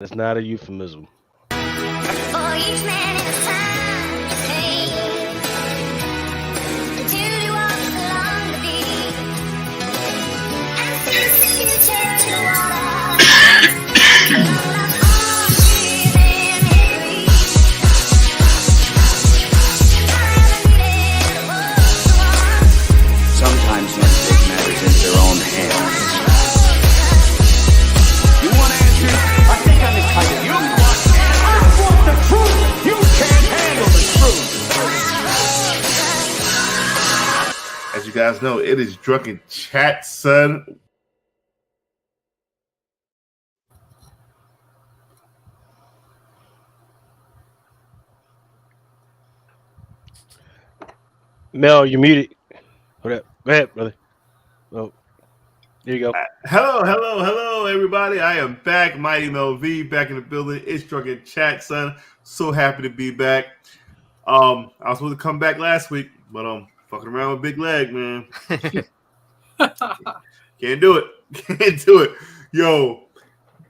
It's not a euphemism. For each man in his time to take, the duty walks along the beat, and sees the future in the water. All breathing heavy. I haven't needed a book to Sometimes men take matters into their own hands. You want answers? I think I'm entitled. You want answers? I want the truth. You can't handle the truth. As you guys know, it is Drunken Chat, son. Mel, you're muted. What up? Go ahead, brother. Oh, there you go. Hello, everybody. I am back. Mighty Mel V back in the building. It's Drunken Chat, son. So happy to be back. I was supposed to come back last week, but fucking around with big leg, man. Can't do it. Can't do it. Yo,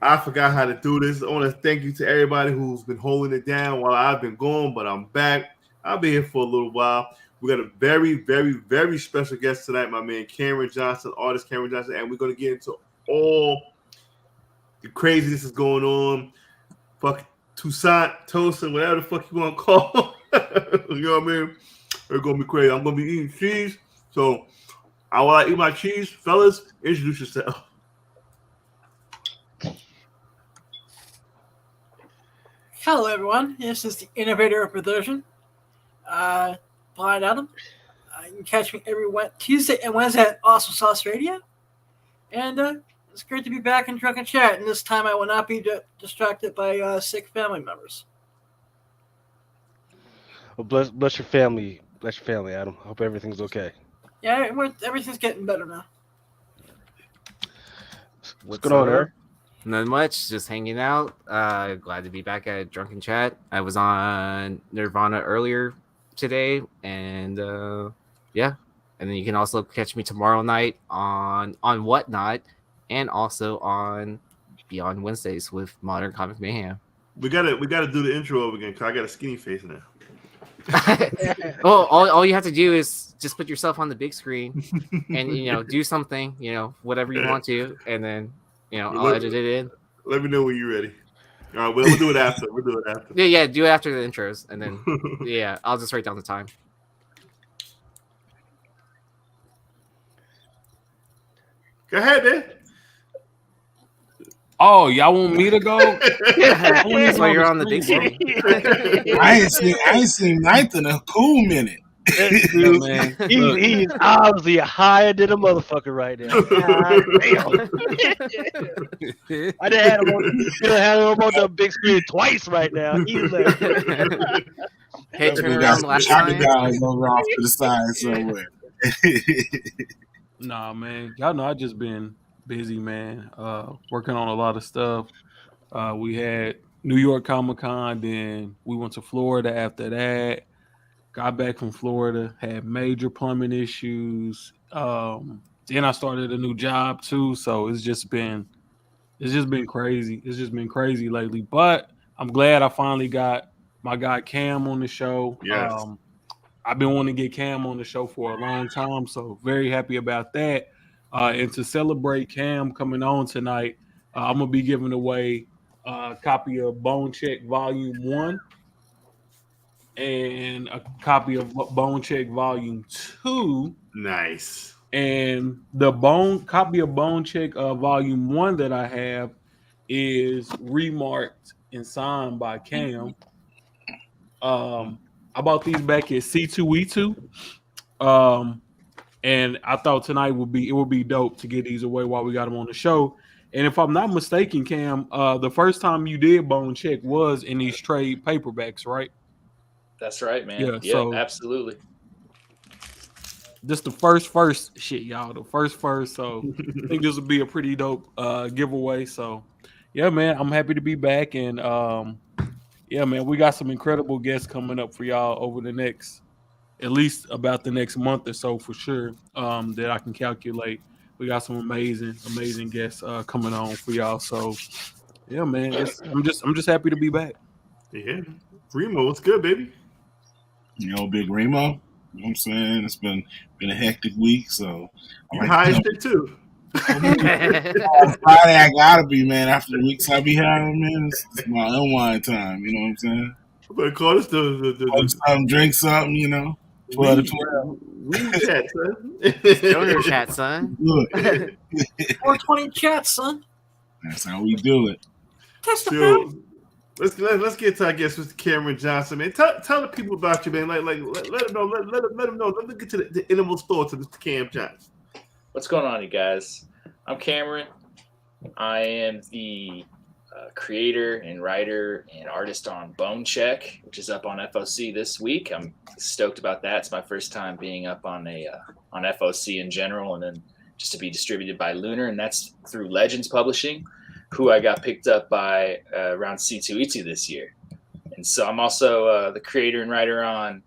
I forgot how to do this. I want to thank you to everybody who's been holding it down while I've been gone, but I'm back. I'll be here for a little while. We got a very, very, very special guest tonight, my man Cameron Johnson, artist Cameron Johnson, and we're going to get into all the craziness is going on. Fuck Toussaint, Tosin, whatever the fuck you want to call. You know what I mean? It's going to be crazy. I'm going to be eating cheese. So, while I eat my cheese, fellas, introduce yourself. Hello, everyone. This is the innovator of perversion, Blind Adam. You can catch me every Tuesday and Wednesday at Awesome Sauce Radio. And it's great to be back in Drunken Chat. And this time I will not be distracted by sick family members. Well, bless your family. Bless your family, Adam. Hope everything's okay. Yeah, everything's getting better now. What's going on, Eric? Not much, just hanging out. Glad to be back at Drunken Chat. I was on Nirvana earlier today, and yeah. And then you can also catch me tomorrow night on Whatnot, and also on Beyond Wednesdays with Modern Comic Mayhem. We gotta do the intro over again because I got a skinny face now. Well, all you have to do is just put yourself on the big screen and do something, whatever you want to, and then I'll edit it in. Let me know when you're ready. All right, we'll do it after. Yeah, do it after the intros, and then I'll just write down the time. Go ahead, man. Oh, y'all want me to go? That's why you're on the big screen. I ain't seen Ninth in a cool minute. Dude, man. He's obviously higher than a motherfucker right now. God damn. I done had him on the big screen twice right now. He's like, hey, turn around last time. Guys over off to the side somewhere. Nah, man. Y'all know I just been busy, man. Working on a lot of stuff. We had New York Comic-Con, then we went to Florida after that. Got back from Florida, had major plumbing issues. Then I started a new job too, so it's just been crazy. It's just been crazy lately. But I'm glad I finally got my guy Cam on the show. Yes. I've been wanting to get Cam on the show for a long time, so very happy about that. And to celebrate Cam coming on tonight, I'm gonna be giving away a copy of Bone Check Volume 1. And a copy of Bone Check Volume 2. Nice. And the copy of Bone Check Volume 1 that I have is remarked and signed by Cam. I bought these back at C2E2. And I thought tonight would be dope to get these away while we got them on the show. And if I'm not mistaken, Cam, the first time you did Bone Check was in these trade paperbacks, right? That's right, man. Yeah, so absolutely. This the first shit, y'all. The first. So I think this will be a pretty dope giveaway. So yeah, man, I'm happy to be back. And yeah, man, we got some incredible guests coming up for y'all over the next, at least about the next month or so for sure. That I can calculate. We got some amazing guests coming on for y'all. So Yeah, man. I'm just happy to be back. Yeah, Remo, what's good, baby? You know, Big Remo. You know what I'm saying? It's been a hectic week, so You high as shit too. On Friday, I gotta be, man. After the weeks I be having, man, it's my unwind time. You know what I'm saying? I'm gonna call this the drink something, you know. 12 to 12. We chat, son. Stoner chat, son. Good. 420 chat, son. That's how we do it. Test the So, let's get to, I guess, Mr. Cameron Johnson, man. Tell the people about you, man. Like let them know. Let them know. Let get to the innermost thoughts of Mr. Cam Johnson. What's going on, you guys? I'm Cameron. I am the creator and writer and artist on Bone Check, which is up on FOC this week. I'm stoked about that. It's my first time being up on FOC in general, and then just to be distributed by Lunar, and that's through Legends Publishing, who I got picked up by around C2E2 this year. And so I'm also the creator and writer on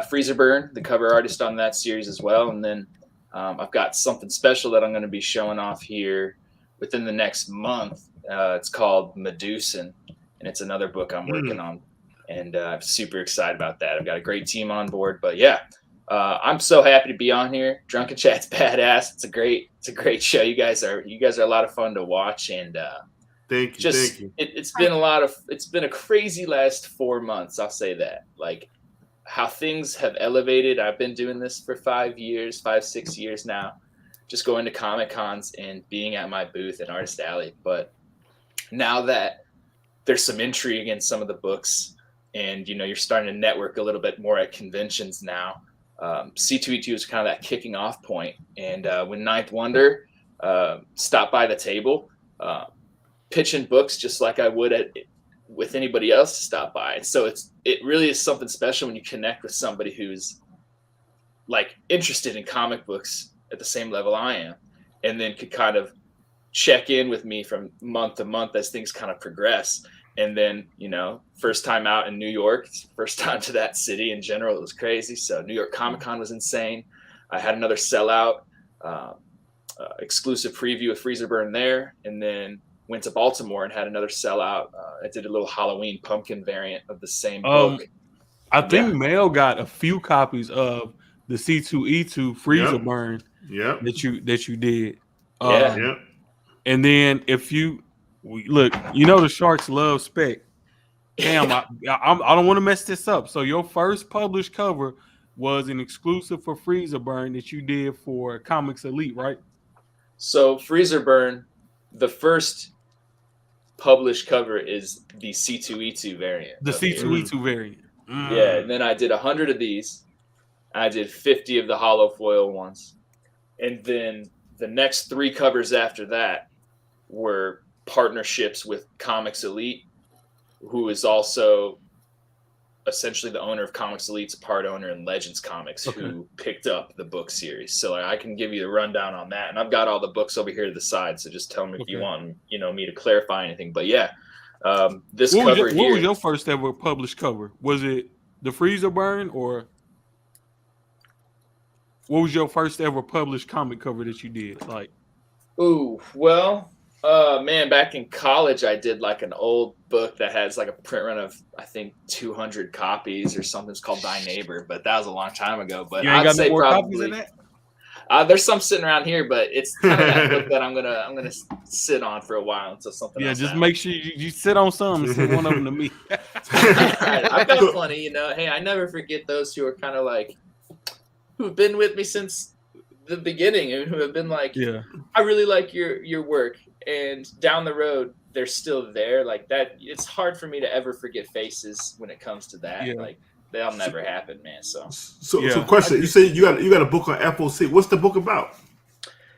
Freezer Burn, the cover artist on that series as well. And then I've got something special that I'm going to be showing off here within the next month. It's called Medusan, and it's another book I'm working on. And I'm super excited about that. I've got a great team on board. But yeah, I'm so happy to be on here. Drunken Chat's badass. It's a great show. You guys are a lot of fun to watch, and thank you. It's been a crazy last 4 months. I'll say that. Like how things have elevated. I've been doing this for 5 6 years now, just going to Comic Cons and being at my booth at Artist Alley. But now that there's some intrigue in some of the books, and you're starting to network a little bit more at conventions now. C2E2 is kind of that kicking off point. And when Ninth Wonder stopped by the table, pitching books just like I would with anybody else to stop by. And so it really is something special when you connect with somebody who's like interested in comic books at the same level I am, and then could kind of check in with me from month to month as things kind of progress. And then, first time out in New York, first time to that city in general, it was crazy. So New York Comic Con was insane. I had another sellout, exclusive preview of Freezer Burn there, and then went to Baltimore and had another sellout. I did a little Halloween pumpkin variant of the same book. I think Mel got a few copies of the C2E2 Freezer Burn that you did. And then if you look, the Sharks love spec. Damn, I don't want to mess this up. So your first published cover was an exclusive for Freezer Burn that you did for Comics Elite, right? So Freezer Burn, the first published cover is the C2E2 variant. The C2E2 variant. Yeah, and then I did 100 of these. I did 50 of the hollow foil ones. And then the next 3 covers after that were partnerships with Comics Elite, who is also essentially the owner of Comics Elite's part owner in Legends Comics, who picked up the book series. So I can give you the rundown on that. And I've got all the books over here to the side, so just tell me if you want me to clarify anything. But yeah, what was your first ever published cover? Was it the Freezer Burn, or what was your first ever published comic cover that you did? Man, back in college, I did like an old book that has like a print run of, I think, 200 copies or something. It's called Thy Neighbor, but that was a long time ago. But you ain't got no more copies of that? There's some sitting around here, but it's kind of that book that I'm gonna sit on for a while until something else just happens. make sure you sit on some and send one of them to me. I've got plenty, Hey, I never forget those who are kind of like, who've been with me since the beginning and who have been like, I really like your work. And down the road, they're still there. Like that, it's hard for me to ever forget faces when it comes to that. Like that'll never happen, man. So question. You say you got a book on FOC. What's the book about?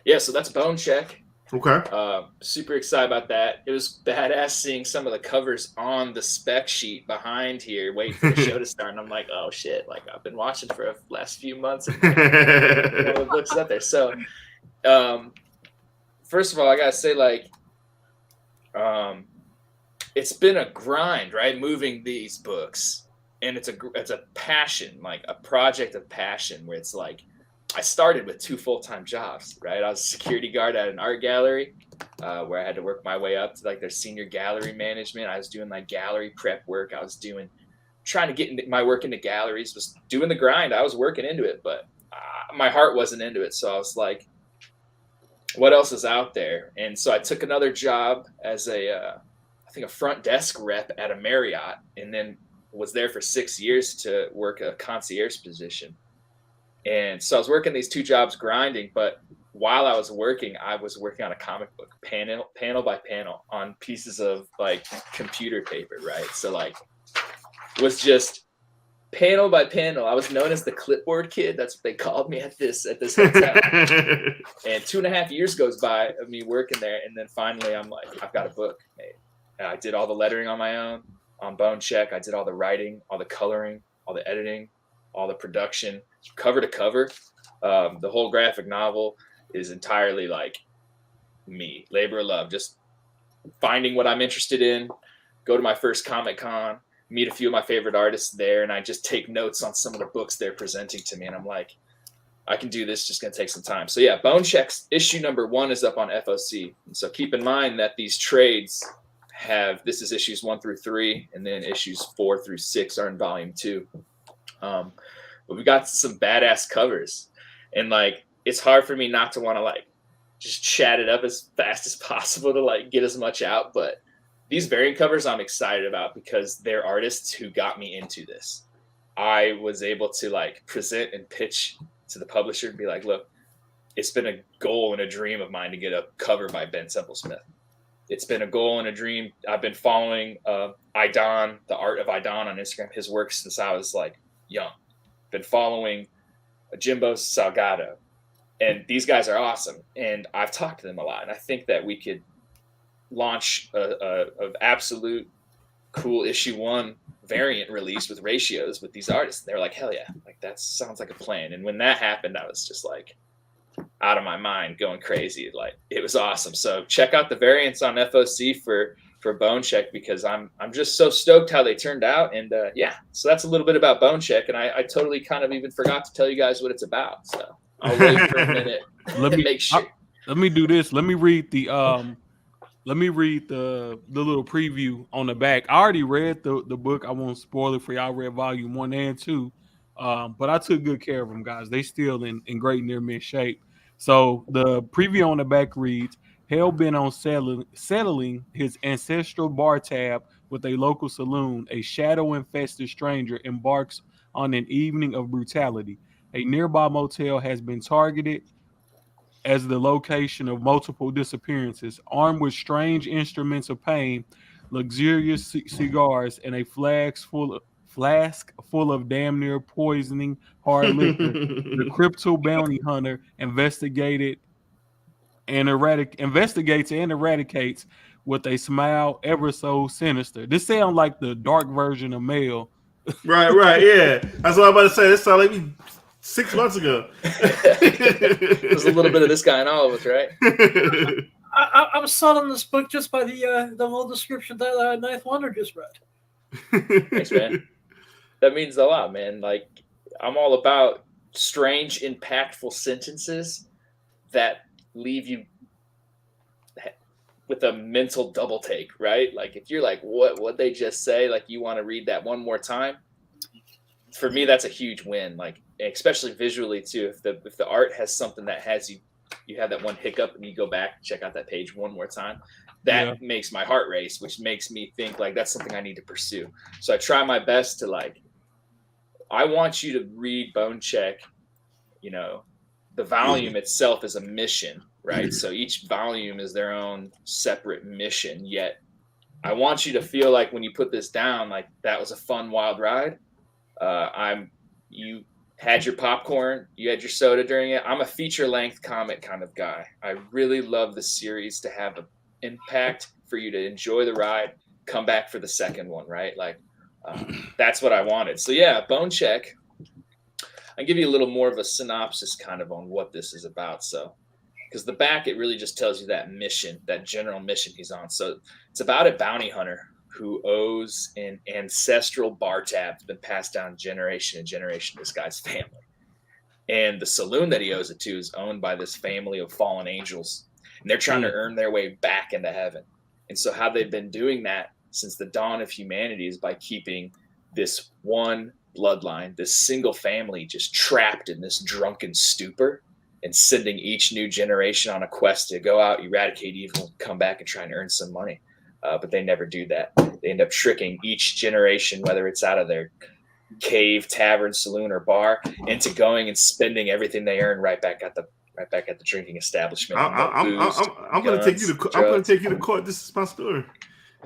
Yeah, so that's Bone Check. Okay. Super excited about that. It was badass seeing some of the covers on the spec sheet behind here, waiting for the show to start. And I'm like, oh shit! Like I've been watching for the last few months, and the books up there. So, first of all, I gotta say, it's been a grind, right? Moving these books, and it's a passion, like a project of passion, where it's like I started with 2 full-time jobs, right? I was a security guard at an art gallery, where I had to work my way up to like their senior gallery management. I was doing like gallery prep work. I was trying to get my work into galleries, was doing the grind. I was working into it, but my heart wasn't into it. So I was like, what else is out there? And so I took another job as I think a front desk rep at a Marriott, and then was there for 6 years to work a concierge position. And so I was working these 2 jobs grinding, but while I was working on a comic book panel by panel on pieces of like computer paper, right? So like was just panel by panel. I was known as the clipboard kid. That's what they called me at this hotel. And 2.5 years goes by of me working there, and then finally I'm like, I've got a book made. And I did all the lettering on my own on Bone Check. I did all the writing, all the coloring, all the editing, all the production, cover to cover. The whole graphic novel is entirely like me, labor of love, just finding what I'm interested in, go to my first Comic-Con, meet a few of my favorite artists there, and I just take notes on some of the books they're presenting to me. And I'm like, I can do this, just going to take some time. So yeah, Bone Check's issue number 1 is up on FOC. And so keep in mind that these trades this is issues 1 through 3, and then issues 4 through 6 are in volume 2. But we got some badass covers, and like, it's hard for me not to want to like just chat it up as fast as possible to like get as much out. But these variant covers I'm excited about because they're artists who got me into this. I was able to like present and pitch to the publisher and be like, look, it's been a goal and a dream of mine to get a cover by Ben Temple-Smith. It's been a goal and a dream. I've been following Idon, the art of Idon on Instagram, his work since I was like young. Been following Jimbo Salgado. And these guys are awesome. And I've talked to them a lot. And I think that we could launch a absolute cool issue 1 variant release with ratios with these artists. They're like, hell yeah. Like, that sounds like a plan. And when that happened, I was just like out of my mind, going crazy. Like, it was awesome. So check out the variants on FOC for Bone Check, because I'm just so stoked how they turned out. And yeah, so that's a little bit about Bone Check. And I totally kind of even forgot to tell you guys what it's about. So I'll wait for a minute. Let me make sure. Let me do this. Let me read the little preview on the back. I already read the book. I won't spoil it for y'all. I read volume 1 and 2. But I took good care of them, guys. They still in great near mint shape. So the preview on the back reads, hell-bent on settling his ancestral bar tab with a local saloon, a shadow-infested stranger embarks on an evening of brutality. A nearby motel has been targeted as the location of multiple disappearances. Armed with strange instruments of pain, luxurious cigars, and a flask full of damn near poisoning hard liquor, the crypto bounty hunter investigates and eradicates with a smile ever so sinister. This sounds like the dark version of Mail. Right, yeah. That's what I'm about to say. This sounded like me 6 months ago. There's a little bit of this guy in all of us, right? I was sold on this book just by the whole description that Ninth Wonder just read. Thanks, man. That means a lot, man. Like, I'm all about strange, impactful sentences that leave you with a mental double take, right? Like, if you're like, what they just say? Like, you want to read that one more time? For me, that's a huge win. Like, especially visually too. If the art has something that has you have that one hiccup and you go back and check out that page one more time, that makes my heart race, which makes me think like that's something I need to pursue. So I try my best to like, I want you to read Bone Check. You know, the volume itself is a mission, right? So each volume is their own separate mission. Yet I want you to feel like when you put this down, like that was a fun, wild ride. You had your popcorn, you had your soda during it. I'm a feature-length comic kind of guy. I really love the series to have an impact for you to enjoy the ride, come back for the second one, right? Like, that's what I wanted. So yeah, Bone Check. I'll give you a little more of a synopsis kind of on what this is about. So, because the back, it really just tells you that mission, that general mission he's on. So it's about a bounty hunter who owes an ancestral bar tab that's been passed down generation and generation to this guy's family. And the saloon that he owes it to is owned by this family of fallen angels. and they're trying to earn their way back into heaven. And so how they've been doing that since the dawn of humanity is by keeping this one bloodline, this single family, just trapped in this drunken stupor, and sending each new generation on a quest to go out, eradicate evil, come back and try and earn some money. But they never do that. They end up tricking each generation, whether it's out of their cave, tavern, saloon, or bar, into going and spending everything they earn right back at the drinking establishment. I'm gonna take you to court. This is my story.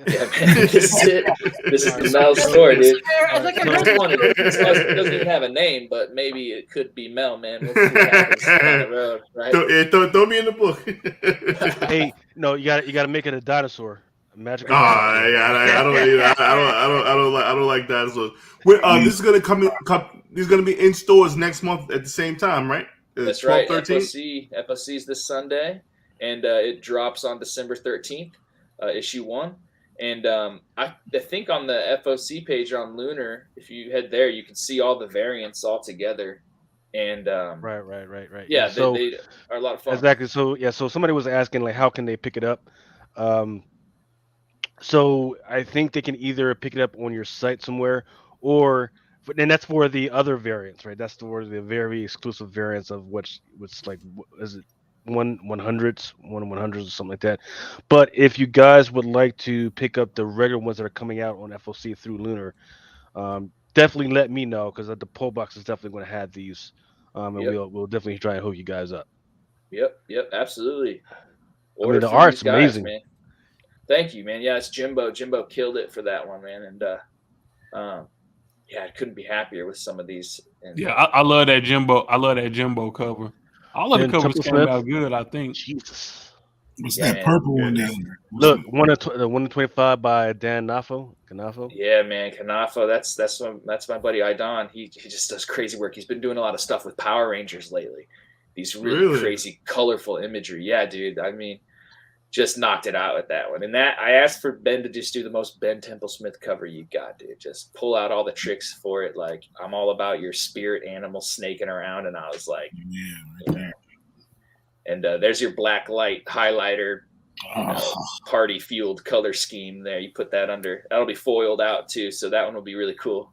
Yeah, man, this is it. This is the Mel story, dude. It doesn't even have a name, but maybe it could be Mel, man. We'll see what happens down the road, right? Throw me in the book. Hey, no, you got to make it a dinosaur. A magical dinosaur. Yeah, I don't like dinosaurs. This is gonna this is gonna be in stores next month at the same time, right? That's 12, right. FOC is this Sunday, and it drops on December 13th, issue 1. And I think on the FOC page on Lunar, if you head there, you can see all the variants all together. And right. Yeah, they are a lot of fun. Exactly. So so somebody was asking like, how can they pick it up? So I think they can either pick it up on your site somewhere, or and that's for the other variants, right? That's for the very exclusive variants of what's like, is it 100s or something like that. But if you guys would like to pick up the regular ones that are coming out on FOC through Lunar, definitely let me know, because the poll box is definitely going to have these, and we'll definitely try and hook you guys up. Yep, absolutely. The art's amazing, man. Thank you, man. Yeah, it's Jimbo. Jimbo killed it for that one, man. And I couldn't be happier with some of these. And, I love that Jimbo. I love that Jimbo cover. All of the covers came out good, I think. Jesus. What's that purple one down there? Look, 1 in 25 by Dan Canafo. Yeah, man, Canafo. That's my buddy Idon. He just does crazy work. He's been doing a lot of stuff with Power Rangers lately. These really crazy, colorful imagery. Yeah, dude. I mean, just knocked it out with that one. And that I asked for Ben to just do the most Ben Templesmith cover you got, dude. Just pull out all the tricks for it. Like, I'm all about your spirit animal snaking around. And I was like, and there's your black light highlighter, party fueled color scheme there. You put that under, that'll be foiled out too. So that one will be really cool.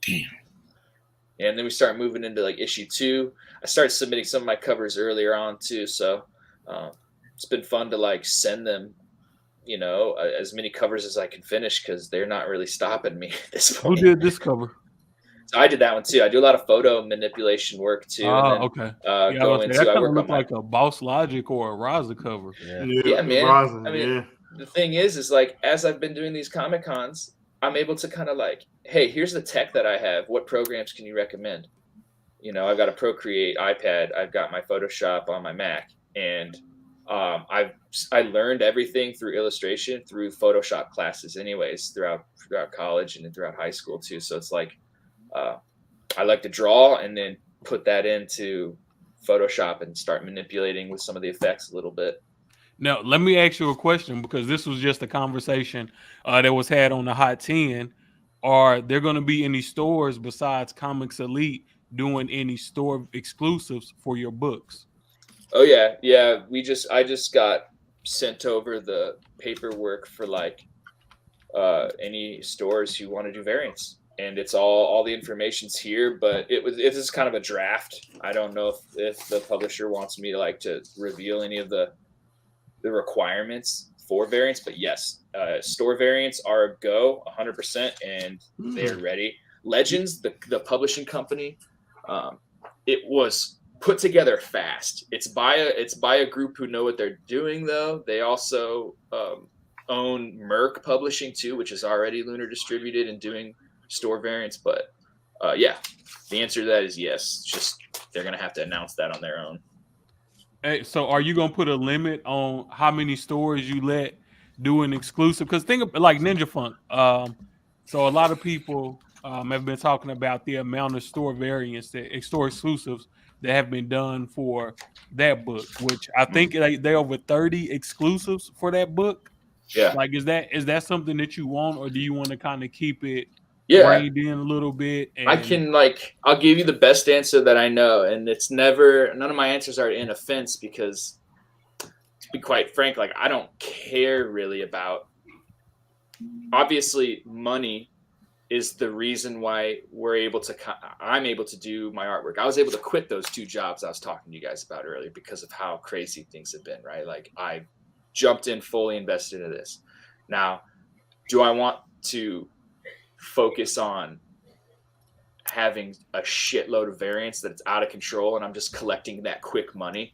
Damn. And then we start moving into like issue 2. I started submitting some of my covers earlier on too. So it's been fun to like send them, as many covers as I can finish, because they're not really stopping me at this point. Who did this cover? So I did that one too. I do a lot of photo manipulation work too. Okay. That kind of look like a Boss Logic or a Raza cover. Yeah, man. Raza, the thing is like, as I've been doing these Comic Cons, I'm able to kind of like, hey, here's the tech that I have. What programs can you recommend? I've got a Procreate iPad. I've got my Photoshop on my Mac. And I learned everything through illustration, through Photoshop classes anyways, throughout college and throughout high school too. So it's like, I like to draw and then put that into Photoshop and start manipulating with some of the effects a little bit. Now, let me ask you a question, because this was just a conversation that was had on the Hot 10. Are there going to be any stores besides Comics Elite doing any store exclusives for your books? Oh yeah. I just got sent over the paperwork for like any stores who want to do variants, and it's all the information's here. But it is kind of a draft. I don't know if the publisher wants me to reveal any of the requirements for variants, but yes, store variants are a go 100%, and they're ready. Legends, the publishing company, it was put together fast. It's by a group who know what they're doing, though. They also own Merc Publishing too, which is already Lunar distributed and doing store variants. But the answer to that is yes. It's just they're gonna have to announce that on their own. Hey, so are you gonna put a limit on how many stores you let do an exclusive? Because think of like Ninja Funk. So a lot of people have been talking about the amount of store variants, store exclusives that have been done for that book, which I think they're over 30 exclusives for that book. Yeah. Like, is that something that you want, or do you want to kind of keep it Yeah, reined in a little bit? I And can I'll give you the best answer that I know, and it's never none of my answers are in offense because, to be quite frank, like I don't care really about. Obviously, money is the reason why I'm able to do my artwork. I was able to quit those 2 jobs I was talking to you guys about earlier because of how crazy things have been, right? Like I jumped in, fully invested into this. Now, do I want to focus on having a shitload of variants that it's out of control and I'm just collecting that quick money?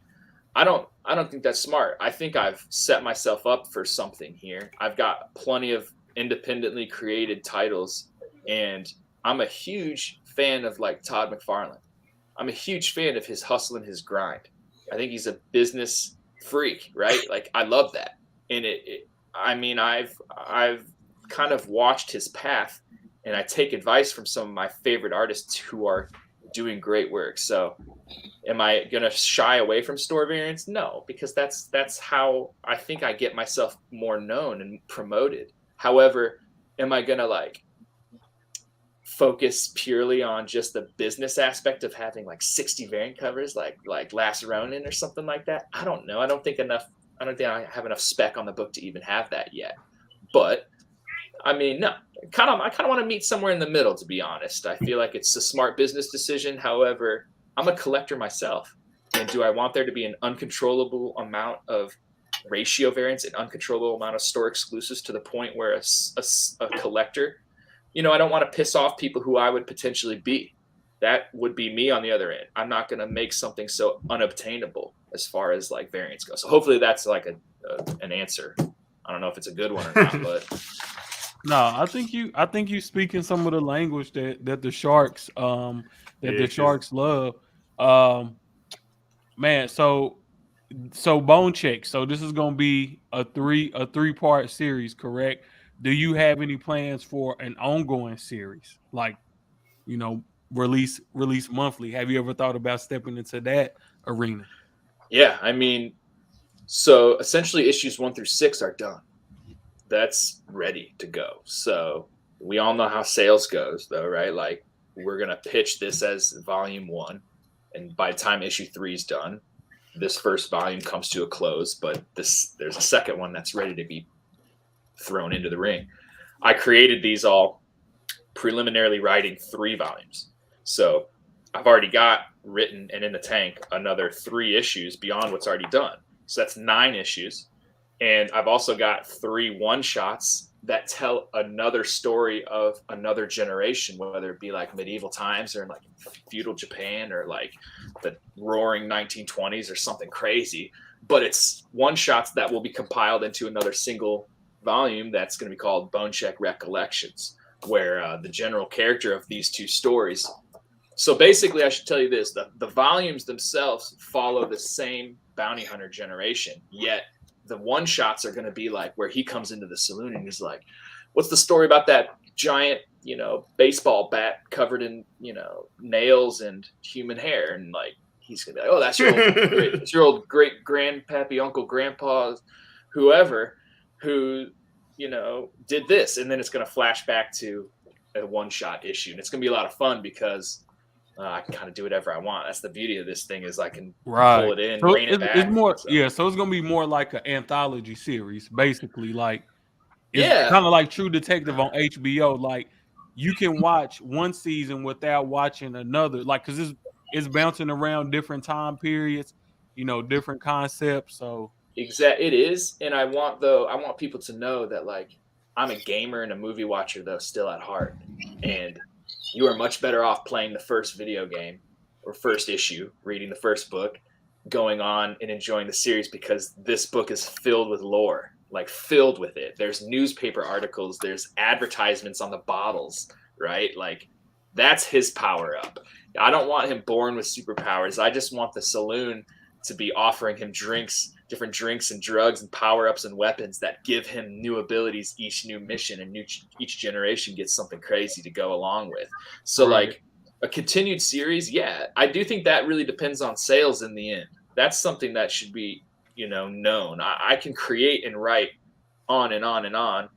I don't think that's smart. I think I've set myself up for something here. I've got plenty of independently created titles, and I'm a huge fan of like Todd McFarlane. I'm a huge fan of his hustle and his grind. I think he's a business freak, right? Like I love that. And I mean, I've kind of watched his path, and I take advice from some of my favorite artists who are doing great work. So am I going to shy away from store variants? No, because that's how I think I get myself more known and promoted. However, am I going to like focus purely on just the business aspect of having like 60 variant covers like Last Ronin or something like that? I don't know. I don't think I have enough spec on the book to even have that yet. But I mean, no, I kind of want to meet somewhere in the middle, to be honest. I feel like it's a smart business decision. However, I'm a collector myself. And do I want there to be an uncontrollable amount of ratio variants, an uncontrollable amount of store exclusives to the point where a collector, I don't want to piss off people who I would potentially be. That would be me on the other end. I'm not going to make something so unobtainable as far as like variants go. So hopefully that's like an answer. I don't know if it's a good one or not, but no, I think you speaking some of the language that the Sharks Sharks love. Man, so Bone Check. So this is gonna be a three-part series, correct? Do you have any plans for an ongoing series, like release monthly? Have you ever thought about stepping into that arena? yeah, I mean, so essentially issues 1 through 6 are done. That's ready to go. So we all know how sales goes, though, right? Like we're gonna pitch this as volume 1, and by the time issue 3 is done, this first volume comes to a close. But there's a second one that's ready to be thrown into the ring. I created these all preliminarily writing 3 volumes, so I've already got written and in the tank another 3 issues beyond what's already done. So that's 9 issues. And I've also got 3 one-shots that tell another story of another generation, whether it be like medieval times or like feudal Japan or like the roaring 1920s or something crazy. But it's one-shots that will be compiled into another single volume that's going to be called Bone Check Recollections, where the general character of these 2 stories. So basically, I should tell you this. The volumes themselves follow the same bounty hunter generation, yet the one shots are going to be like where he comes into the saloon and he's like, what's the story about that giant, baseball bat covered in, nails and human hair? And like, he's going to be like, oh, that's your old great grandpappy, uncle, grandpa, whoever who, did this. And then it's going to flash back to a one-shot issue. And it's going to be a lot of fun because I can kind of do whatever I want. That's the beauty of this thing is I can pull it in, so rein it back. It's more, so. yeah. So it's gonna be more like an anthology series, basically. Like it's Yeah, kind of like True Detective on HBO. Like you can watch one season without watching another, like because it's bouncing around different time periods, different concepts. So it is, and I want people to know that like I'm a gamer and a movie watcher though still at heart, and you are much better off playing the first video game or first issue, reading the first book, going on and enjoying the series because this book is filled with lore, like filled with it. There's newspaper articles, there's advertisements on the bottles, right? Like that's his power up. I don't want him born with superpowers. I just want the saloon to be offering him different drinks and drugs and power-ups and weapons that give him new abilities each new mission, and each generation gets something crazy to go along with. So like a continued series, yeah, I do think that really depends on sales in the end. That's something that should be, known. I can create and write on and on and on.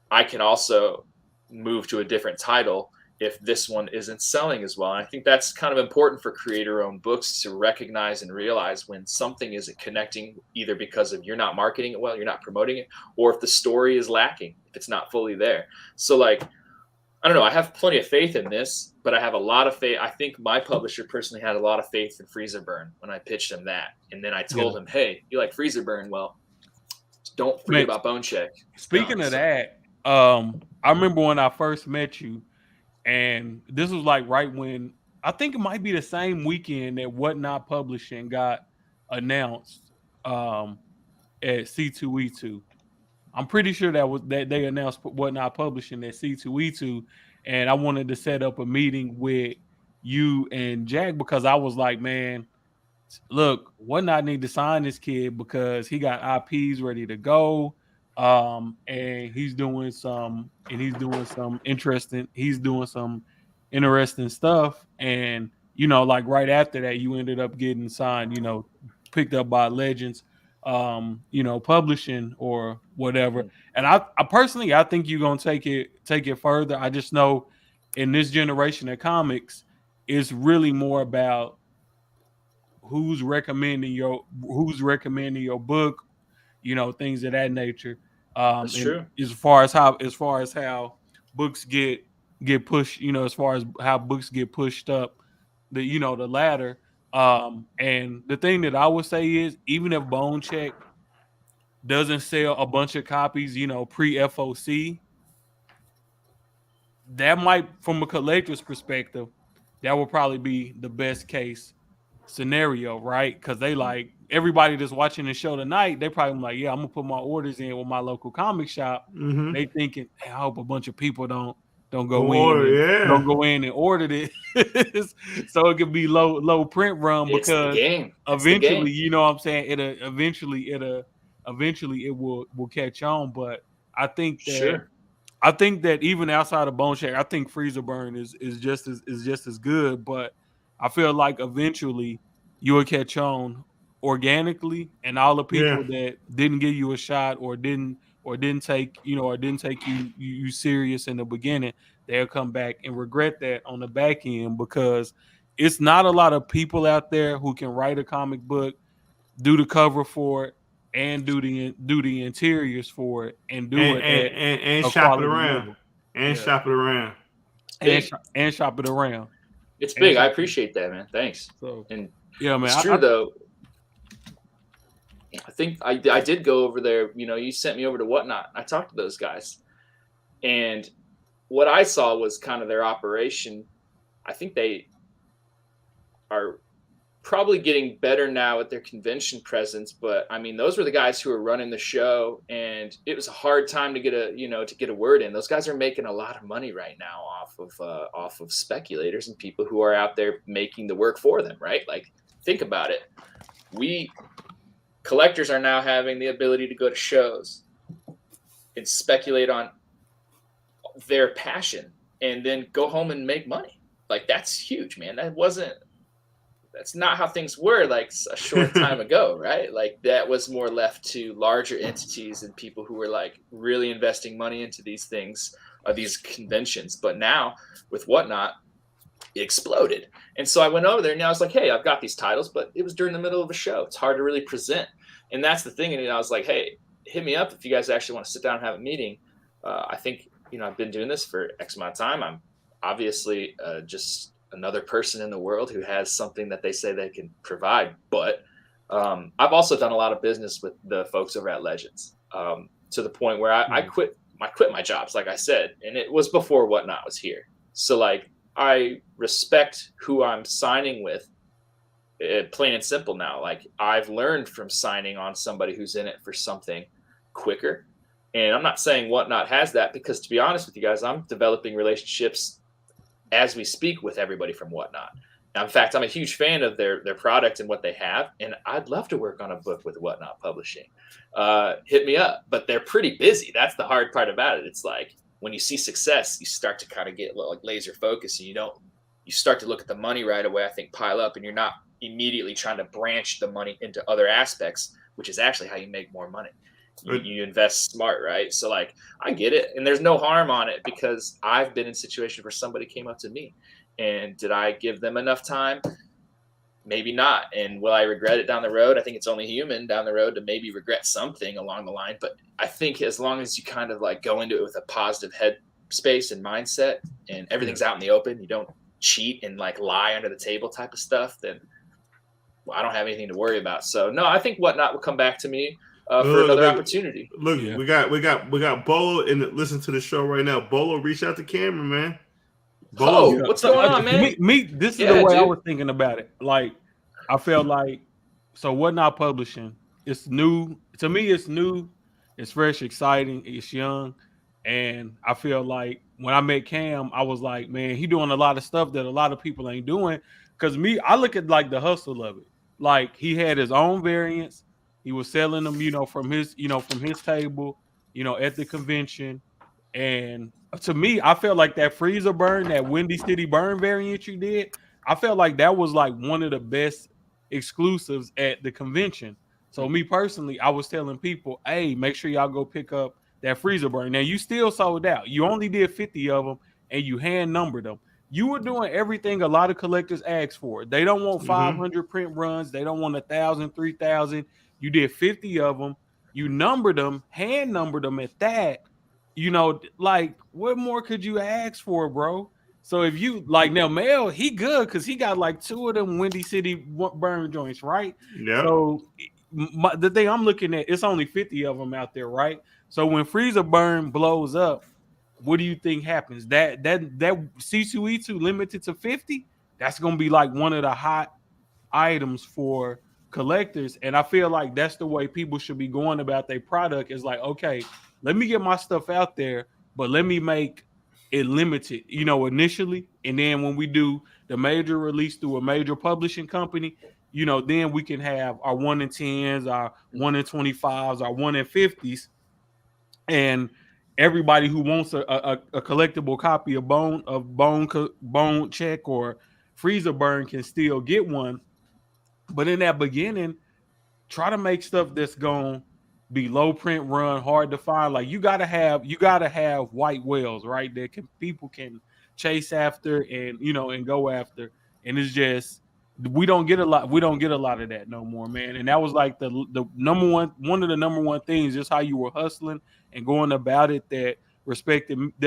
I can also move to a different title if this one isn't selling as well. And I think that's kind of important for creator-owned books to recognize and realize when something isn't connecting, either because of you're not marketing it well, you're not promoting it, or if the story is lacking, if it's not fully there. So like, I don't know, I have plenty of faith in this, but I have a lot of faith. I think my publisher personally had a lot of faith in Freezer Burn when I pitched him that. And then I told him, hey, you like Freezer Burn? Well, don't forget about Bone Check. Speaking of that, I remember when I first met you, and this was like right when, I think it might be the same weekend that Whatnot Publishing got announced at C2E2. I'm pretty sure that they announced Whatnot Publishing at C2E2, and I wanted to set up a meeting with you and Jack because I was like, man, look, Whatnot need to sign this kid because he got IPs ready to go. And he's doing some interesting stuff. And like right after that, you ended up getting signed, picked up by Legends, publishing or whatever. And I personally, I think you're gonna take it further. I just know in this generation of comics, it's really more about who's recommending your book, things of that nature. That's and true. As far as how books get pushed, as far as how books get pushed up the ladder. And the thing that I would say is, even if Bone Check doesn't sell a bunch of copies, pre FOC, that might, from a collector's perspective, that would probably be the best case scenario, right? Because they like, everybody that's watching the show tonight, they probably like, yeah, I'm gonna put my orders in with my local comic shop. Mm-hmm. They thinking, hey, I hope a bunch of people don't Don't go in and order this, so it could be low print run, It's the because game. eventually, you know what I'm saying, eventually it will catch on. But I think that Sure. I think that even outside of Bone Shack, I think Freezer Burn is just as good. But I feel like eventually you will catch on organically, and all the people that didn't give you a shot or didn't take you serious in the beginning, they'll come back and regret that on the back end, because it's not a lot of people out there who can write a comic book, do the cover for it, and do the interiors for it, and do it at a shop it quality around level. and shop it around and shop it around. It's big. I appreciate that, man. Thanks. So, and yeah, man, it's true though. I think I did go over there. You sent me over to Whatnot. I talked to those guys, and what I saw was kind of their operation. I think they are probably getting better now at their convention presence, but I mean, those were the guys who were running the show, and it was a hard time to get a word in. Those guys are making a lot of money right now off of speculators and people who are out there making the work for them, right? Like, think about it. We collectors are now having the ability to go to shows and speculate on their passion and then go home and make money. Like, that's huge, man. That's not how things were like a short time ago, right? Like, that was more left to larger entities and people who were like really investing money into these things, these conventions. But now with Whatnot, it exploded. And so I went over there and I was like, hey, I've got these titles, but it was during the middle of a show. It's hard to really present. And that's the thing. And I was like, hey, hit me up if you guys actually want to sit down and have a meeting. I think, I've been doing this for X amount of time. I'm obviously just another person in the world who has something that they say they can provide. But I've also done a lot of business with the folks over at Legends, to the point where I quit my jobs, like I said, and it was before Whatnot was here. So like, I respect who I'm signing with, plain and simple now. Like, I've learned from signing on somebody who's in it for something quicker. And I'm not saying Whatnot has that, because to be honest with you guys, I'm developing relationships as we speak with everybody from Whatnot. Now, in fact, I'm a huge fan of their product and what they have, and I'd love to work on a book with Whatnot Publishing. Hit me up, but they're pretty busy. That's the hard part about it. It's like, when you see success, you start to kind of get like laser focused, and you start to look at the money right away, I think, pile up, and you're not immediately trying to branch the money into other aspects, which is actually how you make more money. you invest smart, right? So like I get it, and there's no harm on it because I've been in situations where somebody came up to me, and did I give them enough time? Maybe not. And will I regret it down the road? I think it's only human down the road to maybe regret something along the line. But I think as long as you kind of like go into it with a positive head space and mindset, and everything's out in the open, you don't cheat and like lie under the table type of stuff, then I don't have anything to worry about. So no, I think Whatnot will come back to me for another opportunity. Look, we got Bolo and listen to the show right now. Bolo, reach out to Cameron, man. Bolo, what's going on, man? This is the way I was thinking about it. Like, I felt like, so Whatnot Publishing, it's new. To me, it's new, it's fresh, exciting, it's young. And I feel like when I met Cam, I was like, man, he doing a lot of stuff that a lot of people ain't doing. Because I look at like the hustle of it. Like he had his own variants. He was selling them, from his table, at the convention. And to me, I felt like that freezer burn, that Windy City burn variant you did, I felt like that was like one of the best exclusives at the convention. So me personally, I was telling people, hey, make sure y'all go pick up that freezer burn. Now you still sold out. You only did 50 of them and you hand numbered them. You were doing everything a lot of collectors ask for. They don't want 500 print runs. They don't want 1,000, 3,000. You did 50 of them. You numbered them, hand numbered them at that. Like what more could you ask for, bro? So if you like now, Mel, he good because he got like 2 of them Windy City burn joints, right? Yeah. So the thing I'm looking at, it's only 50 of them out there, right? So when freezer burn blows up, what do you think happens? That C2E2 limited to 50, that's gonna be like one of the hot items for collectors. And I feel like that's the way people should be going about their product. Is like, okay, let me get my stuff out there, but let me make it limited, initially. And then when we do the major release through a major publishing company, then we can have our 1 in 10s, our 1 in 25s, our 1 in 50s. And everybody who wants a collectible copy of Bone Check or Freezer Burn can still get one. But in that beginning, try to make stuff that's going to be low print run, hard to find. Like you gotta have white whales, right? That people can chase after and go after. And it's just we don't get a lot of that no more, man. And that was like the one of the number one things, just how you were hustling and going about it that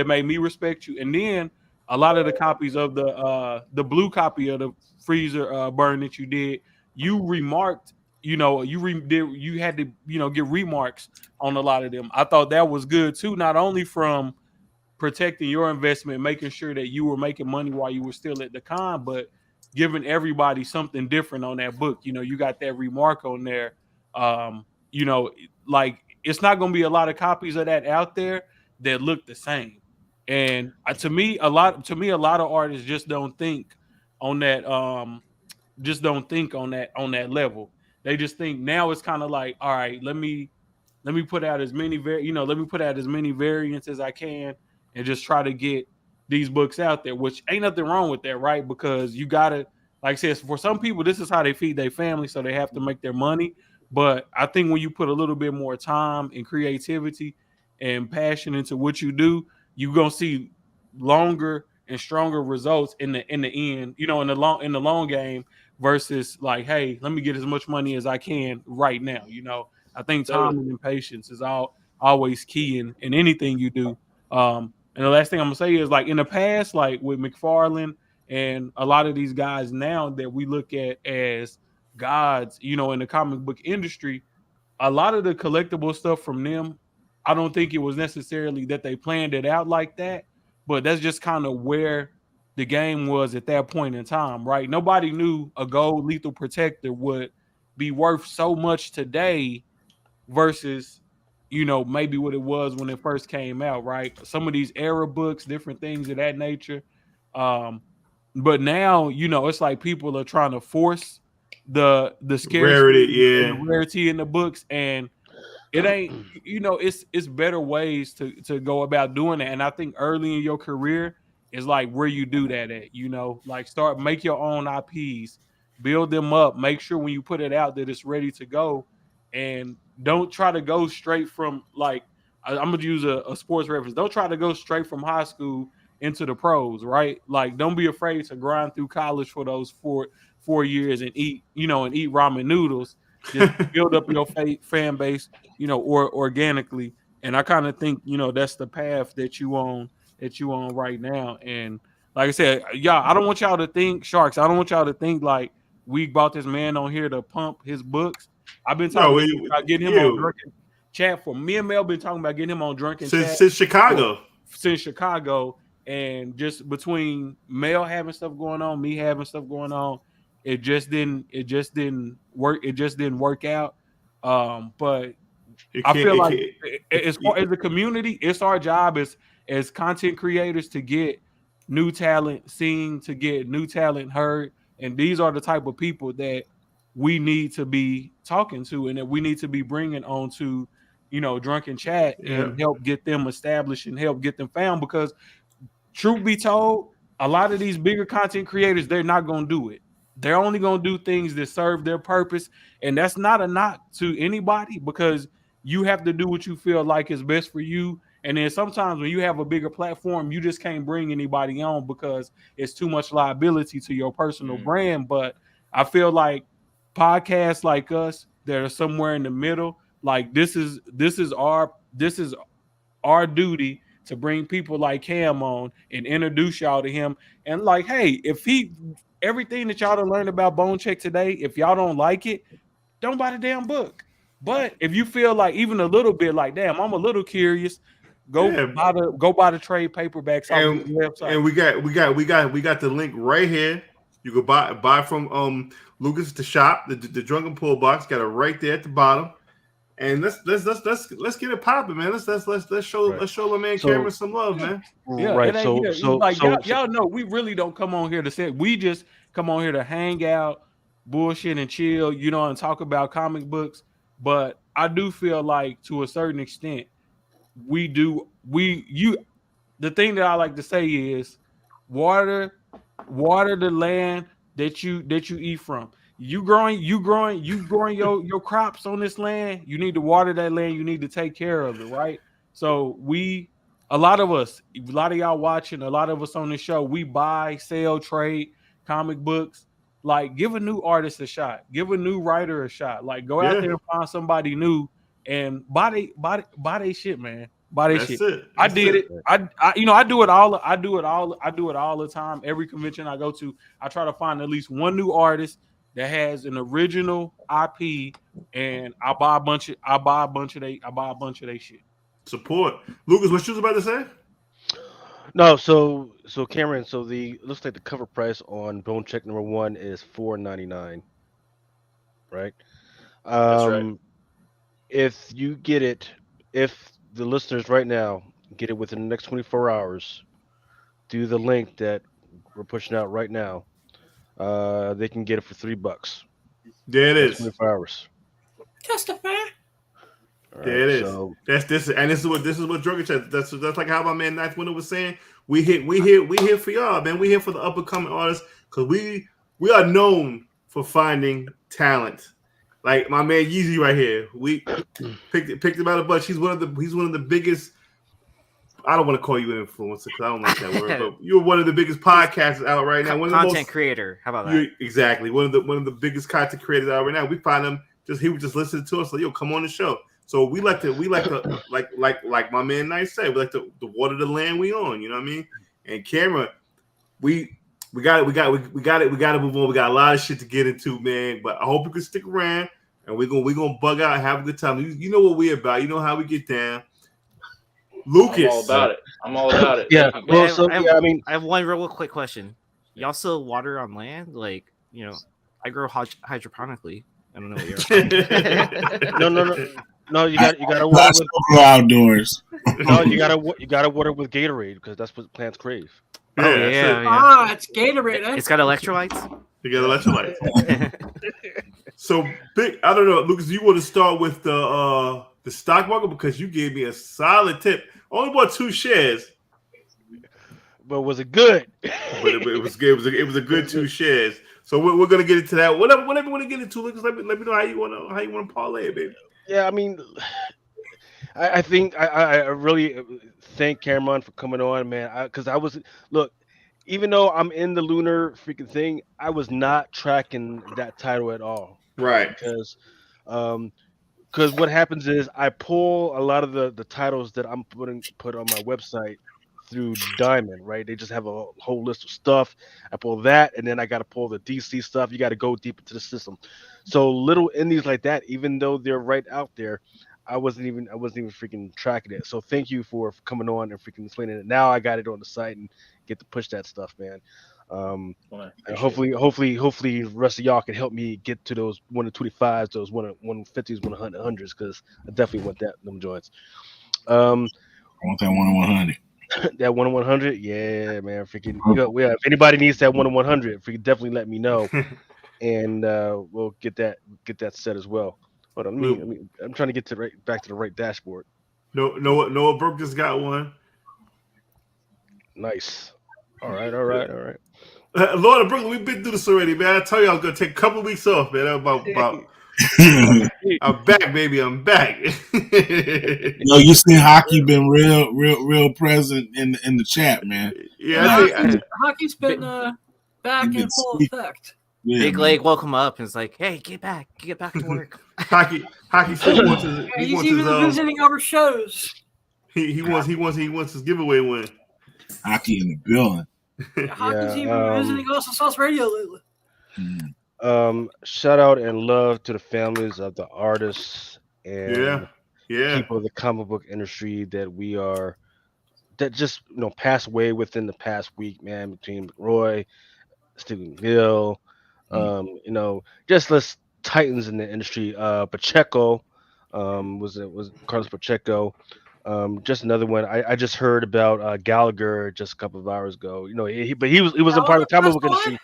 made me respect you. And then a lot of the copies of the blue copy of the freezer burn that you did, you remarked, you had to, get remarks on a lot of them. I thought that was good too, not only from protecting your investment, making sure that you were making money while you were still at the con, but giving everybody something different on that book. You got that remark on there. Like it's not going to be a lot of copies of that out there that look the same. And to me, a lot of artists just don't think on that. On that level. They just think now it's kind of like, all right, let me put out as many variants as I can and just try to get these books out there, which ain't nothing wrong with that, right? Because you gotta, like I said, for some people, this is how they feed their family, so they have to make their money. But I think when you put a little bit more time and creativity and passion into what you do, you're gonna see longer and stronger results in the end, in the long game, versus like, hey, let me get as much money as I can right now. I think time and patience is always key in anything you do. And the last thing I'm gonna say is, like, in the past, like with McFarlane and a lot of these guys now that we look at as gods, in the comic book industry, a lot of the collectible stuff from them, I don't think it was necessarily that they planned it out like that, but that's just kind of where the game was at that point in time, right? Nobody knew a gold lethal protector would be worth so much today versus, maybe what it was when it first came out, right? Some of these era books, different things of that nature. But now, it's like people are trying to force the scarcity and rarity in the books, and it ain't, it's better ways to go about doing that. And I think early in your career is like where you do that at, like make your own IPs, build them up, make sure when you put it out that it's ready to go. And don't try to go straight from like I'm gonna use a sports reference. Don't try to go straight from high school into the pros, right? Like, don't be afraid to grind through college for those 4 years and eat, and eat ramen noodles. Just build up your fan base, or organically. And I kind of think, that's the path that you on right now. And like I said, y'all, I don't want y'all to think Sharks. I don't want y'all to think like we brought this man on here to pump his books. I've been No, talking about getting him on Drunken Chat for me and Mel been talking about getting him on Drunken Chat since Chicago. Since Chicago, and just between Mel having stuff going on, me having stuff going on, it just didn't work. It just didn't work out. But I feel like as far as the community, it's our job as content creators to get new talent seen, to get new talent heard, and these are the type of people that we need to be talking to, and that we need to be bringing on to, Drunken Chat and help get them established and help get them found. Because truth be told, a lot of these bigger content creators, they're not going to do it. They're only going to do things that serve their purpose, and that's not a knock to anybody, because you have to do what you feel like is best for you. And then sometimes when you have a bigger platform, you just can't bring anybody on because it's too much liability to your personal brand. But I feel like podcasts like us that are somewhere in the middle, like this is our duty to bring people like Cam on and introduce y'all to him. And like, hey, if everything that y'all done learned about Bone Check today, if y'all don't like it, don't buy the damn book. But if you feel like even a little bit like, damn, I'm a little curious, go buy the trade paperbacks off the website. And we got the link right here. You can buy from Lucas the shop, the Drunken Pull Box. Got it right there at the bottom. And let's get it popping, man. Let's show the man Cameron some love, man. Yeah, right. Y'all know we really don't come on here to say. We just come on here to hang out, bullshit, and chill, and talk about comic books. But I do feel like to a certain extent, the thing that I like to say is water the land that you eat from. You growing your crops on this land. You need to water that land. You need to take care of it, right? So a lot of y'all watching, a lot of us on the show, we buy, sell, trade comic books. Like, give a new artist a shot. Give a new writer a shot. Like, go out there and find somebody new and buy they shit, man. Buy they shit. I did it. I do it all. I do it all the time. Every convention I go to, I try to find at least one new artist that has an original IP, and I buy a bunch of they shit. Support. Lucas, what you was about to say? No, so Cameron, looks like the cover price on Bone Check #1 is $4.99. Right? That's right. If you get it, if the listeners right now get it within the next 24 hours, through the link that we're pushing out right now, they can get it for $3. There it is. 24 hours. Testify. There it is. So, this is what Drunken Chat. That's like how my man Ninth Window was saying. We here for y'all, man. We here for the up and coming artists, because we are known for finding talent. Like my man Yeezy right here. We picked him out of bunch. He's one of the biggest. I don't want to call you an influencer because I don't like that word, but you're one of the biggest podcasters out right now. One of content creator. How about that? Exactly. One of the biggest content creators out right now. We find him he was just listening to us, like, yo, come on the show. So we like to like my man Nice said, we like to water the land we on, you know what I mean? And Cameron, we got to move on. We got a lot of shit to get into, man. But I hope you can stick around, and we're gonna bug out and have a good time. You know what we about. You know how we get down. Lucas, I'm all about it. Yeah. Well, I have one real quick question. Y'all still water on land? Like, I grow hydroponically. I don't know what you're. No. You gotta water with outdoors. No, you gotta water with Gatorade, because that's what plants crave. Yeah. It's Gatorade. Eh? It's got electrolytes. You got electrolytes. So big. I don't know, Lucas. You want to start with the stock market, because you gave me a solid tip. Only bought 2 shares. But was it good? But it was good. It was a good 2 shares. So we're gonna get into that. Whatever you want to get into, Lucas. Let me know how you want to parlay it, baby. Yeah, I mean, I think I really thank Cameron for coming on, man. Because I was look, even though I'm in the lunar freaking thing, I was not tracking that title at all, right? Right. Um, because what happens is I pull a lot of the titles that I'm put on my website through Diamond, right? They just have a whole list of stuff. I pull that, and then I got to pull the DC stuff. You got to go deep into the system. So little indies like that, even though they're right out there, I wasn't even freaking tracking it. So thank you for coming on and freaking explaining it. Now I got it on the site and get to push that stuff, man. Um, Well, I and appreciate it. hopefully, the rest of y'all can help me get to those 125s, those 150s, 100s, because I definitely want them joints. Um, I want that 1-100. that 1-100, yeah, man, freaking, yeah. If anybody needs that 1-100, freaking definitely let me know, and we'll get that set as well. Hold on, I'm trying to get to back to the right dashboard. Noah Brooke just got one. Nice. All right. Lord of Brooklyn, we've been through this already, man. I tell you, I was gonna take a couple of weeks off, man. I'm back, baby. I'm back. You see, hockey been real present in the chat, man. Yeah, Hockey's been back in full effect. Yeah, Big man. Leg woke him up and it's like, "Hey, get back to work." hockey still wants his. Yeah, He he's wants even his. visiting our shows. He wants his giveaway win. Hockey in the building. Hockey's even visiting Awesome Sauce Radio lately. Shout out and love to the families of the artists and Yeah. people of the comic book industry that just passed away within the past week, man. Between McRoy, Stephen Gill, just less titans in the industry. Pacheco, was Carlos Pacheco. Just another one. I just heard about Gallagher just a couple of hours ago. But he wasn't part of the comic book industry.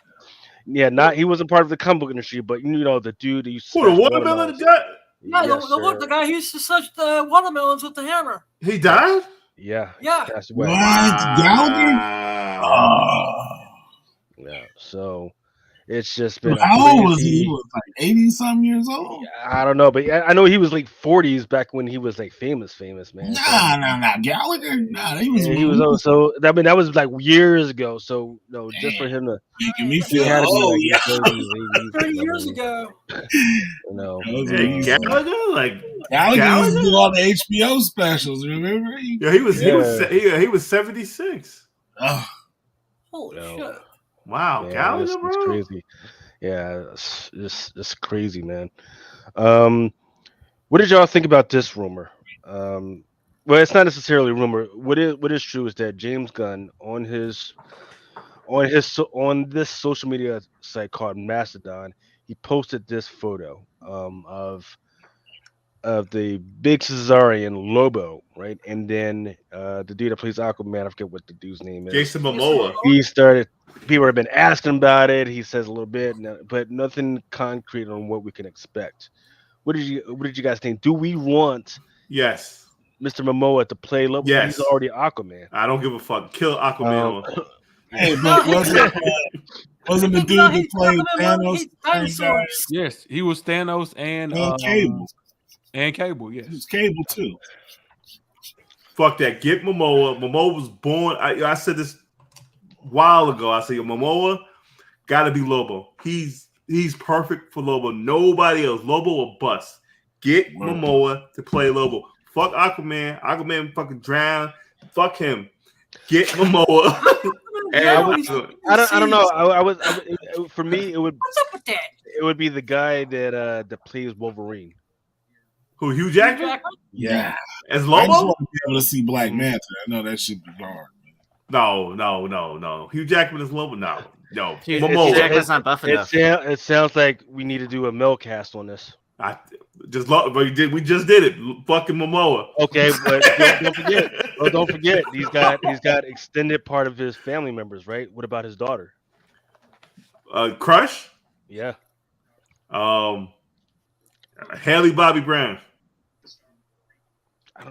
Yeah, he wasn't part of the comic book industry, but the dude that used to Who, the smash watermelon watermelons. guy? Yeah, Yes, the guy who used to touch the watermelons with the hammer. He died? Yeah, Yeah. passed away. What? Gallagher? Yeah, so it's just been a How old was he? crazy. He was like 80-some years old? I don't know, but I know he was like 40s back when he was like famous, man. Nah. Gallagher? Nah, he was. Yeah, he was also. I mean, that was like years ago. So no, just for him to. Making me He feel had to be like yeah. 30s, 80s. 30 years ago. Hey, Gallagher? Like Gallagher used to do all the HBO specials, remember? Yeah, he was 76. Oh. Holy shit. Wow, Gallagher, it's bro. crazy. Yeah, it's crazy, man. What did y'all think about this rumor? Well, it's not necessarily a rumor. What is true is that James Gunn on this social media site called Mastodon, he posted this photo of the big Cesarian Lobo, right? And then the dude that plays Aquaman, I forget what the dude's name is. Jason Momoa. People have been asking about it. He says a little bit, but nothing concrete on what we can expect. What did you guys think? Do we want Yes Mr. Momoa to play Lobo? Yes. He's already Aquaman. I don't give a fuck. Kill Aquaman. Hey, but wasn't the dude that played Thanos? Yes, he was Thanos and Cable. And Cable, yes. He was Cable too. Fuck that. Get Momoa. Momoa was born. I said this a while ago. I said Momoa gotta be Lobo. He's perfect for Lobo. Nobody else. Lobo will bust. Get Momoa to play Lobo. Fuck Aquaman. Aquaman fucking drown. Fuck him. Get Momoa. I don't know. For me, it would. What's up with that? It would be the guy that plays Wolverine. Who? Hugh Jackman? Yeah. As I just Lobo? want to be able to see Black Manta. I know that should be hard. No. Hugh Jackman is Lobo? No. Hugh Momoa. Jackman's not buff enough. It sounds like we need to do a Mel cast on this. We just did it. Fucking Momoa. Okay, but don't forget. He's got extended part of his family members, right? What about his daughter? Crush? Yeah. Haley Bobby Brown.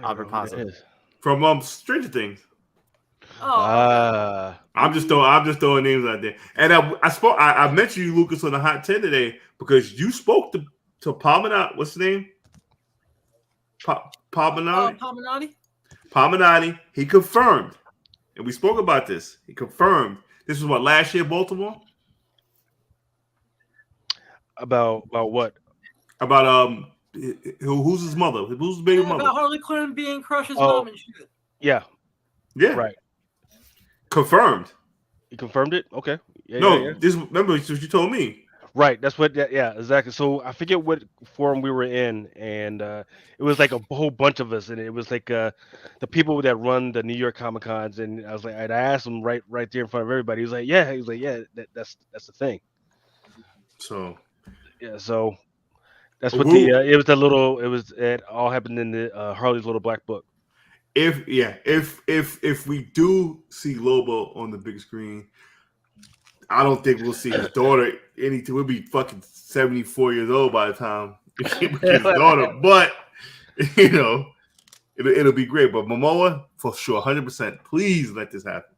Aubrey Plaza. From Stranger Things. Oh. I'm just throwing names out there. And I mentioned you, Lucas, on the Hot 10 today because you spoke to Palmer. What's his name? Palminati. Palminati. Palminati. He confirmed, and we spoke about this. He confirmed this was what last year, Baltimore. About what? About who's his mother? Who's his baby Yeah, mother? about Harley Quinn being Crush's Oh. mom and shit. Yeah, Yeah, right. confirmed. You confirmed it. Okay. Yeah, No, yeah, yeah. this remember what you told me. Right. That's what. Yeah, exactly. So I forget what forum we were in, and it was like a whole bunch of us, and it was like the people that run the New York Comic Cons, and I was like, I asked him right there in front of everybody. He was like, yeah. He was like, yeah, that's the thing. So Yeah. So that's what Who- it was. It all happened in the Harley's Little Black Book. if we do see Lobo on the big screen, I don't think we'll see his daughter anything. We'll be fucking 74 years old by the time we get his daughter. But you know, it'll be great. But Momoa, for sure, 100%. Please let this happen.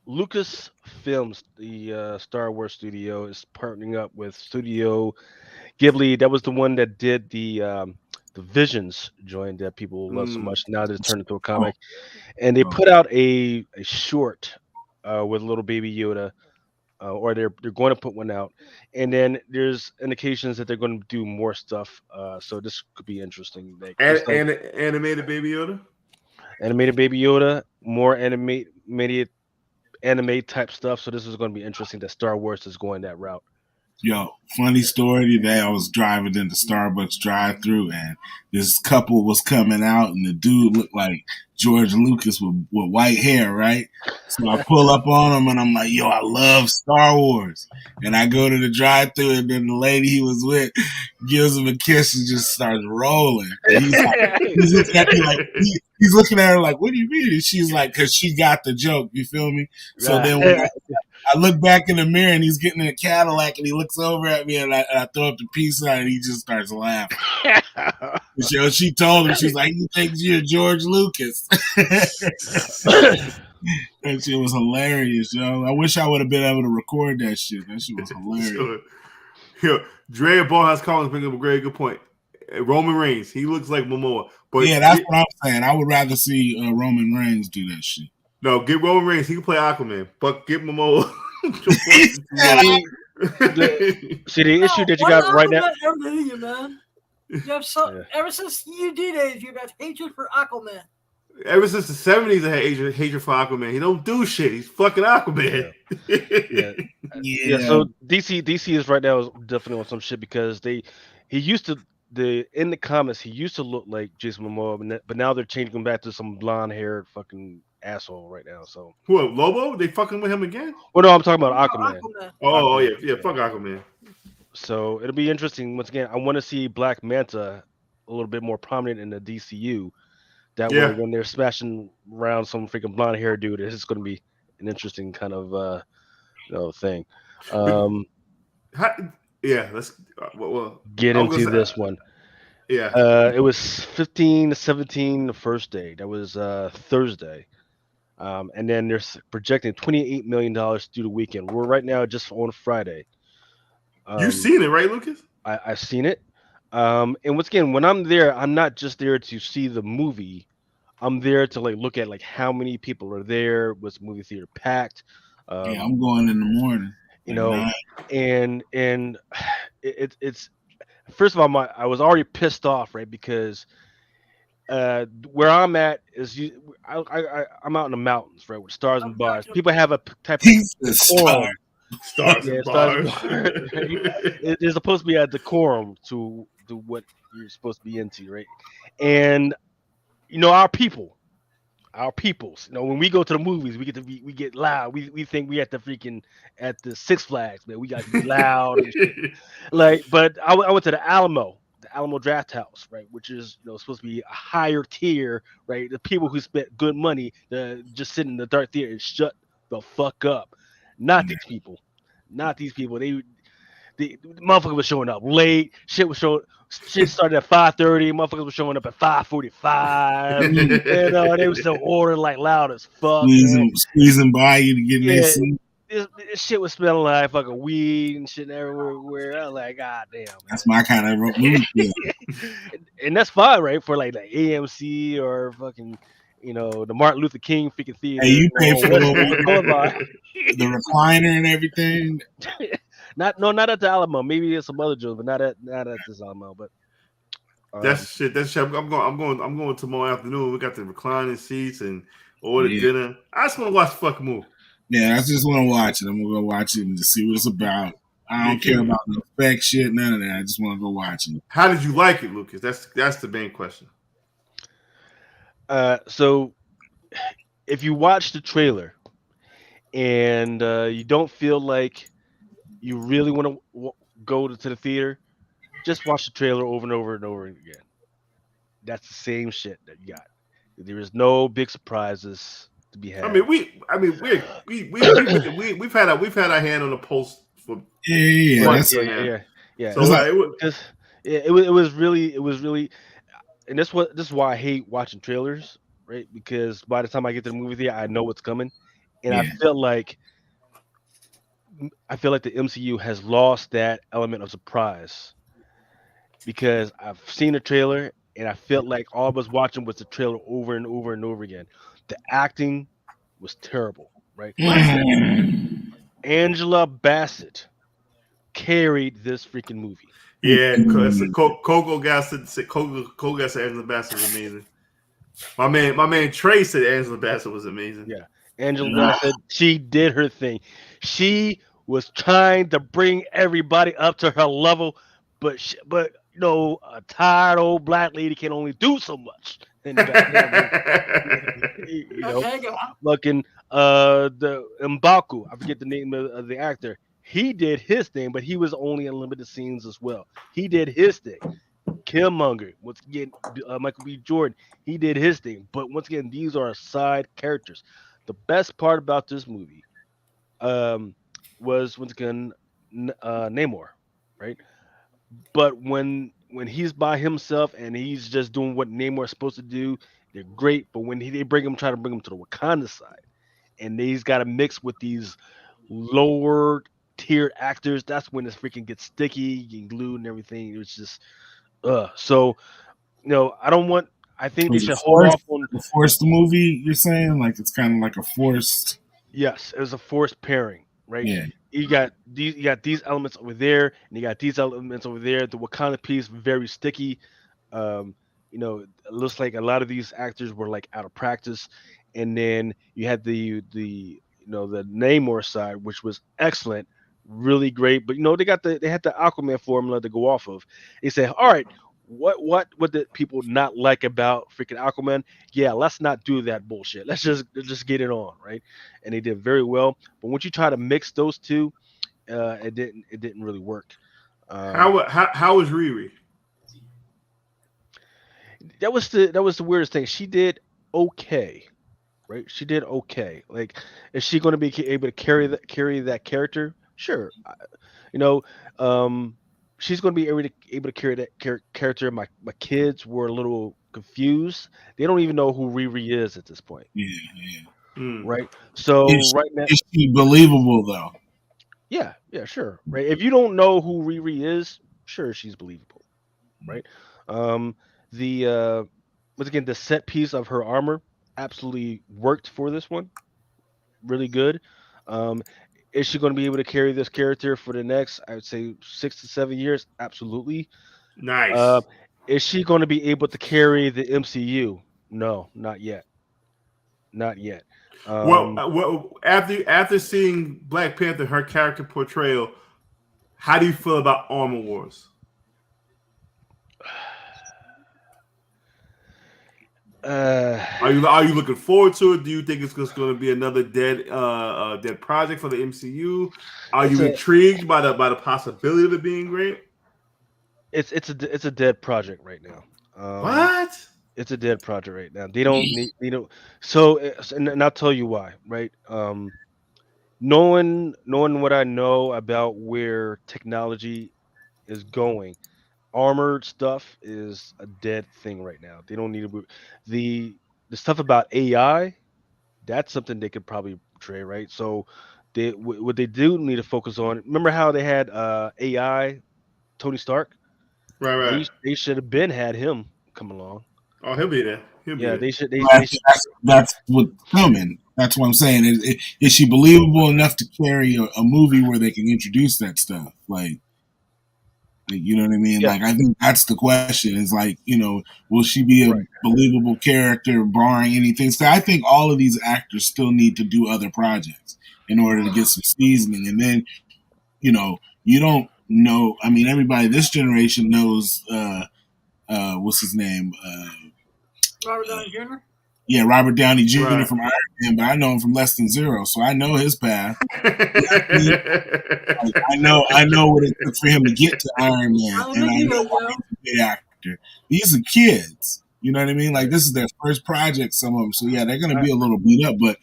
Lucas Films, the Star Wars studio, is partnering up with Studio Ghibli. That was the one that did the Visions joint that people love so much. Now that it's turned into a comic, and they put out a short with little baby Yoda, or they're going to put one out, and then there's indications that they're going to do more stuff. So this could be interesting. Like, And animated Baby Yoda. Animated Baby Yoda, more animated anime type stuff. So this is going to be interesting that Star Wars is going that route. Yo, funny story today. I was driving in the Starbucks drive-through, and this couple was coming out, and the dude looked like George Lucas with white hair, right? So I pull up on him, and I'm like, yo, I love Star Wars. And I go to the drive-through, and then the lady he was with gives him a kiss and just starts rolling. And he's looking at me like, he's looking at her like, what do you mean? And she's like, because she got the joke, you feel me? So then when I look back in the mirror and he's getting in a Cadillac and he looks over at me and I throw up the peace sign and he just starts laughing. So she told him, she's like, you think you're George Lucas? That shit was hilarious, yo. I wish I would have been able to record that shit. That shit was hilarious. Yo, Dre at Ballhouse Collins bring up a very good point. Roman Reigns, he looks like Momoa. But yeah, that's what I'm saying. I would rather see Roman Reigns do that shit. No, get Roman Reigns. He can play Aquaman. But get Momoa. See, the issue that you got right now. You, man. You have ever since UD days, you've had hatred for Aquaman. Ever since the 70s, I had hatred for Aquaman. He don't do shit. He's fucking Aquaman. Yeah. So DC is right now is definitely on some shit because he used to in the comics he used to look like Jason Momoa, but now they're changing him back to some blonde haired fucking asshole right now. So what, Lobo? They fucking with him again? Well, no, I'm talking about Aquaman. Oh yeah, fuck Aquaman. So it'll be interesting. Once again, I want to see Black Manta a little bit more prominent in the DCU. That way, when they're smashing around some freaking blonde hair dude, it's going to be an interesting kind of thing. Let's get into this one. Yeah, it was 15-17 the first day. That was Thursday, and then they're projecting $28 million through the weekend. We're right now just on Friday. You've seen it, right, Lucas? I've seen it. And once again, when I'm there, I'm not just there to see the movie. I'm there to look at how many people are there. Was the movie theater packed? Yeah, I'm going in the morning. And it's first of all, I was already pissed off, right? Because where I'm at is I'm out in the mountains, right, with stars and bars. People have a type of decorum. Stars and bars. There's supposed to be a decorum to what you're supposed to be into, right? And our peoples. When we go to the movies, we get loud. We think we at the Six Flags, man. We got to be loud. And shit. But I went to the Alamo Draft House, right, which is supposed to be a higher tier, right? The people who spent good money to just sit in the dark theater and shut the fuck up. Not these people. The motherfucker was showing up late. Shit started at 5:30. Motherfuckers were showing up at 5:45. They were still ordering loud as fuck. Squeezing by you to get in their seat. this shit was smelling like fucking weed and shit everywhere. Where I was like, God damn, That's my kind of movie. Yeah. and that's fine, right? For like the AMC or fucking, the Martin Luther King freaking Hey, theater, you pay for West Boulevard. the recliner and everything. Not at the Alamo. Maybe at some other joints, but not at this Alamo. But That's shit. That's shit. I'm going tomorrow afternoon. We got the reclining seats and order Yeah. dinner. I just want to watch the fucking movie. Yeah, I just want to watch it. I'm gonna go watch it and to see what it's about. I Yeah, don't care about the effect shit, none of that. I just want to go watch it. How did you like it, Lucas? That's the main question. so if you watch the trailer and you don't feel like you really want to go to the theater, just watch the trailer over and over and over again. That's the same shit that you got. There is no big surprises to be I had. mean, we've had our hand on the pulse for Yeah, months that's now. Yeah. So It's like- Because it was really, and this is why I hate watching trailers, right? Because by the time I get to the movie theater, I know what's coming, and yeah. I feel like the MCU has lost that element of surprise because I've seen the trailer and I felt like all I was watching was the trailer over and over and over again. The acting was terrible, right? Angela Bassett carried this freaking movie. Yeah, Coco got said Coco got said Angela Bassett was amazing. My man Trey said Angela Bassett was amazing. Yeah. Angela Bassett, she did her thing. She was trying to bring everybody up to her level, but a tired old black lady can only do so much. And goddamn, Okay, go on. fucking the Mbaku, I forget the name of the actor. He did his thing, but he was only in limited scenes as well. He did his thing. Killmonger, once again, Michael B. Jordan, he did his thing. But once again, these are side characters. The best part about this movie um, was once again Namor, right? But when he's by himself and he's just doing what Namor is supposed to do, they're great. But when they try to bring him to the Wakanda side, and he's got to mix with these lower tier actors, that's when this freaking gets sticky and glued and everything. It was just so I don't want. I think they Was it should hold forced? off on. A forced movie? You're saying like it's kind of like a forced? Yes, it was a forced pairing, right? Yeah. You got these elements over there, and you got these elements over there. The Wakanda piece very sticky. Um, it looks like a lot of these actors were like out of practice, and then you had the Namor side, which was excellent, really great. But they had the Aquaman formula to go off of. They said, all right, what did people not like about freaking Aquaman? Yeah, let's not do that bullshit. Let's just get it on, right? And they did very well. But once you try to mix those two, it didn't really work. How was Riri? That was the weirdest thing. She did okay, right? She did okay. Like, is she going to be able to carry that character? Sure. You know, um, she's going to be able to carry that character. My kids were a little confused. They don't even know who Riri is at this point, Yeah, yeah. right? So right now, Is she believable though? yeah, sure, right. If you don't know who Riri is, sure, she's believable, right? Um, the once again, the set piece of her armor absolutely worked for this one, really good. Um, is she going to be able to carry this character for the next, I would say, 6 to 7 years? Absolutely. Uh, Nice. is she going to be able to carry the MCU? No, not yet. Not yet. Um, Well, after seeing Black Panther, her character portrayal, how do you feel about Armor Wars? uh, Are you looking forward to it? Do you think it's just going to be another dead project for the MCU? Are it's you a intrigued by the possibility of it being great? it's a dead project right now. What? It's a dead project right now. They don't need so and I'll tell you why, right? Knowing what I know about where technology is going, armored stuff is a dead thing right now. They don't need to the stuff about AI, that's something they could probably portray, right? So what they do need to focus on. Remember how they had AI Tony Stark? Right, right. They should have been had him come along. Oh, he'll be there. He'll be Yeah, there. they should. That's what's coming. That's what I'm saying. Is she believable enough to carry a movie where they can introduce that stuff? Like, you know what I mean? Yeah, Like, I think that's the question. Is like, will she be a right, believable character, barring anything? So I think all of these actors still need to do other projects in order to get some seasoning, and then you don't know. I mean, everybody this generation knows. What's his name? Robert Downey Jr. Yeah, Robert Downey Jr. Right. from Iron Man, but I know him from Less Than Zero, so I know his path. Like, I know what it took for him to get to Iron Man, I'm a and big I know deal, why yo. he's a good actor. These are kids, you know what I mean? Like this is their first project, some of them. So yeah, they're gonna I, be a little beat up. But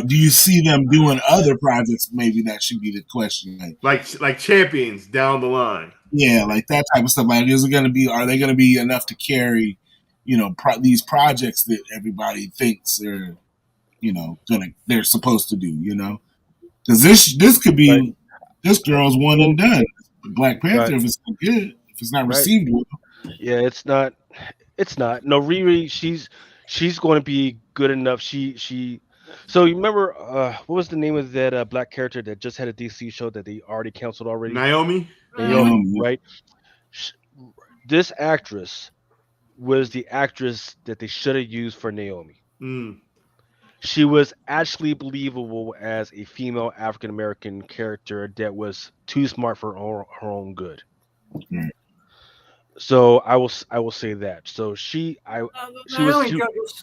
do you see them doing other projects? Maybe that should be the question. like champions down the line. Yeah, like that type of stuff. Like, is it gonna be? Are they gonna be enough to carry? These projects that everybody thinks they're supposed to do. Because this could right, be this girl's one well, and done. Black right, Panther, if it's not good, if it's not right. received well. Yeah, it's not. It's not. No, Riri, she's going to be good enough. She. So you remember what was the name of that black character that just had a DC show that they already canceled already? Naomi. Naomi, Um, right? Sh This actress was the actress that they should have used for Naomi. Mm. She was actually believable as a female African American character that was too smart for her own good. Right. So I will say that. So Naomi she Judge,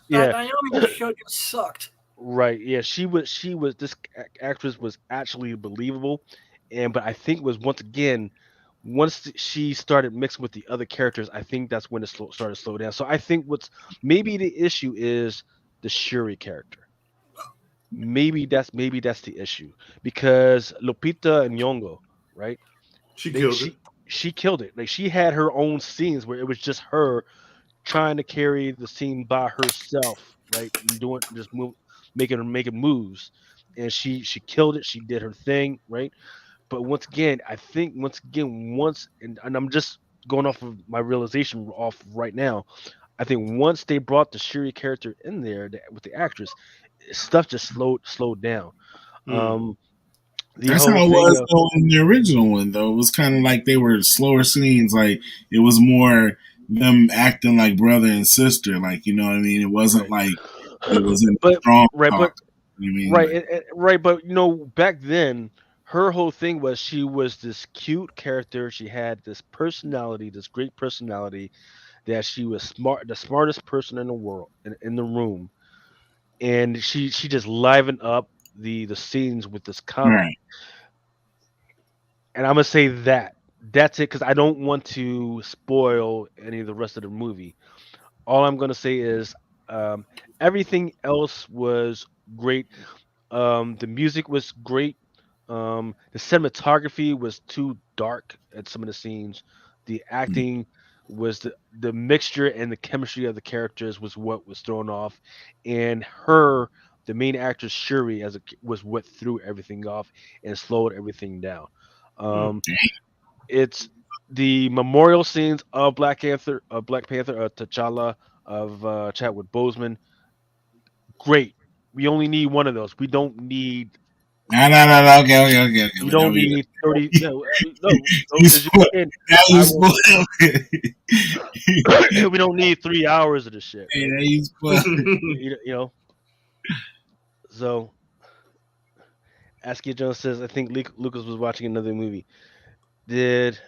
yeah, Naomi show just sucked. right, yeah, she was this actress was actually believable, but I think it was once again once she started mixing with the other characters, I think that's when it started to slow down. So I think what's maybe the issue is the Shuri character. Maybe that's the issue because Lupita Nyong'o, right? She They killed it. she killed it. Like she had her own scenes where it was just her trying to carry the scene by herself, right? And doing just making moves, and she killed it. She did her thing, right? But once again, I think and I'm just going off of my realization off right now. I think once they brought the Shuri character in there with the actress, stuff just slowed down. Mm. Um, the That's whole how it thing was of though in the original one. Though it was kind of like they were slower scenes. Like it was more them acting like brother and sister. Like you know what I mean. It wasn't right, like it was in but strong right, but talk. You know what I mean? right, Like right, but back then, her whole thing was she was this cute character. She had this personality, this great personality, that she was smart, the smartest person in the world, in the room, and she just livened up the scenes with this comedy. right, And I'm gonna say that's it because I don't want to spoil any of the rest of the movie. All I'm gonna say is um, everything else was great. The music was great. The cinematography was too dark at some of the scenes. The acting was the mixture and the chemistry of the characters was what was thrown off, and the main actress Shuri, was what threw everything off and slowed everything down. Mm. Um, it's the memorial scenes of Black Panther, T'Challa, of Chadwick Boseman. Great. We only need one of those. We don't need no. Okay. We But now don't need 30. you, No, no, you because spoil. again, Now you I will. spoil it. We don't need 3 hours of this shit, Hey, right? now you spoil. You know. So, Askia Jones says, "I think Lucas was watching another movie." Did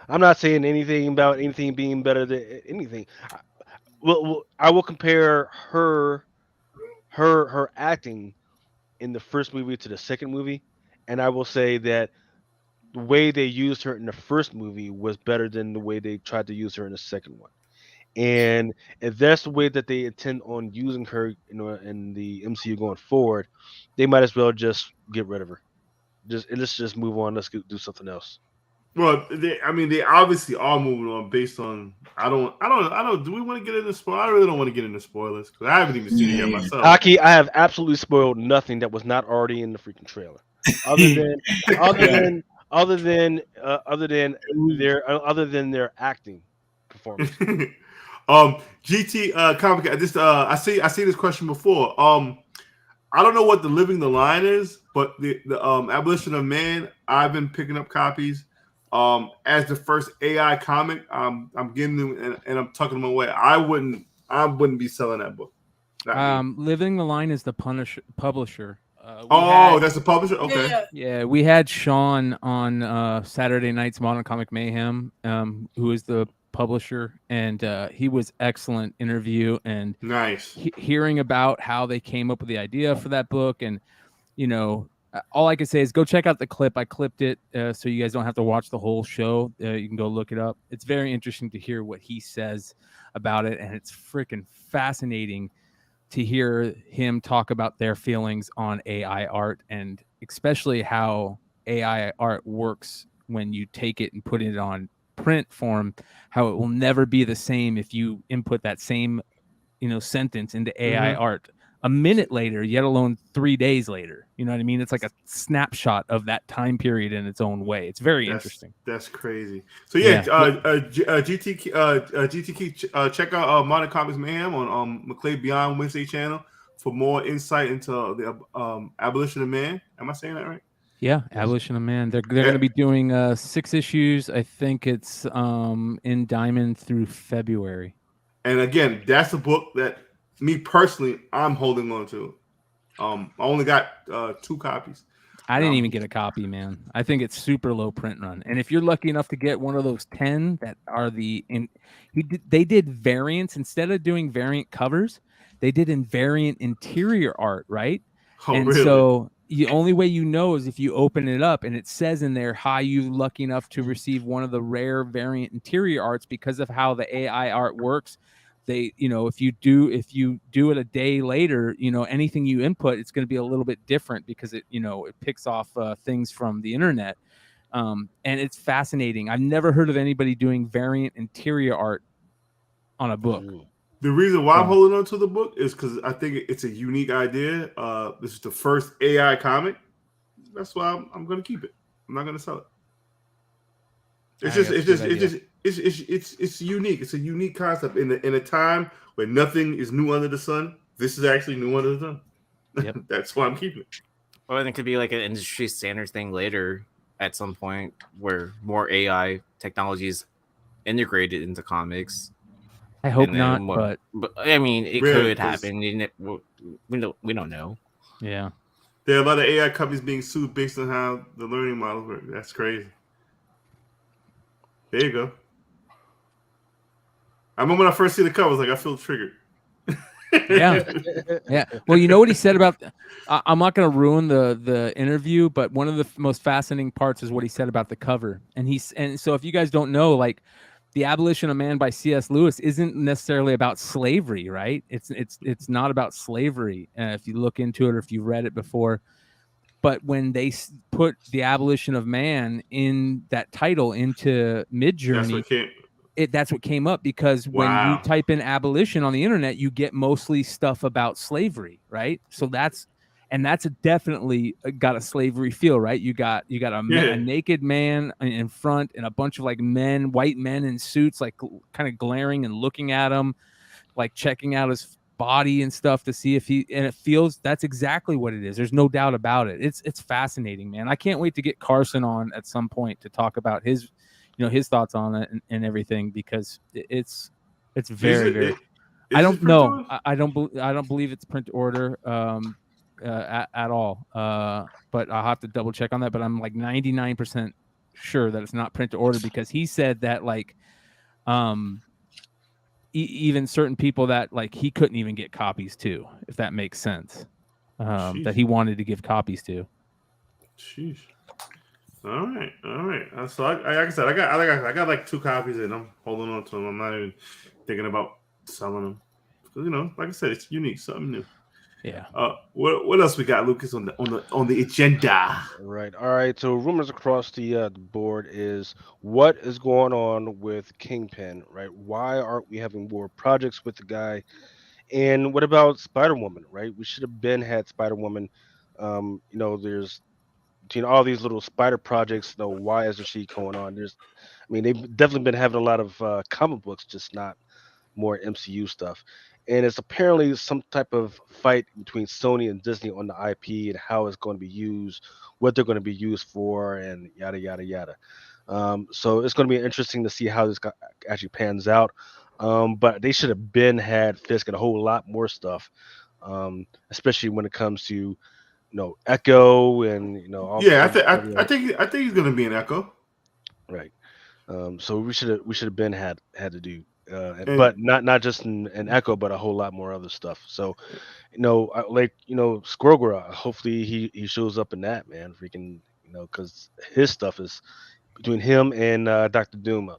I'm not saying anything about anything being better than anything. I will compare her acting in the first movie to the second movie, and I will say that the way they used her in the first movie was better than the way they tried to use her in the second one. And if that's the way that they intend on using her, in the MCU going forward, they might as well just get rid of her. Let's just move on. Let's do something else. Well, they obviously are moving on based on. I don't. Do we want to get into spoilers? I really don't want to get into spoilers because I haven't even seen it yet Yeah. myself. Aki, I have absolutely spoiled nothing that was not already in the freaking trailer, other than other than other than other than their acting performance. GT comic. This I see this question before. I don't know what the living the line is, but the abolition of man. I've been picking up copies. As the first AI comic, I'm getting them and I'm tucking them away. I wouldn't be selling that book. Not me. Living the Line is the publisher. That's the publisher. Okay. Yeah, Yeah, we had Sean on Saturday Night's Modern Comic Mayhem, who is the publisher, and he was excellent interview. And Nice. hearing about how they came up with the idea for that book, and all I can say is go check out the clip. I clipped it so you guys don't have to watch the whole show. You can go look it up. It's very interesting to hear what he says about it, and it's freaking fascinating to hear him talk about their feelings on AI art, and especially how AI art works when you take it and put it on print form, how it will never be the same if you input that same sentence into AI art a minute later, yet alone 3 days later. You know what I mean? It's like a snapshot of that time period in its own way. It's very interesting. That's crazy. So GTK, check out Modern Comics Mayhem on McClay Beyond Wednesday channel for more insight into the abolition of man. Am I saying that right? Yeah, Abolition of Man. They're going to be doing 6 issues. I think it's in Diamond through February. And again, that's a book that me personally I'm holding on to. I only got 2 copies. I didn't even get a copy, man. I think it's super low print run. And if you're lucky enough to get one of those 10 that are they did variants instead of doing variant covers, they did invariant interior art, right? Really? So the only way is if you open it up and it says in there how you lucky enough to receive one of the rare variant interior arts because of how the AI art works. They, if you do it a day later, anything you input, it's going to be a little bit different because it picks off things from the internet. And it's fascinating. I've never heard of anybody doing variant interior art on a book. The reason why I'm holding on to the book is because I think it's a unique idea. This is the first AI comic. That's why I'm going to keep it. I'm not going to sell it. It's unique. It's a unique concept in a time where nothing is new under the sun. This is actually new under the sun. Yep. That's why I'm keeping it. Well, it could be like an industry standard thing later at some point where more AI technology is integrated into comics. I hope not, but I mean, it could happen. We don't know. Yeah, there are a lot of AI companies being sued based on how the learning models work. That's crazy. There you go. I remember when I first see the cover, I was like, I feel triggered. Yeah. Well, you know what he said about. I'm not going to ruin the interview, but one of the most fascinating parts is what he said about the cover. And so, if you guys don't know, like, The Abolition of Man by C.S. Lewis isn't necessarily about slavery, right? It's not about slavery. If you look into it or if you read it before. But when they put The Abolition of Man in that title into Midjourney, that's what came up, because when you type in abolition on the internet, you get mostly stuff about slavery, right? So that's definitely got a slavery feel, right? You got a naked man in front and a bunch of like white men in suits, like kind of glaring and looking at him, like checking out his body and stuff to see if and it feels that's exactly what it is. There's no doubt about it. It's fascinating, man. I can't wait to get Carson on at some point to talk about his thoughts on it and everything, because it's very. I don't know. I don't believe it's print order at all. But I'll have to double check on that. But I'm like 99% sure that it's not print to order, because he said that like even certain people that like he couldn't even get copies to, if that makes sense, that he wanted to give copies to. Sheesh. All right. So like I said, I got like 2 copies and I'm holding on to them. I'm not even thinking about selling them because like I said, it's unique, something new. Yeah. What else we got, Lucas, on the agenda? Right. All right. So rumors across the board is what is going on with Kingpin, right? Why aren't we having more projects with the guy? And what about Spider Woman, right? We should have been had Spider Woman. There's between all these little spider projects, though, why isn't she going on? I mean, they've definitely been having a lot of comic books, just not more MCU stuff. And it's apparently some type of fight between Sony and Disney on the IP and how it's going to be used, what they're going to be used for, and yada yada yada. So it's going to be interesting to see how actually pans out. But they should have been had Fisk and a whole lot more stuff, especially when it comes to Echo and all Yeah, other stuff. I think he's gonna be an Echo. Right. So we should have been had to do, And but not just in Echo, but a whole lot more other stuff. So Squirrel Girl. Hopefully he shows up in that, man. Freaking, because his stuff is between him and Doctor Doom.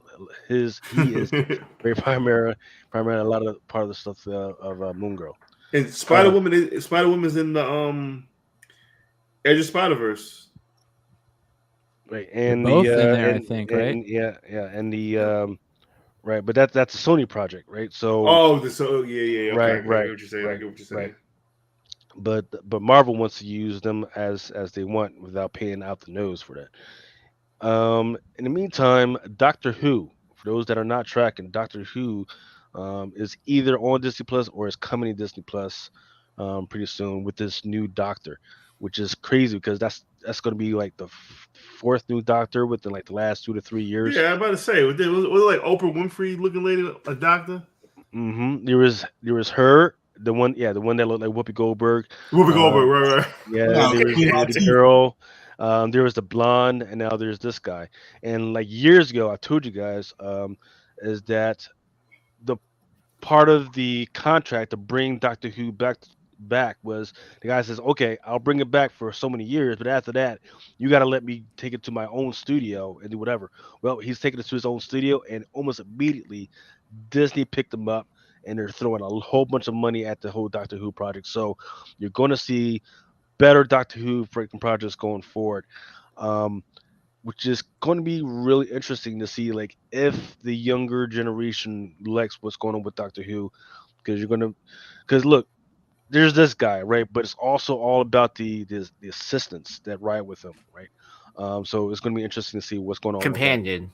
He is very primary a lot of part of the stuff of Moon Girl. and Spider Woman's in the Edge of Spider Verse. Right, They're and both the in there, I think, right? and yeah, and the right, but that's a Sony project, right? So Oh, yeah. Okay, I right, get right, what you're saying. I right, get what you're right. saying. But Marvel wants to use them as they want without paying out the nose for that. In the meantime, Doctor Who, for those that are not tracking, Doctor Who is either on Disney Plus or is coming to Disney Plus pretty soon with this new Doctor, which is crazy because that's going to be like the fourth new Doctor within like the last 2 to 3 years. Yeah, I'm about to say, was it like Oprah Winfrey looking lady, a doctor? There was her, the one that looked like Whoopi Goldberg. Whoopi Goldberg, Um, right. yeah, Oh, there was Queen the Latifah. girl. There was the blonde, and now there's this guy. And like years ago, I told you guys, is that the part of the contract to bring Doctor Who back was the guy says, "Okay, I'll bring it back for so many years, but after that, you got to let me take it to my own studio and do whatever." Well, he's taking it to his own studio, and almost immediately, Disney picked him up, and they're throwing a whole bunch of money at the whole Doctor Who project. So you're going to see better Doctor Who freaking projects going forward. Um, which is going to be really interesting to see, like if the younger generation likes what's going on with Doctor Who, because because look, there's this guy, right? But it's also all about the assistants that ride with him, right? So it's going to be interesting to see what's going on with that. Companion.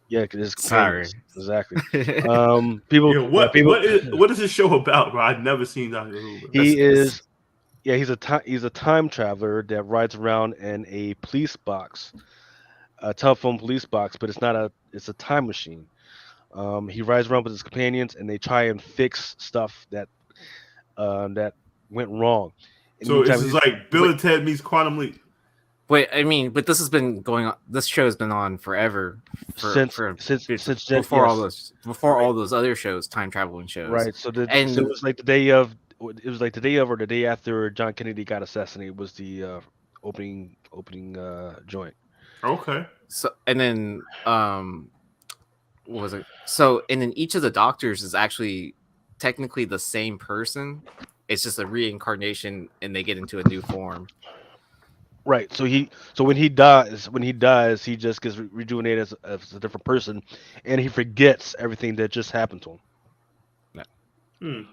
Yeah, because his Sorry. companions, exactly. Yeah, People, what is this show about, bro? I've never seen Doctor Who. But he is, yeah, he's a time traveler that rides around in a police box, a telephone police box, but it's a time machine. He rides around with his companions, and they try and fix stuff that went wrong. In the so it's meantime, just like Bill and Ted meets Quantum Leap. Wait, I mean, but this has been going on. This show has been on forever. since Before all yes, those other shows, time traveling shows. right. So And it was like the day of. It was like the day of or the day after John Kennedy got assassinated was the opening joint. Okay. so and then what was it? So and then each of the doctors is actually technically the same person. It's just a reincarnation, and they get into a new form. Right. So when he dies, he just gets rejuvenated as a different person, and he forgets everything that just happened to him.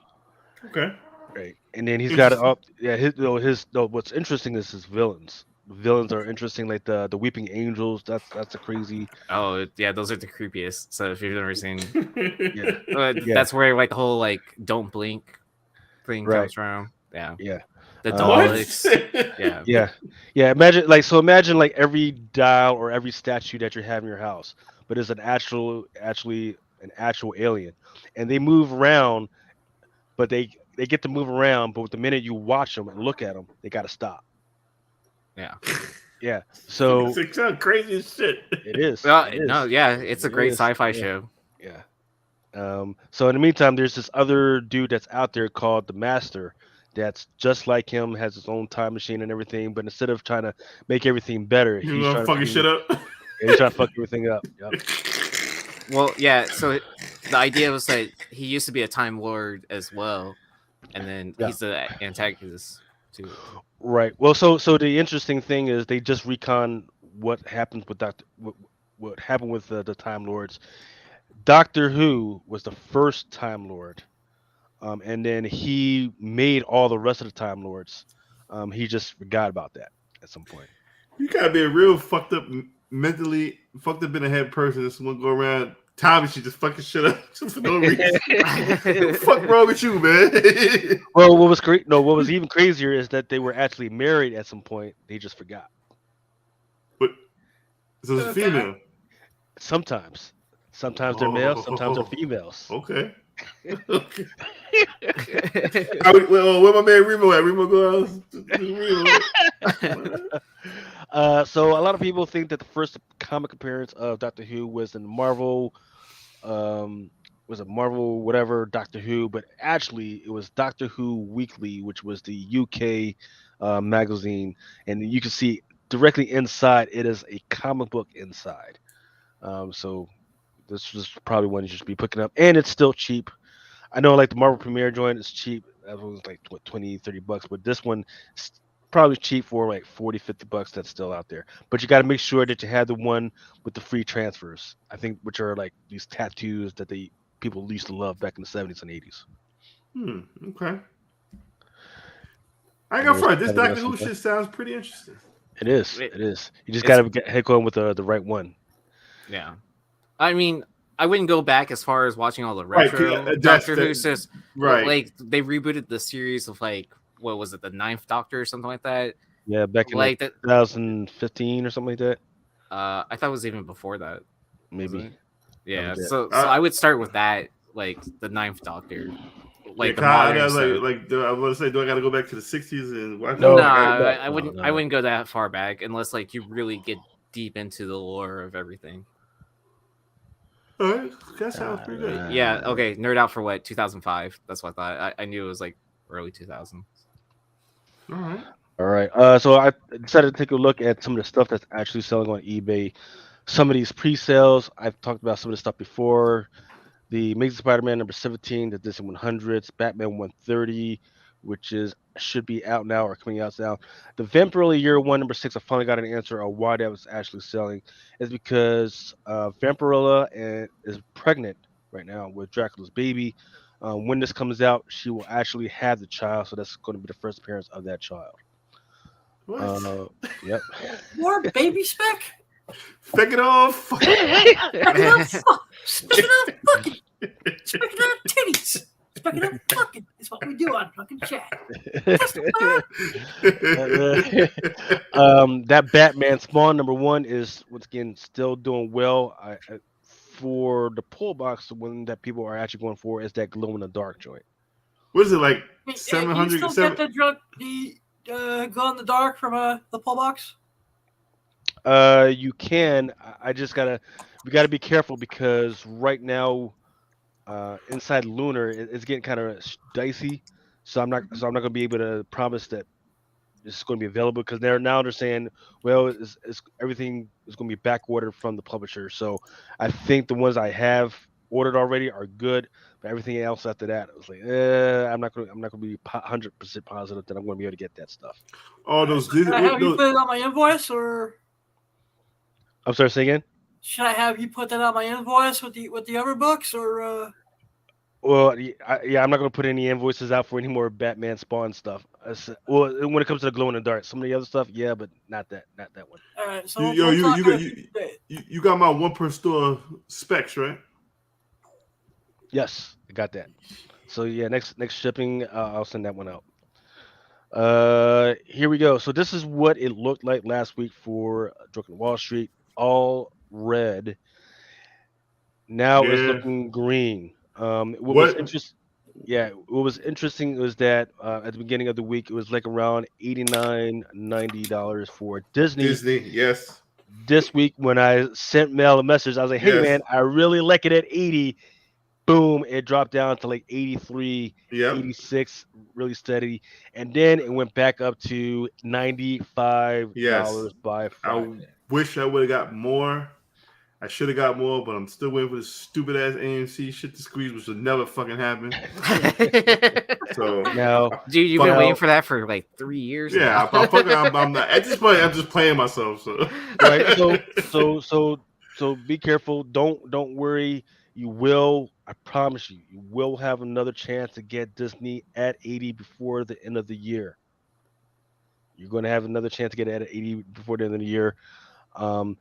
Okay. Right. And then he's got it up. Yeah. What's interesting is his villains. The villains are interesting, like the Weeping Angels. That's a crazy. Oh yeah, those are the creepiest. So if you've never seen, Yeah. Yeah. that's where like the whole like don't blink thing Right. comes from. Yeah, Yeah. the What? Daleks. Yeah, Yeah. Imagine like every dial or every statue that you have in your house, but it's actually an actual alien, and they move around, but they get to move around, but the minute you watch them and look at them, they got to stop. yeah. Yeah. So It's like crazy as shit. it is. Well, It is. no, yeah, it's a It great is, sci-fi yeah. show. Yeah. So in the meantime, there's this other dude that's out there called the Master, that's just like him, has his own time machine and everything, but instead of trying to make everything better, You he's know, trying fucking shit up. he's trying to fuck everything up. Yep. Well, yeah. So the idea was that he used to be a time lord as well, and then Yeah. he's the antagonist too. Right. Well, so the interesting thing is they just recon what happened with what happened with the Time Lords. Doctor Who was the first Time Lord, and then he made all the rest of the Time Lords. He just forgot about that at some point. You gotta be a real fucked up, mentally fucked up in the head person. This one go around. Tommy should just fucking shit up for no reason. What the fuck wrong with you, man? Well, what was great? No, what was even crazier is that they were actually married at some point. They just forgot. But so it's a Okay. female. Sometimes they're males, sometimes they're Oh, females. okay. Where my man Remo at? Remo go out. Remo. So a lot of people think that the first comic appearance of Doctor Who was in Marvel, was a Marvel whatever Doctor Who, but actually it was Doctor Who Weekly, which was the UK magazine, and you can see directly inside it is a comic book inside. So this was probably one you should be picking up, and it's still cheap. I know like the Marvel Premiere joint is cheap. That was like what, 20, $30, but this one is probably cheap for like 40, $50. That's still out there. But you got to make sure that you have the one with the free transfers. I think which are like these tattoos that people used to love back in the 70s and 80s. Okay. I And ain't gonna there's front. This probably Doctor Who something. shit sounds pretty interesting. It is. It- It is. You just it's- got to get head on with the right one. Yeah, I mean, I wouldn't go back as far as watching all the Right, retro that's- Doctor that- Who's just Right. like they rebooted the series of like what was it, the Ninth Doctor or something like that. Yeah, back in Like like that, 2015 or something like that. I thought it was even before that. Maybe. wasn't it? Yeah, was it. so I would start with that, like the Ninth Doctor, like the Yeah, I modern was stuff. I was gonna say, do I got to go back to the '60s and watch? No, No, no, I wouldn't. no. I wouldn't go that far back unless like you really get deep into the lore of everything. All right, that sounds pretty good. Yeah. Okay. Nerd out for what? 2005. That's what I thought. I knew it was like early 2000s. All right. All right. So I decided to take a look at some of the stuff that's actually selling on eBay. Some of these pre-sales, I've talked about some of the stuff before. The Amazing Spider-Man number 17, the Disney 100s, Batman 130, which should be out now or coming out now. The Vampirella Year One number 6, I finally got an answer on why that was actually selling. Is because Vampirella is pregnant right now with Dracula's baby. When this comes out, she will actually have the child, so that's going to be the first appearance of that child. What? Yep. More baby spec? Take it off. Spec it up fucking. Spec it up titties. Spec it up fucking. It's what we do on fucking chat. That Batman Spawn number 1 is once again still doing well. For the pull box, the one that people are actually going for is that glow in the dark joint. What is it like? You 700. still get the glow in the dark from the pull box? You can. We gotta be careful because right now, inside Lunar, it's getting kind of dicey. So I'm not gonna be able to promise that it's going to be available because they're saying, well, everything is going to be back ordered from the publisher. So I think the ones I have ordered already are good, but everything else after that, I was like, I'm not going to be 100% positive that I'm going to be able to get that stuff. Oh, those. Should I have you put it on my invoice, or I'm sorry, say again. should I have you put that on my invoice with the other books, or? Well, I'm not going to put any invoices out for any more Batman Spawn stuff. Well, when it comes to the glow in the dark, some of the other stuff, yeah, but not that one. All right, so you got my one per store specs, right? Yes, I got that. So yeah, next shipping, I'll send that one out. Here we go. So this is what it looked like last week for Drunken Wall Street, all red. Now it's looking green. What was interesting? Yeah, what was interesting was that at the beginning of the week it was like around $89-$90 for Disney. Disney, yes. This week when I sent Mel a message, I was like, "Hey man, I really like it at 80." Boom, it dropped down to like 83, 86, really steady, and then it went back up to $95 by Friday. I wish I would have got more. I should have got more, but I'm still waiting for this stupid ass AMC shit to squeeze, which will never fucking happen. So Now, Dude, you've been waiting for that for like 3 years. yeah, now. I'm not at this point. I'm just playing myself. So right. So be careful. Don't worry. You will. I promise you. You will have another chance to get Disney at 80 before the end of the year. You're going to have another chance to get it at 80 before the end of the year. Um,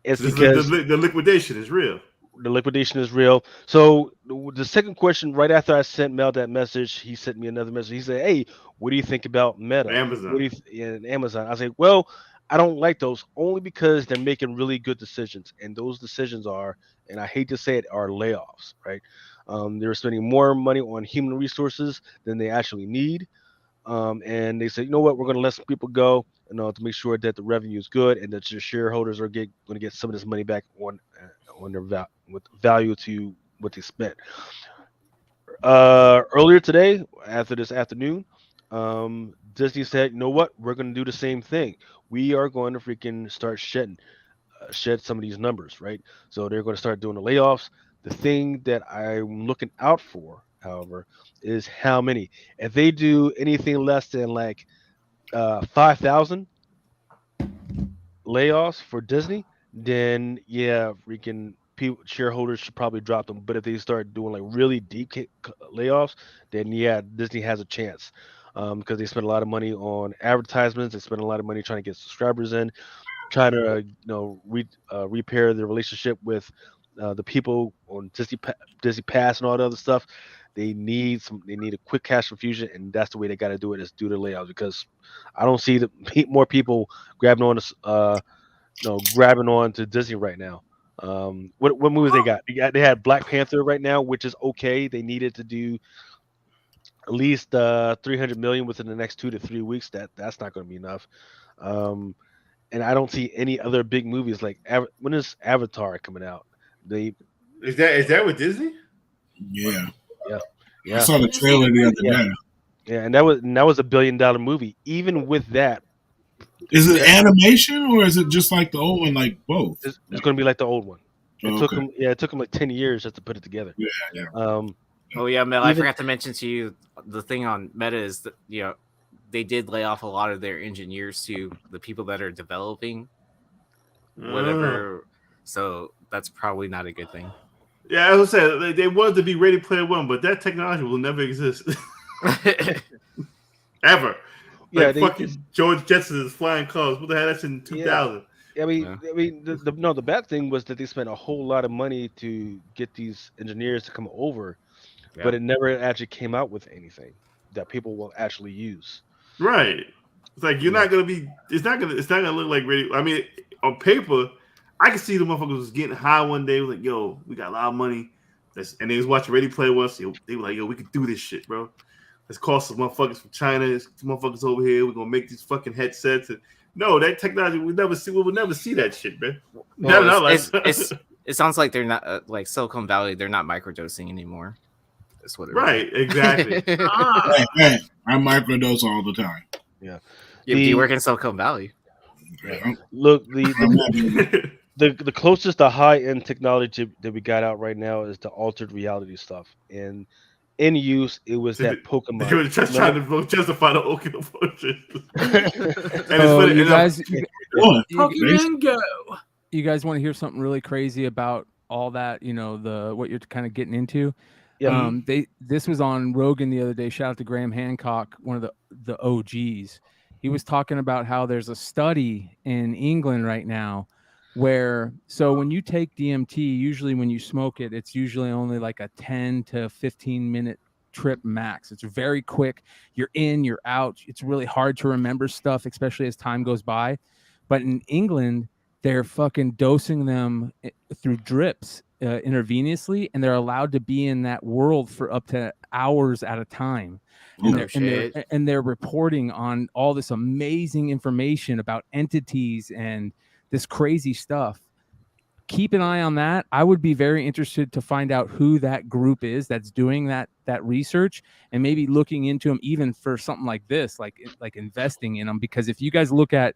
it's this because the liquidation is real. the liquidation is real. So the second question, right after I sent Mel that message, he sent me another message. He said, "Hey, what do you think about Meta? What do Amazon. in Amazon?" I said, "Well, I don't like those only because they're making really good decisions, and those decisions are, and I hate to say it, are layoffs. Right? They're spending more money on human resources than they actually need." And they said, you know what, we're going to let some people go, to make sure that the revenue is good and that your shareholders are going to get some of this money back on their with value to what they spent. Earlier today, after this afternoon, Disney said, you know what, we're going to do the same thing. We are going to freaking start shed some of these numbers, right? So they're going to start doing the layoffs. The thing that I'm looking out for, however, is how many. If they do anything less than like 5,000 layoffs for Disney, then yeah, freaking people shareholders should probably drop them. But if they start doing like really deep layoffs, then yeah, Disney has a chance. Because they spend a lot of money on advertisements, they spend a lot of money trying to get subscribers in, trying to repair the relationship with the people on Disney Pass and all the other stuff. They need a quick cash infusion, and that's the way they got to do it is do the layouts because I don't see more people grabbing on to grabbing on to Disney right now. What movies they had Black Panther right now, which is okay. They needed to do at least 300 million within the next 2 to 3 weeks. That's not going to be enough. Um, and I don't see any other big movies like when is Avatar coming out? They Is that with Disney? Yeah. yeah I yeah saw the trailer the other yeah day. yeah, and that was $1 billion movie. Even with that, Is it animation or is it just like the old one, like both? it's going to be like the old one. Okay. It took them like 10 years just to put it together. Yeah. Um, Oh yeah, Mel. I even forgot to mention to you the thing on Meta is that they did lay off a lot of their engineers to the people that are developing whatever. So that's probably not a good thing. Yeah, as I said, they wanted to be Ready Player One, but that technology will never exist ever. yeah, Like fucking George Jetson's flying cars. What the hell? That's in 2000. I mean, Yeah. the bad thing was that they spent a whole lot of money to get these engineers to come over, Yeah. but it never actually came out with anything that people will actually use. Right. It's like you're not gonna be. It's not gonna look like Ready. I mean, on paper, I can see the motherfuckers was getting high one day. Was like, yo, we got a lot of money. And they was watching Ready Player One. So they were like, yo, we can do this shit, bro. Let's call some motherfuckers from China. Some motherfuckers over here. We're gonna make these fucking headsets. And no, that technology we never see. We will never see that shit, man. It sounds like they're not like Silicon Valley. They're not microdosing anymore. That's what it right, exactly. Hey, I microdose all the time. Yeah. Do you work in Silicon Valley? Yeah. Look, the closest to high end technology that we got out right now is the altered reality stuff. And in use, it was that Pokemon. They were just trying to justify the Okino function. You guys, Pokemon Go. You guys want to hear something really crazy about all that? What you're kind of getting into. Yeah. This was on Rogan the other day. Shout out to Graham Hancock, one of the OGs. He was talking about how there's a study in England right now where when you take DMT, usually when you smoke it, it's usually only like a 10 to 15 minute trip max. It's very quick. You're in, you're out. It's really hard to remember stuff, especially as time goes by. But in England, they're fucking dosing them through drips intravenously, and they're allowed to be in that world for up to hours at a time. And they're reporting on all this amazing information about entities and this crazy stuff. keep an eye on that. I would be very interested to find out who that group is that's doing that research, and maybe looking into them even for something like this, like investing in them. Because if you guys look at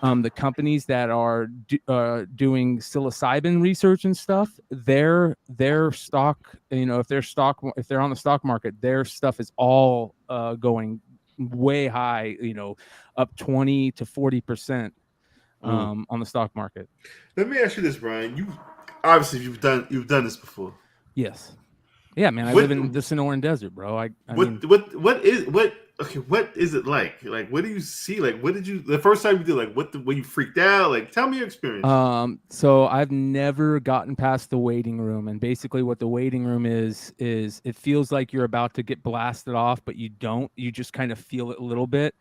the companies that are doing psilocybin research and stuff, their stock, if they're on the stock market, their stuff is all going way high, up 20 to 40% on the stock market. Let me ask you this, Brian. You obviously you've done this before. Yes. Yeah, man. I live in the Sonoran Desert, bro. I mean, what is it like? Like, what do you see? Like, what did you the first time you did? Like, when you freaked out? Like, tell me your experience. So I've never gotten past the waiting room, and basically what the waiting room is it feels like you're about to get blasted off, but you don't. You just kind of feel it a little bit.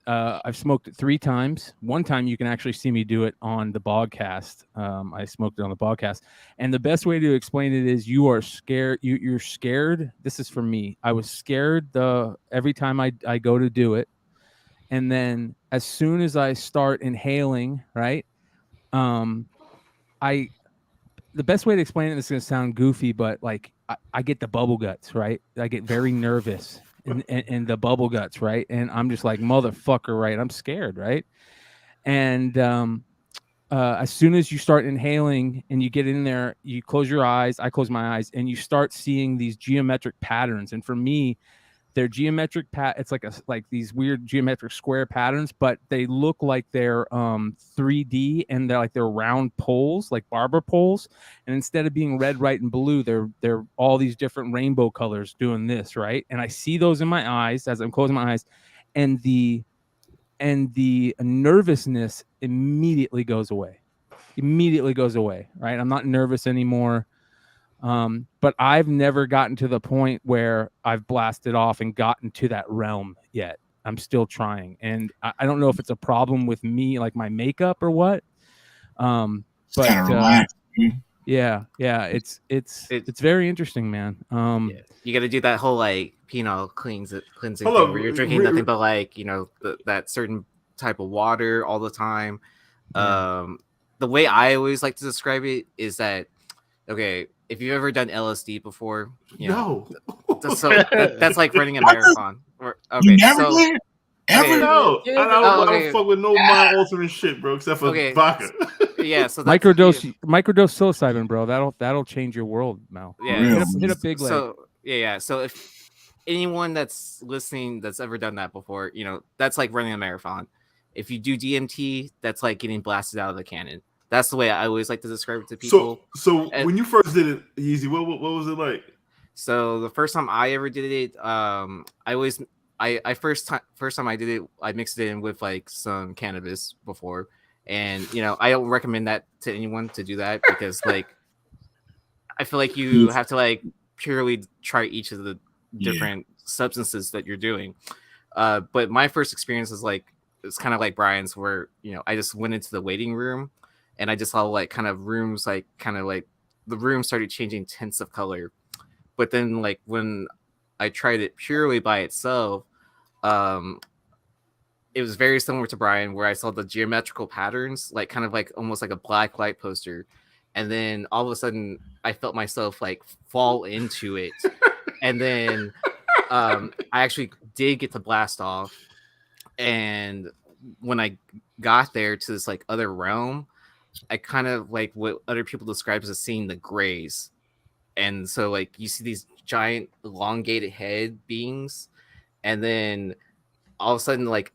I've smoked it 3 times. One time you can actually see me do it on the podcast. I smoked it on the podcast. And the best way to explain it is you are scared. You're scared. This is for me. I was scared every time I go to do it. And then as soon as I start inhaling, right? The best way to explain it, this is going to sound goofy, but like I get the bubble guts, right? I get very nervous. And the bubble guts, right? And I'm just like, motherfucker, right? I'm scared, right? And as soon as you start inhaling and you get in there, you close your eyes, I close my eyes, and you start seeing these geometric patterns. And for me, they're geometric it's like these weird geometric square patterns, but they look like they're 3D, and they're round poles, like barber poles. And instead of being red, white, and blue, they're all these different rainbow colors doing this, right? And I see those in my eyes as I'm closing my eyes, and the nervousness immediately goes away. Right? I'm not nervous anymore. But I've never gotten to the point where I've blasted off and gotten to that realm yet. I'm still trying, and I don't know if it's a problem with me, like my makeup or what. But yeah, it's very interesting, man. Yeah. You got to do that whole like cleansing thing where you're drinking nothing but like that certain type of water all the time. Yeah. The way I always like to describe it is that, okay, if you've ever done LSD before, no. So that's like running a marathon. Okay, you never did? Ever? Okay. No, I don't fuck with no mind altering shit, bro, except for vodka. Yeah, so microdose psilocybin, bro. That'll change your world, Mal. Yeah, hit a big leg. So yeah. So if anyone that's listening that's ever done that before, that's like running a marathon. If you do DMT, that's like getting blasted out of the cannon. That's the way I always like to describe it to people. So when you first did it, Easy, what was it like? So the first time I ever did it, first time I did it, I mixed it in with like some cannabis before, and I don't recommend that to anyone to do that because like I feel like you have to like purely try each of the different substances that you're doing. But my first experience is like it's kind of like Brian's, where I just went into the waiting room. And I just saw like kind of rooms, like kind of like the room started changing tints of color. But then like when I tried it purely by itself, it was very similar to Brian, where I saw the geometrical patterns, like kind of like almost like a black light poster. And then all of a sudden I felt myself like fall into it. And then I actually did get to blast off. And when I got there to this like other realm, I kind of like what other people describe as seeing the grays. And so like you see these giant elongated head beings, and then all of a sudden like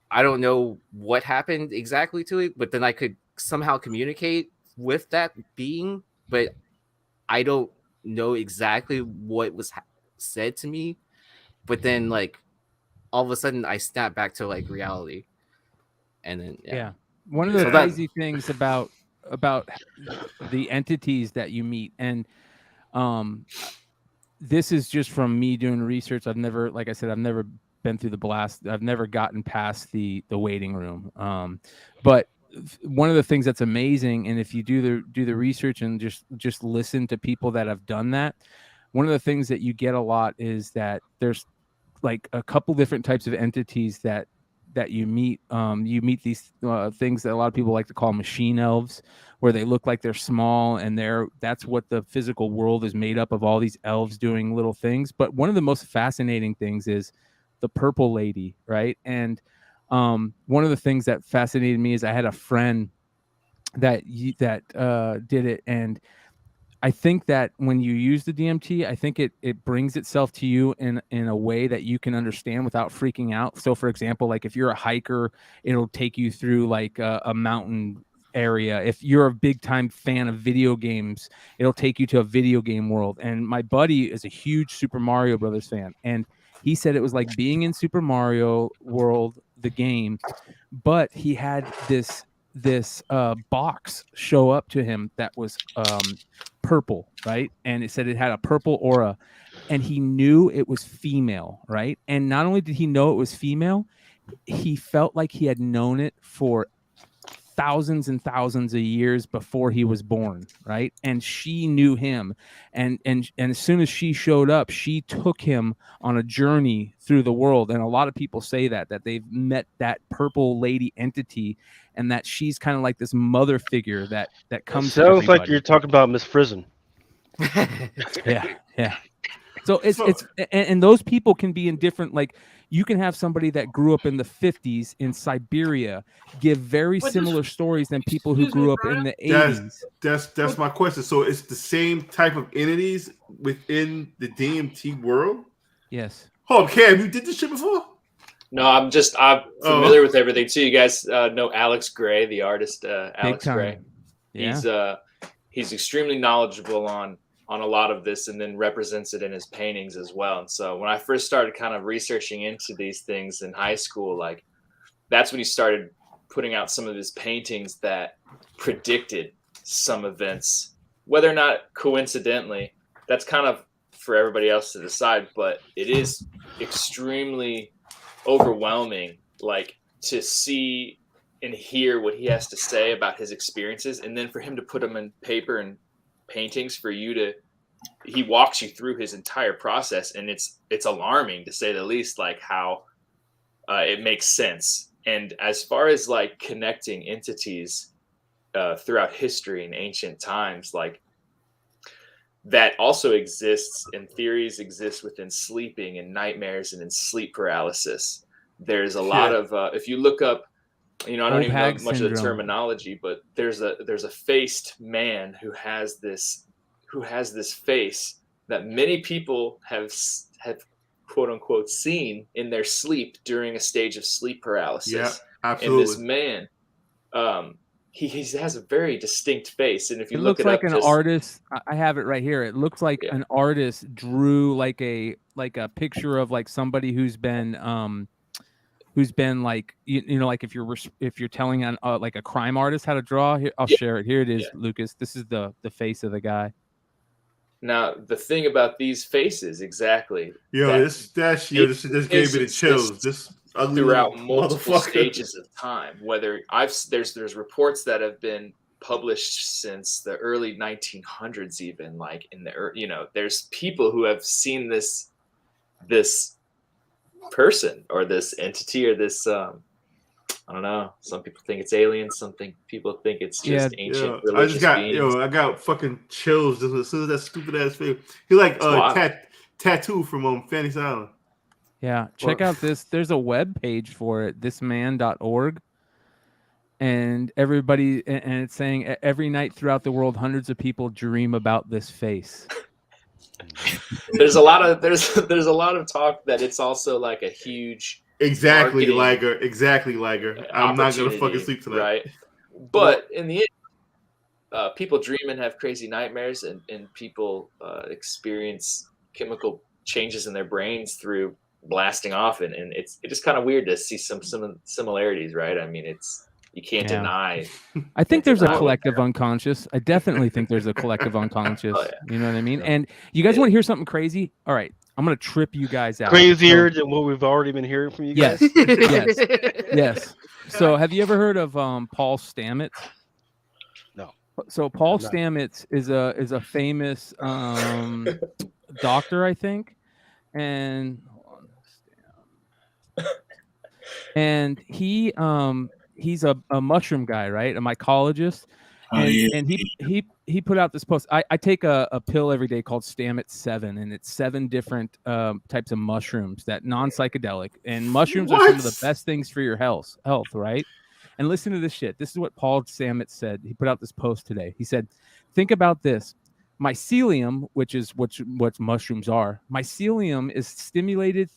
I don't know what happened exactly to it, but then I could somehow communicate with that being, but I don't know exactly what was said to me. But then like all of a sudden I snap back to like reality. And then yeah. One of the crazy things about the entities that you meet, and this is just from me doing research. I've never, like I said, I've never been through the blast. I've never gotten past the waiting room. But one of the things that's amazing, and if you do the research and just listen to people that have done that, one of the things that you get a lot is that there's like a couple different types of entities that that you meet these things that a lot of people like to call machine elves, where they look like they're small, and that's what the physical world is made up of, all these elves doing little things. But one of the most fascinating things is the purple lady, right? And one of the things that fascinated me is I had a friend that did it, and I think that when you use the DMT, I think it brings itself to you in a way that you can understand without freaking out. So, for example, like if you're a hiker, it'll take you through like a mountain area. If you're a big time fan of video games, it'll take you to a video game world. And my buddy is a huge Super Mario Brothers fan, and he said it was like being in Super Mario World, the game, but he had this box show up to him that was purple, right? And it said it had a purple aura, and he knew it was female, right? And not only did he know it was female, he felt like he had known it for thousands and thousands of years before he was born, right? And she knew him, and as soon as she showed up, she took him on a journey through the world. And a lot of people say that they've met that purple lady entity, and that she's kind of like this mother figure that comes to Sounds everybody. like you're talking about Miss Frizzin. Yeah. So it's and those people can be in different, like you can have somebody that grew up in the 50s in Siberia give very similar stories than people who grew up in the 80s. That's my question. So it's the same type of entities within the DMT world? Yes. Oh, Cam, you did this shit before? No, I'm familiar with everything too. You guys know Alex Gray, the artist, Alex Gray. Yeah. He's extremely knowledgeable on a lot of this, and then represents it in his paintings as well. And so when I first started kind of researching into these things in high school, like that's when he started putting out some of his paintings that predicted some events, whether or not coincidentally, that's kind of for everybody else to decide, but it is extremely overwhelming, like to see and hear what he has to say about his experiences, and then for him to put them in paper and paintings for you to, he walks you through his entire process, and it's alarming to say the least, like how it makes sense. And as far as like connecting entities throughout history and ancient times, like that also exists, and theories exist within sleeping and nightmares and in sleep paralysis. There's a lot of if you look up, I don't even know much of the terminology, but there's a faced man who has this face that many people have quote unquote seen in their sleep during a stage of sleep paralysis. Yeah, absolutely. And this man, he has a very distinct face, and if you It look looks like an artist. I have it right here. It looks like an artist drew like a picture of like somebody who's been like like if you're telling an like a crime artist how to draw. Here, I'll share it. Here it is, Lucas. This is the face of the guy. Now the thing about these faces, exactly. This just gave me the chills. This throughout multiple stages of time. Whether there's reports that have been published since the early 1900s, even like in the there's people who have seen this person or this entity or this I don't know. Some people think it's aliens. Some people think it's just ancient religious beings. I got fucking chills just as soon as that stupid ass face. He like tattoo from Fanny's Island. Yeah, check out this. There's a web page for it, thisman.org. And everybody, and it's saying every night throughout the world, hundreds of people dream about this face. There's a lot of talk that it's also like a huge exactly Liger. I'm not gonna fucking sleep tonight. Right. But in the end, people dream and have crazy nightmares, and people experience chemical changes in their brains through blasting off, and it's just kind of weird to see some similarities, right? I mean, you can't deny. I think there's a collective unconscious. I definitely think there's a collective unconscious. Oh, yeah. You know what I mean? Yeah. And you guys want to hear something crazy? All right, I'm gonna trip you guys out. Crazier than what we've already been hearing from you guys. Yes. So, have you ever heard of Paul Stamets? No. So Paul Stamets is a famous doctor, I think, and and he's a mushroom guy, right? A mycologist, Oh yeah, and he put out this post. I take a pill every day called Stamets 7, and it's 7 different types of mushrooms that non-psychedelic, and mushrooms are some of the What? best things for your health, right? And listen to this shit. This is what Paul Stamets said. He put out this post today. He said, think about this. Mycelium, which is what mushrooms are, mycelium is stimulated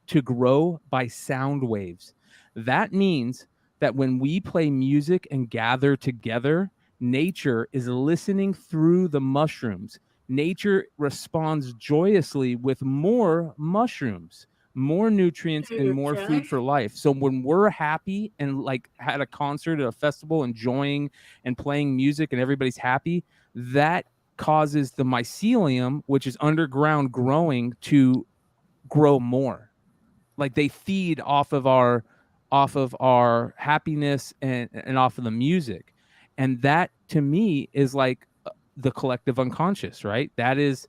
to grow by sound waves. That means that when we play music and gather together, nature is listening through the mushrooms. Nature responds joyously with more mushrooms, more nutrients, and more food Okay. for life. So when we're happy and like at a concert, at a festival, enjoying and playing music, and everybody's happy, that causes the mycelium, which is underground growing, to grow more. Like they feed off of our happiness and off of the music. And that to me is like the collective unconscious, right? That is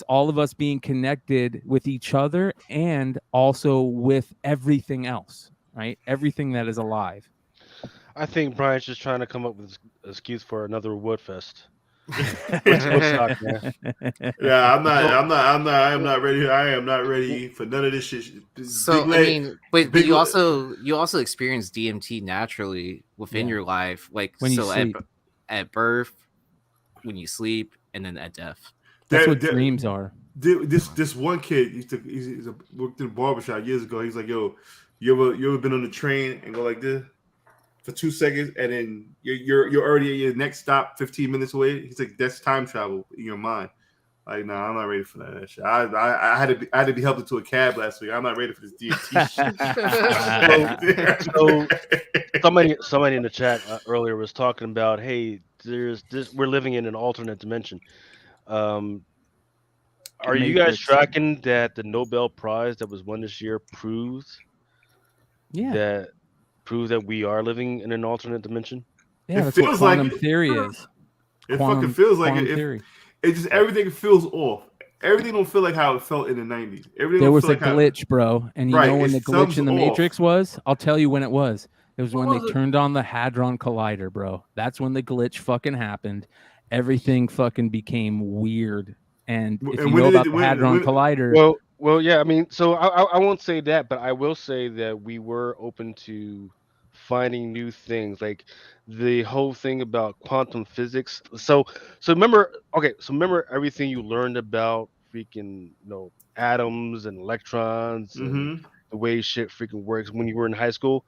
all of us being connected with each other and also with everything else, right? Everything that is alive. I think Brian's just trying to come up with an excuse for another Woodfest. Woodstock, man. Yeah, I'm not. So, I'm not. I'm not. I am w- not ready. I am not w- ready for none of this shit. This is big So I leg. mean, but Big. you also experience DMT naturally within Yeah. your life, like When you so sleep. at birth, when you sleep, and then at death. That's That, what that, dreams are. this one kid worked in a barbershop years ago. He's like, yo, you ever been on the train and go like this for 2 seconds, and then you're already at your next stop 15 minutes away? He's like, that's time travel in your mind. Like, nah, I'm not ready for that shit. I had to be helped into a cab last week. I'm not ready for this DMT shit. so somebody in the chat earlier was talking about, hey, there's this. We're living in an alternate dimension. Um, The are you guys Matrix. tracking that the Nobel Prize that was won this year Yeah. that proves that we are living in an alternate dimension? Yeah, It that's what feels like quantum it. theory is. It fucking feels like Quantum it. theory. It just everything feels off. Everything don't feel like how it felt in the '90s. Everything There don't was feel a like how. glitch, bro. And you Right, know when it the glitch thumbs in the off. Matrix was? I'll tell you when it was. It was What when they was it? turned on the Hadron Collider, bro. That's when the glitch fucking happened. Everything fucking became weird. And if And you when know did about it? the Hadron When Collider, Well, yeah. I mean, so I won't say that, but I will say that we were open to finding new things, like the whole thing about quantum physics. So remember, okay, so remember everything you learned about freaking, atoms and electrons and mm-hmm. the way shit freaking works when you were in high school.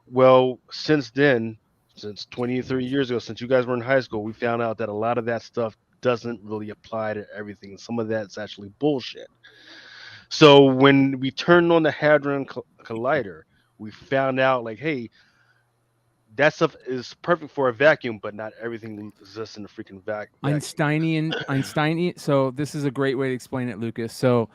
Well, since then, since 20, 30 years ago, since you guys were in high school, we found out that a lot of that stuff doesn't really apply to everything. Some of that's actually bullshit. So when we turned on the Hadron Collider, we found out like, hey, that stuff is perfect for a vacuum, but not everything exists in a freaking vacuum. Einsteinian. So this is a great way to explain it, Lucas. So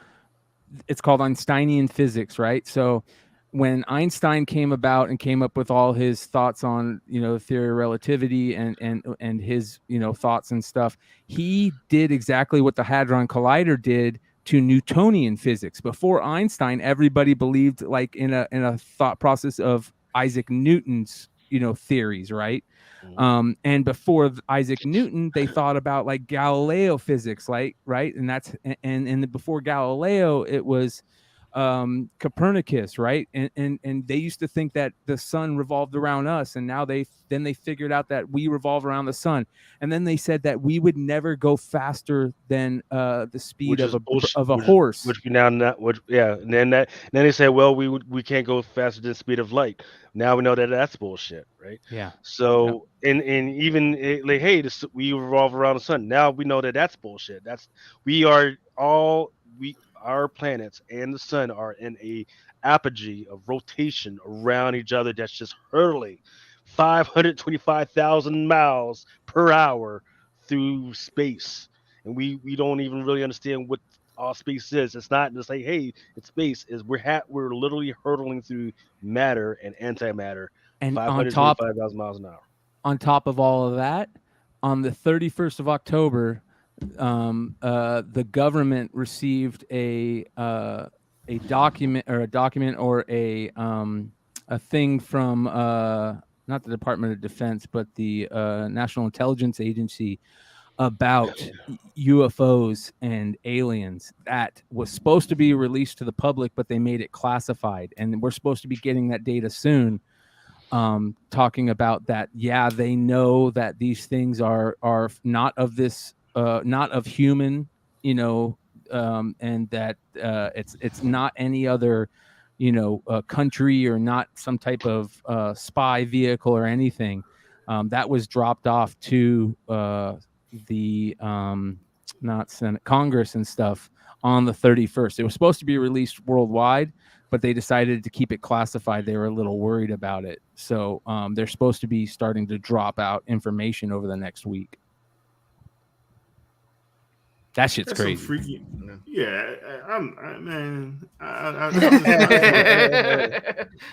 it's called Einsteinian physics, right? So when Einstein came about and came up with all his thoughts on, the theory of relativity and his, thoughts and stuff, he did exactly what the Hadron Collider did to Newtonian physics. Before Einstein, everybody believed like in a thought process of Isaac Newton's, theories, right? Mhm. And before Isaac Newton, they thought about like Galileo physics, like right, and that's and before Galileo, it was Copernicus, right? And they used to think that the sun revolved around us, and now they figured out that we revolve around the sun, and then they said that we would never go faster than the speed Which is bullshit. of a horse. Which we now not. Which yeah, and then they say, well, we can't go faster than the speed of light. Now we know that that's bullshit, right? Yeah. Yep. So and even like, hey, we revolve around the sun. Now we know that that's bullshit. We are all we our planets and the sun are in a apogee of rotation around each other that's just hurtling 525,000 miles per hour through space, and we don't even really understand what all space is. It's not to say, hey, it's space. Is we're literally hurtling through matter and antimatter, And on top 525,000 miles an hour. on top of all of that, on the 31st of October, the government received a document or a thing from not the Department of Defense, but the National Intelligence Agency about UFOs and aliens that was supposed to be released to the public, but they made it classified, and we're supposed to be getting that data soon. Talking about that, yeah, they know that these things are not of this, not of human, and that it's not any other, country, or not some type of spy vehicle or anything. That was dropped off to the not Senate, Congress and stuff on the 31st. It was supposed to be released worldwide, but they decided to keep it classified. They were a little worried about it. So they're supposed to be starting to drop out information over the next week. That shit's That's crazy. some freaky. Yeah, man.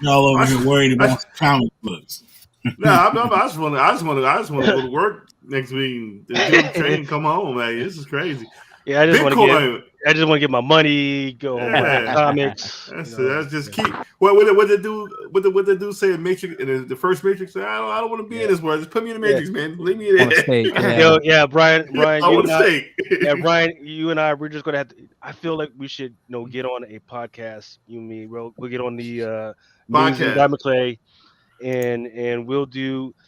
Y'all over here worried about comic books. I just want to go to work next week, do the training, come home, man. This is crazy. Yeah, I just want Bitcoin. to get my money, go home, Yeah. comics. That's just keep. What they do? What they do? Say in Matrix, in the first Matrix. Say, I don't want to be in this world. Just put me in the Matrix, man. Leave me in there. Yeah, Brian, I you want and to I, stay. yeah, Brian, you and I, we're just gonna have to. I feel like we should, get on a podcast. You and me, we'll get on the News and Podcast. Diamond Clay, and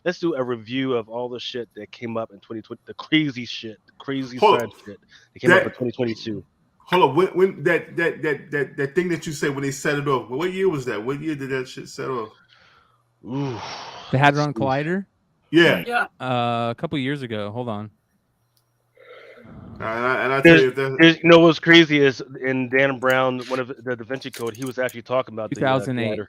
let's do a review of all the shit that came up in 2020, the crazy shit, the crazy Hold side on. shit that came up in 2022. Hold on, when that thing that you said when they set it off, what year was that? What year did that shit set off? Ooh, The Hadron Collider? Yeah. Yeah. A couple years ago. Hold on. And I tell you, what's crazy is in Dan Brown, one of the Da Vinci Code, he was actually talking about 2008. the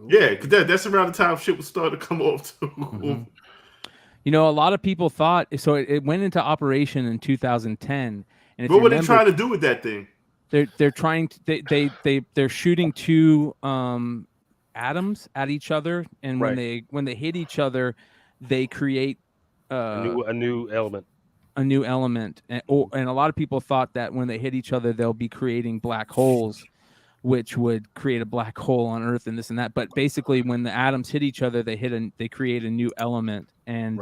yeah, because that's around the time shit was starting to come off too. Mm-hmm. A lot of people thought so. It went into operation in 2010. And if What you were they remember, trying to do with that thing? They're trying to they're shooting two atoms at each other, and when they hit each other, they create a new element. A new element, and a lot of people thought that when they hit each other, they'll be creating black holes, which would create a black hole on Earth and this and that. But basically, when the atoms hit each other, they create a new element, and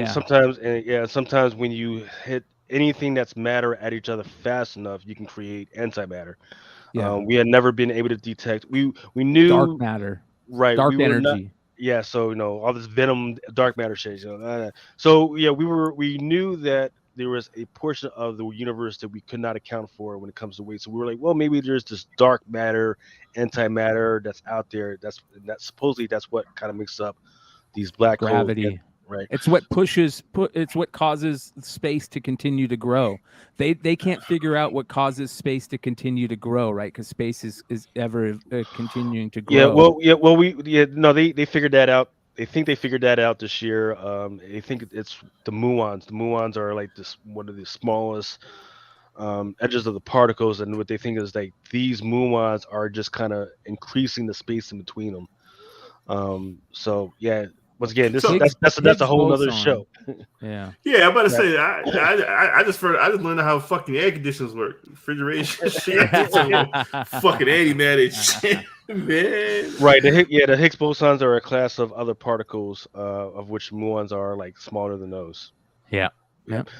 sometimes when you hit anything that's matter at each other fast enough, you can create antimatter. Yeah. We had never been able to detect. We knew dark matter, right? Dark we were energy. Not, yeah, so all this venom, dark matter shit. So yeah, we knew that there was a portion of the universe that we could not account for when it comes to weight. So we were like, well, maybe there's this dark matter, antimatter that's out there. That's supposedly that's what kind of makes up these black gravity. holes. Right. It's what it's what causes space to continue to grow. They can't figure out what causes space to continue to grow, right? Because space is ever continuing to grow. They figured that out. They think they figured that out this year. They think it's the muons. The muons are like one of the smallest edges of the particles, and what they think is like these muons are just kind of increasing the space in between them. So yeah. Once again, that's a whole other show. Yeah. Yeah, I'm about to say I just learned how fucking air conditioners work, refrigeration shit, fucking antimatter shit, man. Right. The Higgs bosons are a class of other particles, of which muons are like smaller than those. Yeah.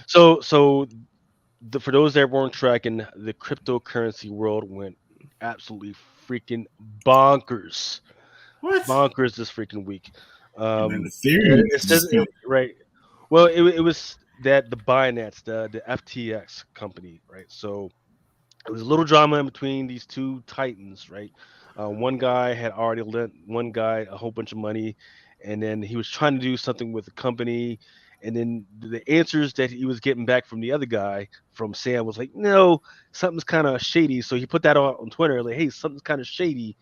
So for those that weren't tracking, the cryptocurrency world went absolutely freaking bonkers. What? Bonkers this freaking week. Ethereum, right. Well, it was that the Binance, the FTX company, right? So it was a little drama in between these two titans, right? One guy had already lent one guy a whole bunch of money, and then he was trying to do something with the company, and then the answers that he was getting back from the other guy, from Sam, was like, no, something's kind of shady. So he put that on Twitter, like, hey, something's kind of shady.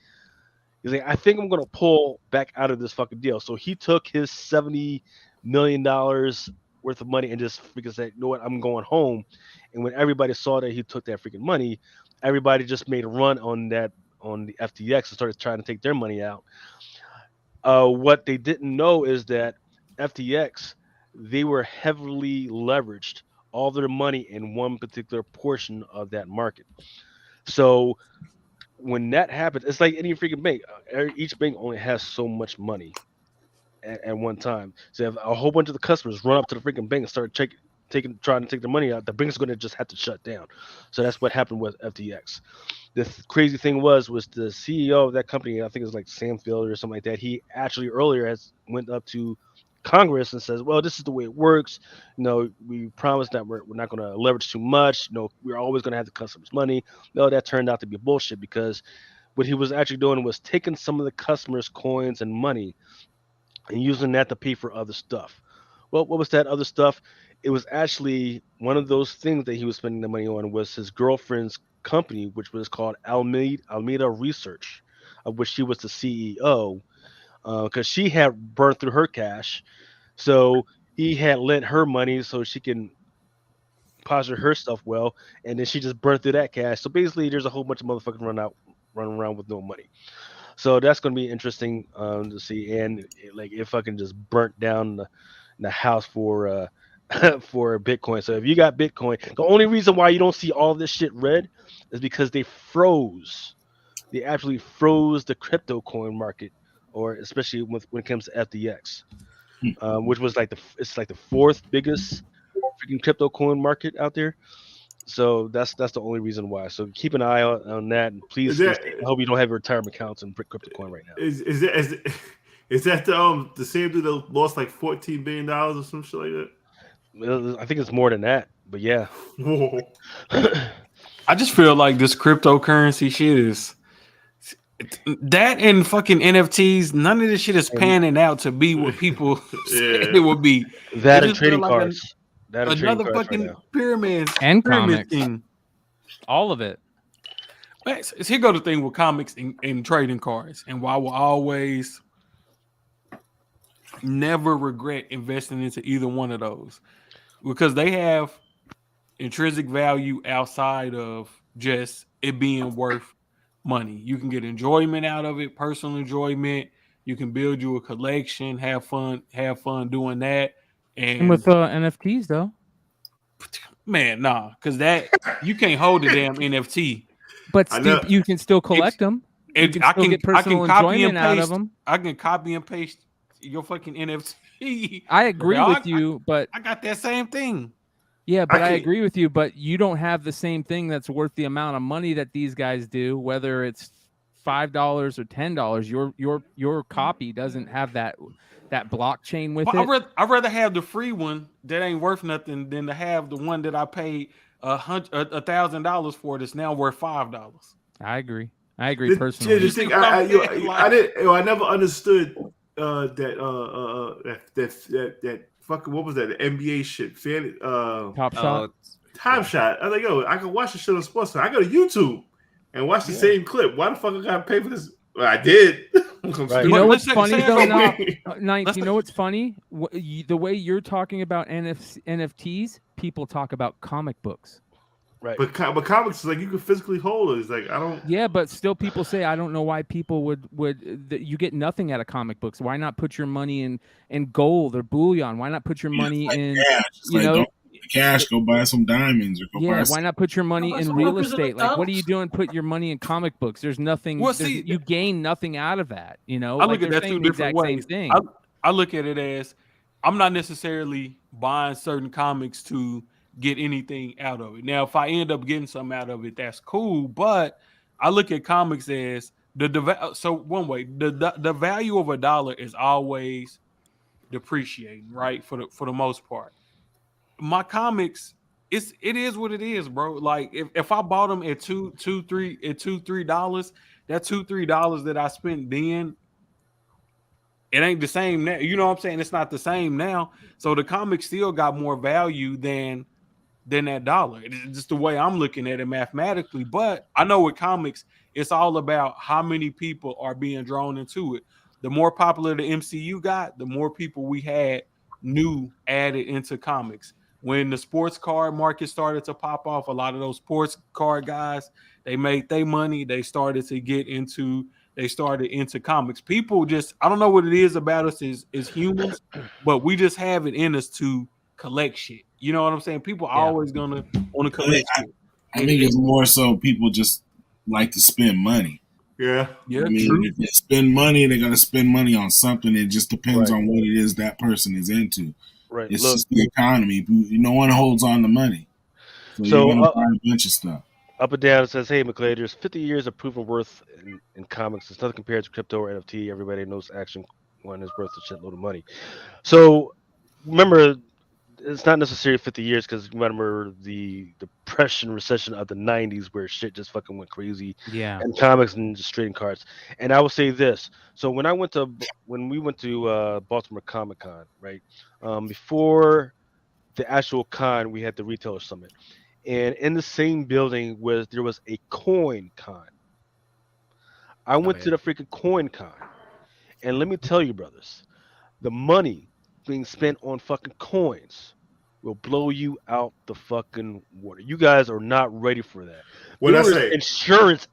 He's like, I think I'm gonna pull back out of this fucking deal. So he took his $70 million worth of money and just freaking said, you know what, I'm going home. And when everybody saw that he took that freaking money, everybody just made a run on the FTX and started trying to take their money out. What they didn't know is that FTX, they were heavily leveraged, all their money in one particular portion of that market. So when that happens, it's like any freaking bank. Each bank only has so much money at one time. So if a whole bunch of the customers run up to the freaking bank and start trying to take their money out, the bank's going to just have to shut down. So that's what happened with FTX. The crazy thing was the CEO of that company. I think it was like Sam Field or something like that. He actually earlier has went up to Congress and says, "Well, this is the way it works. We promised that we're not going to leverage too much. We're always going to have the customers' money." No, that turned out to be bullshit because what he was actually doing was taking some of the customers' coins and money and using that to pay for other stuff. Well, what was that other stuff? It was actually one of those things that he was spending the money on was his girlfriend's company, which was called Almeida Research, of which she was the CEO, because she had burned through her cash. So he had lent her money so she can posture her stuff well, and then she just burned through that cash. So basically, there's a whole bunch of motherfuckers running around with no money. So that's going to be interesting to see. And like it fucking just burnt down the house for for Bitcoin. So if you got Bitcoin, the only reason why you don't see all this shit red is because they froze. They actually froze the crypto coin market, or especially when it comes to FTX, which was it's like the fourth biggest freaking crypto coin market out there. So that's the only reason why. So keep an eye on that, and please Is stay that safe. I hope you don't have retirement accounts in crypto coin right now. is that the same dude that lost like $14 billion or some shit like that? Well, I think it's more than that, but yeah. Whoa. I just feel like this cryptocurrency shit is that and fucking NFTs. None of this shit is panning out to be what people said it would be. That It and just feel trading like cards. That and trading another cards right fucking now. pyramid And pyramid comics. scheme. All of it. Man, so here go the thing with comics and trading cards, and why I will always never regret investing into either one of those, because they have intrinsic value outside of just it being worth money. You can get enjoyment out of it, personal enjoyment. You can build you a collection, have fun doing that. And And with NFTs though. man, nah, because that you can't hold a damn NFT. But I Steve, know- you can still collect them. You can still get personal copy and enjoyment out of paste. them. I can copy and paste your fucking NFT. I agree Dog, with you, but I got that same thing. yeah, but I can- agree with you, but you don't have the same thing that's worth the amount of money that these guys do, whether it's $5 or $10. Your copy doesn't have that blockchain with But it. I'd rather have the free one that ain't worth nothing than to have the one that I paid $1,000 for that's now worth $5. I agree personally. Yeah, the thing, I never understood that fucking, what was that? The NBA shit, Top Shot. Time Shot. I was like, yo, I can watch the shit on Sports. I go to YouTube and watch the same clip. Why the fuck I gotta pay for this? Well, I did. Right. You know what's Let's funny say- though, say- Ninth, you know what's funny? The way you're talking about NFTs, people talk about comic books. Right. But comics is like you can physically hold it. It's like I don't. Yeah, but still, people say I don't know why people would you get nothing out of comic books. Why not put your money in gold or bullion? Why not put your money in cash? Go buy some diamonds or go buy. Yeah, why not put your money in real estate? Like, what are you doing? Put your money in comic books. There's nothing. Well, see, you gain nothing out of that. You know, I like look at they're that saying two the different exact ways. same thing. I look at it as I'm not necessarily buying certain comics to get anything out of it. Now, if I end up getting something out of it, that's cool. But I look at comics as so one way the value of $1 is always depreciating, right? For the most part, my comics. It is what it is, bro. Like if I bought them at $2-3 that $2-3 that I spent then, it ain't the same now. You know what I'm saying? It's not the same now. So the comic still got more value than that dollar. It's just the way I'm looking at it mathematically. But I know with comics, it's all about how many people are being drawn into it. The more popular the MCU got, the more people we had new added into comics. When the sports card market started to pop off, a lot of those sports card guys, they made their money. They started into comics. People just, I don't know what it is about us as humans, but we just have it in us to collect shit. You know what I'm saying? People are always gonna want to collect shit. I think it's more so people just like to spend money. Yeah. Yeah, I mean, true. if they spend money, they're gonna spend money on something. It just depends Right. on what it is that person is into. Right. It's Look, just the economy. No one holds on to money, so you're so gonna buy a bunch of stuff. up and down it says, "Hey, McClay, there's 50 years of proven worth in comics. It's nothing compared to crypto or NFT. Everybody knows Action One is worth a shitload of money." So remember, it's not necessarily 50 years because remember the depression recession of the 90s where shit just fucking went crazy Yeah. and comics and just trading cards. And I will say this: so when we went to Baltimore Comic Con, right, before the actual con, we had the retailer summit, and in the same building there was a coin con. I went to Okay. the freaking coin con, and let me tell you, brothers, the money being spent on fucking coins will blow you out the fucking water. You guys are not ready for that. What'd There I was say? Mhm.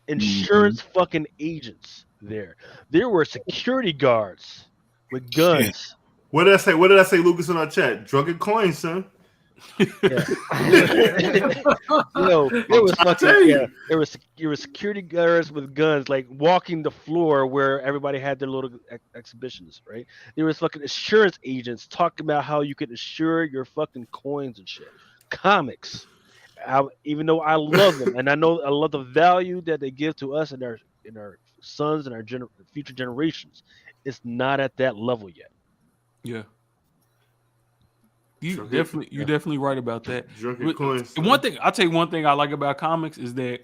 insurance fucking agents there. There were security guards with Shit. guns. What did I say? What did I say, Lucas, in our chat? Drunken coin, son. Yeah. Yo, there I'm was trying to fucking tell yeah. you. There was security guards with guns, like walking the floor where everybody had their little exhibitions, right? There was fucking insurance agents talking about how you could insure your fucking coins and shit. Comics, even though I love them and I love the value that they give to us and our sons and our future generations, it's not at that level yet. Yeah. You Drunken, definitely right about that. drunken coin, son. One thing I'll tell you, one thing I like about comics is that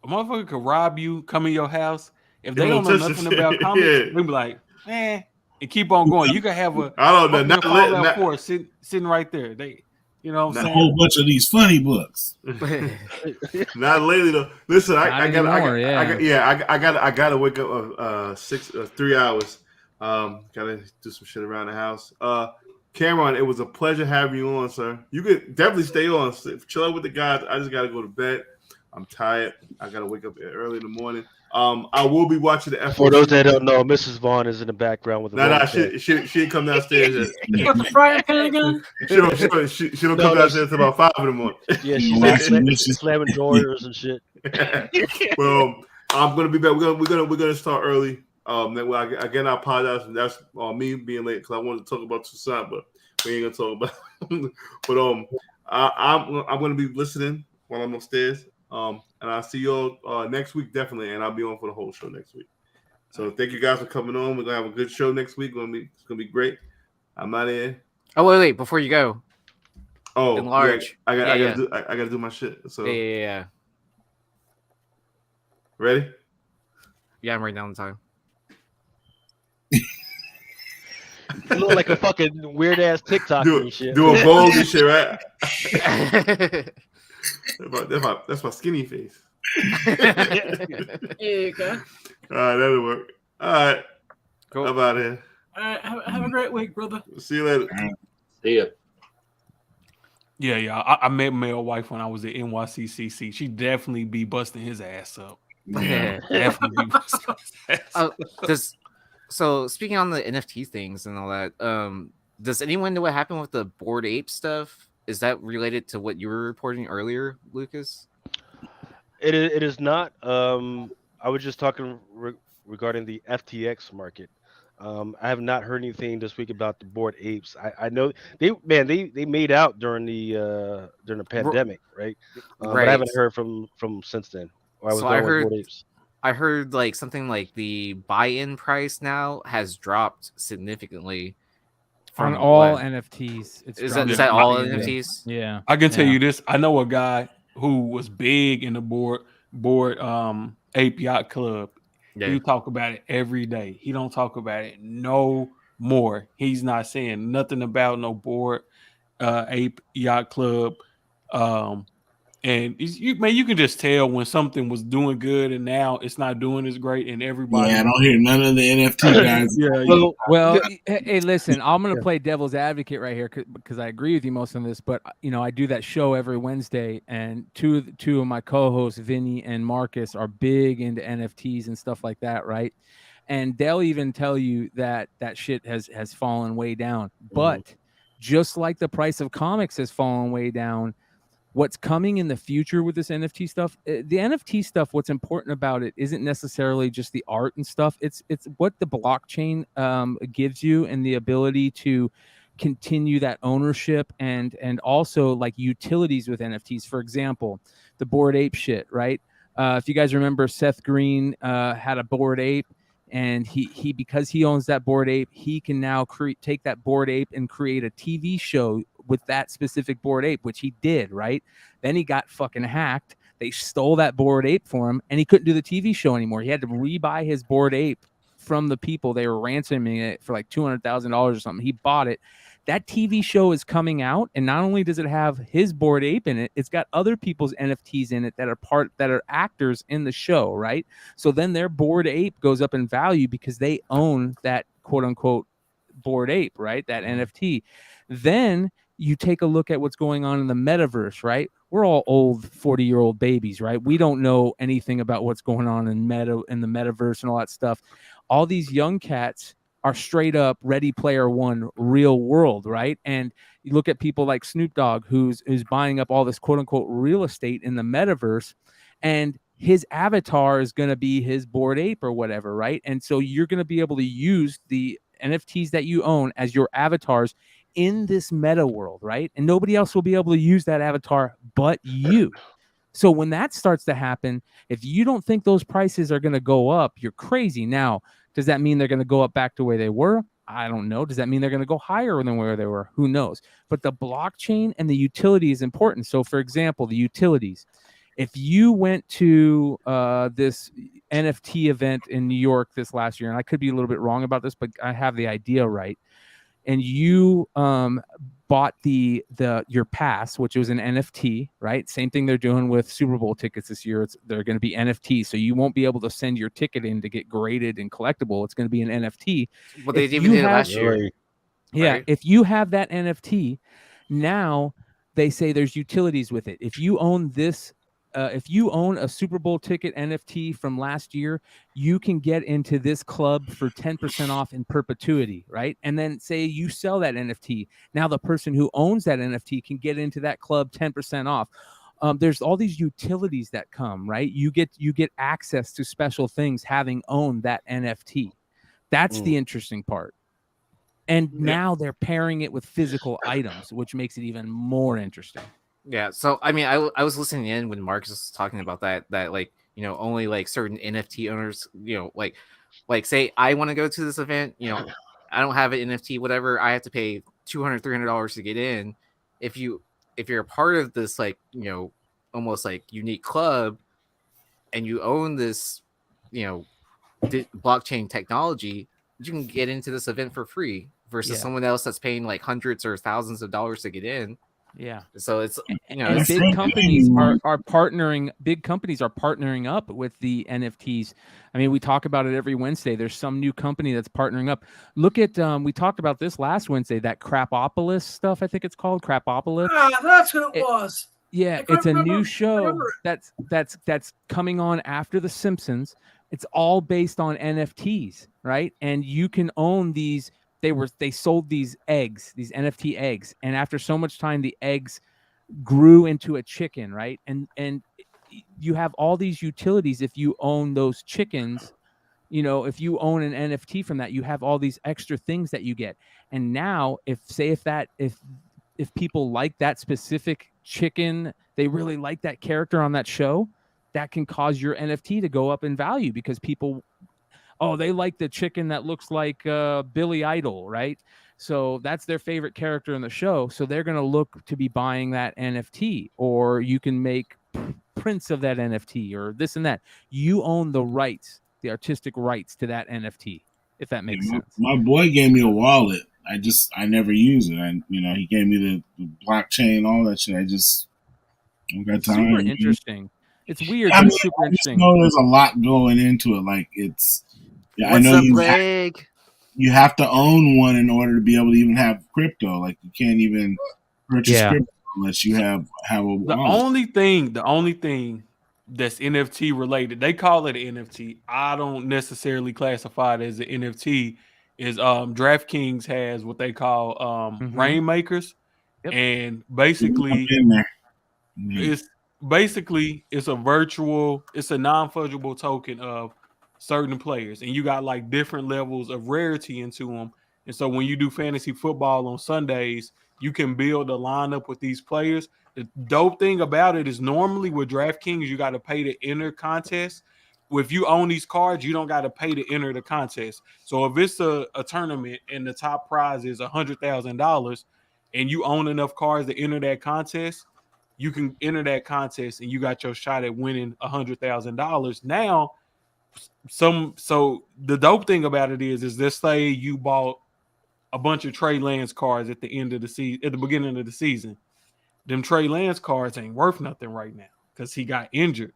a motherfucker could rob you, come in your house. If they They don't won't know touch the nothing shit. about comics, Yeah. they be like, and keep on going. You could have a I don't know. fucking Fallout 4 sitting right there. They, you know what I'm A saying? whole bunch of these funny books. Not lately though. Listen, Not anymore, I gotta wake up 3 hours. Gotta do some shit around the house. Cameron, it was a pleasure having you on, sir. You could definitely stay on, chill out with the guys. I just gotta go to bed. I'm tired. I gotta wake up early in the morning. I will be watching the FOC. For those that don't know, Mrs. Vaughn is in the background with the Nah, rolling she didn't come downstairs You yet. got the frying pan again? She don't come downstairs until about 5 in the morning. Yeah, You she's know, like watching this. slamming drawers and shit. Well, I'm gonna be back. We're gonna start early. Again, I apologize. That's me being late because I wanted to talk about Toussaint, but we ain't gonna talk about. But I'm gonna be listening while I'm upstairs. And I'll see you all next week definitely, and I'll be on for the whole show next week. So thank you guys for coming on. We're gonna have a good show next week. It's gonna be great. I'm out of here. Oh wait, before you go, Oh, enlarge. Yeah, Yeah, I gotta do my shit. So yeah. ready? Yeah, I'm writing down the time. You look like a fucking weird ass TikToker and shit. Doing bold and shit, right? That's my skinny face. Yeah, okay. All right, that'll work. All right, Cool. I'm out of here. All right, have a great week, brother. See you later. See ya. Yeah. I met my wife when I was at NYCCC. She definitely be busting his ass up. Yeah. Definitely be busting his ass up. So speaking on the NFT things and all that, does anyone know what happened with the Bored Ape stuff? Is that related to what you were reporting earlier, Lucas? It is not. I was just talking regarding the FTX market. I have not heard anything this week about the Bored Apes. I know they made out during the pandemic, right? But I haven't heard from since then. Or I was So going I with heard Bored Apes. I heard like something like the buy-in price now has dropped significantly On from all what? NFTs. Is that all NFTs? Yeah. I can tell you this. I know a guy who was big in the board Ape Yacht Club. Yeah. He talk about it every day. He don't talk about it no more. He's not saying nothing about no board Ape Yacht Club. And you can just tell when something was doing good and now it's not doing as great, and everybody. Yeah, I don't hear none of the NFT guys. Well, hey, listen, I'm going to play devil's advocate right here because I agree with you most on this, but I do that show every Wednesday, and two of my co-hosts, Vinny and Marcus, are big into NFTs and stuff like that, right? And they'll even tell you that shit has fallen way down. But just like the price of comics has fallen way down, what's coming in the future with this NFT stuff, the NFT stuff, what's important about it isn't necessarily just the art and stuff. It's what the blockchain gives you, and the ability to continue that ownership, and also like utilities with NFTs. For example, the Bored Ape shit, right? If you guys remember, Seth Green had a Bored Ape, and he because he owns that Bored Ape, he can now take that Bored Ape and create a TV show with that specific Bored Ape, which he did, right? Then he got fucking hacked. They stole that Bored Ape for him, and he couldn't do the TV show anymore. He had to rebuy his Bored Ape from the people. They were ransoming it for like $200,000 or something. He bought it. That TV show is coming out, and not only does it have his Bored Ape in it, it's got other people's NFTs in it that are actors in the show, right? So then their Bored Ape goes up in value because they own that quote unquote Bored Ape, right? That NFT. Then you take a look at what's going on in the metaverse, right? We're all old 40-year-old babies, right? We don't know anything about what's going on in the metaverse and all that stuff. All these young cats are straight up Ready Player One, real world, right? And you look at people like Snoop Dogg, who's buying up all this quote unquote real estate in the metaverse, and his avatar is going to be his Bored Ape or whatever, right? And so you're going to be able to use the NFTs that you own as your avatars in this meta world, right? And nobody else will be able to use that avatar but you. So when that starts to happen, if you don't think those prices are going to go up, you're crazy. Now, does that mean they're going to go up back to where they were? I don't know. Does that mean they're going to go higher than where they were? Who knows? But the blockchain and the utility is important. So, for example, the utilities. If you went to this NFT event in New York this last year, and I could be a little bit wrong about this, but I have the idea right, and you bought your pass, which was an NFT, right? Same thing they're doing with Super Bowl tickets this year. They're going to be NFT, so you won't be able to send your ticket in to get graded and collectible. It's going to be an NFT. Well, they even did it last year. Yeah, right? if you have that NFT, now they say there's utilities with it. If you own this. If you own a Super Bowl ticket NFT from last year, you can get into this club for 10% off in perpetuity, right? And then say you sell that NFT. Now the person who owns that NFT can get into that club 10% off. There's all these utilities that come, right? You get access to special things having owned that NFT. That's the interesting part. And now they're pairing it with physical items, which makes it even more interesting. Yeah, so I mean, I was listening in when Marcus was talking about that like, you know, only like certain NFT owners, you know, like say I want to go to this event, you know, I don't have an NFT, whatever, I have to pay $200-$300 to get in. If you're a part of this, like, you know, almost like unique club, and you own this, you know, blockchain technology, you can get into this event for free versus someone else that's paying like hundreds or thousands of dollars to get in. Yeah. So it's, you know, and it's, big companies are partnering. Big companies are partnering up with the NFTs. I mean, we talk about it every Wednesday. There's some new company that's partnering up. Look at we talked about this last Wednesday. That Crapopolis stuff, I think it's called Crapopolis. That's what it was. Yeah, it's a new show that's coming on after The Simpsons. It's all based on NFTs, right? And you can own these. They sold these eggs, these NFT eggs, and after so much time, the eggs grew into a chicken, right? And you have all these utilities if you own those chickens. You know, if you own an NFT from that, you have all these extra things that you get. And now, if people like that specific chicken, they really like that character on that show, that can cause your NFT to go up in value because people, they like the chicken that looks like Billy Idol, right? So that's their favorite character in the show. So they're going to look to be buying that NFT, or you can make prints of that NFT or this and that. You own the rights, the artistic rights to that NFT, if that makes sense. My boy gave me a wallet. I never use it. He gave me the blockchain, all that shit. I don't got time. Super interesting. It's weird, but it's super interesting. Know there's a lot going into it. Like it's, yeah, I know you have to own one in order to be able to even have crypto. Like you can't even purchase crypto unless you have a wallet. The only thing that's NFT related, they call it an NFT. I don't necessarily classify it as an NFT. Is DraftKings has what they call rainmakers, and basically It's basically it's a virtual, it's a non-fungible token of certain players, and you got like different levels of rarity into them. And so when you do fantasy football on Sundays, you can build a lineup with these players. The dope thing about it is normally with DraftKings, you got to pay to enter contests. If you own these cards, you don't got to pay to enter the contest. So if it's a tournament and the top prize is $100,000 and you own enough cards to enter that contest, you can enter that contest and you got your shot at winning $100,000. Now, so the dope thing about it is let's say you bought a bunch of Trey Lance cards at the end of the season, at the beginning of the season. Them Trey Lance cards ain't worth nothing right now because he got injured.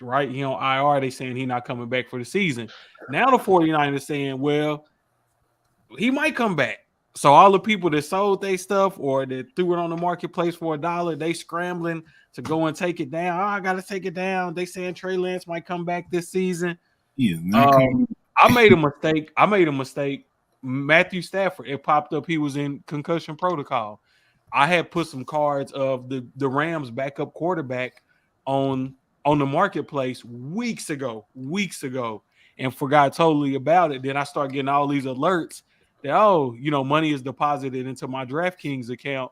Right? He on IR, they saying he not coming back for the season. Now the 49ers saying, well, he might come back. So all the people that sold their stuff or that threw it on the marketplace for $1, they scrambling to go and take it down. Oh, I gotta take it down. They saying Trey Lance might come back this season. He is not coming. I made a mistake. Matthew Stafford, it popped up. He was in concussion protocol. I had put some cards of the Rams backup quarterback on the marketplace weeks ago, and forgot totally about it. Then I start getting all these alerts that, money is deposited into my DraftKings account.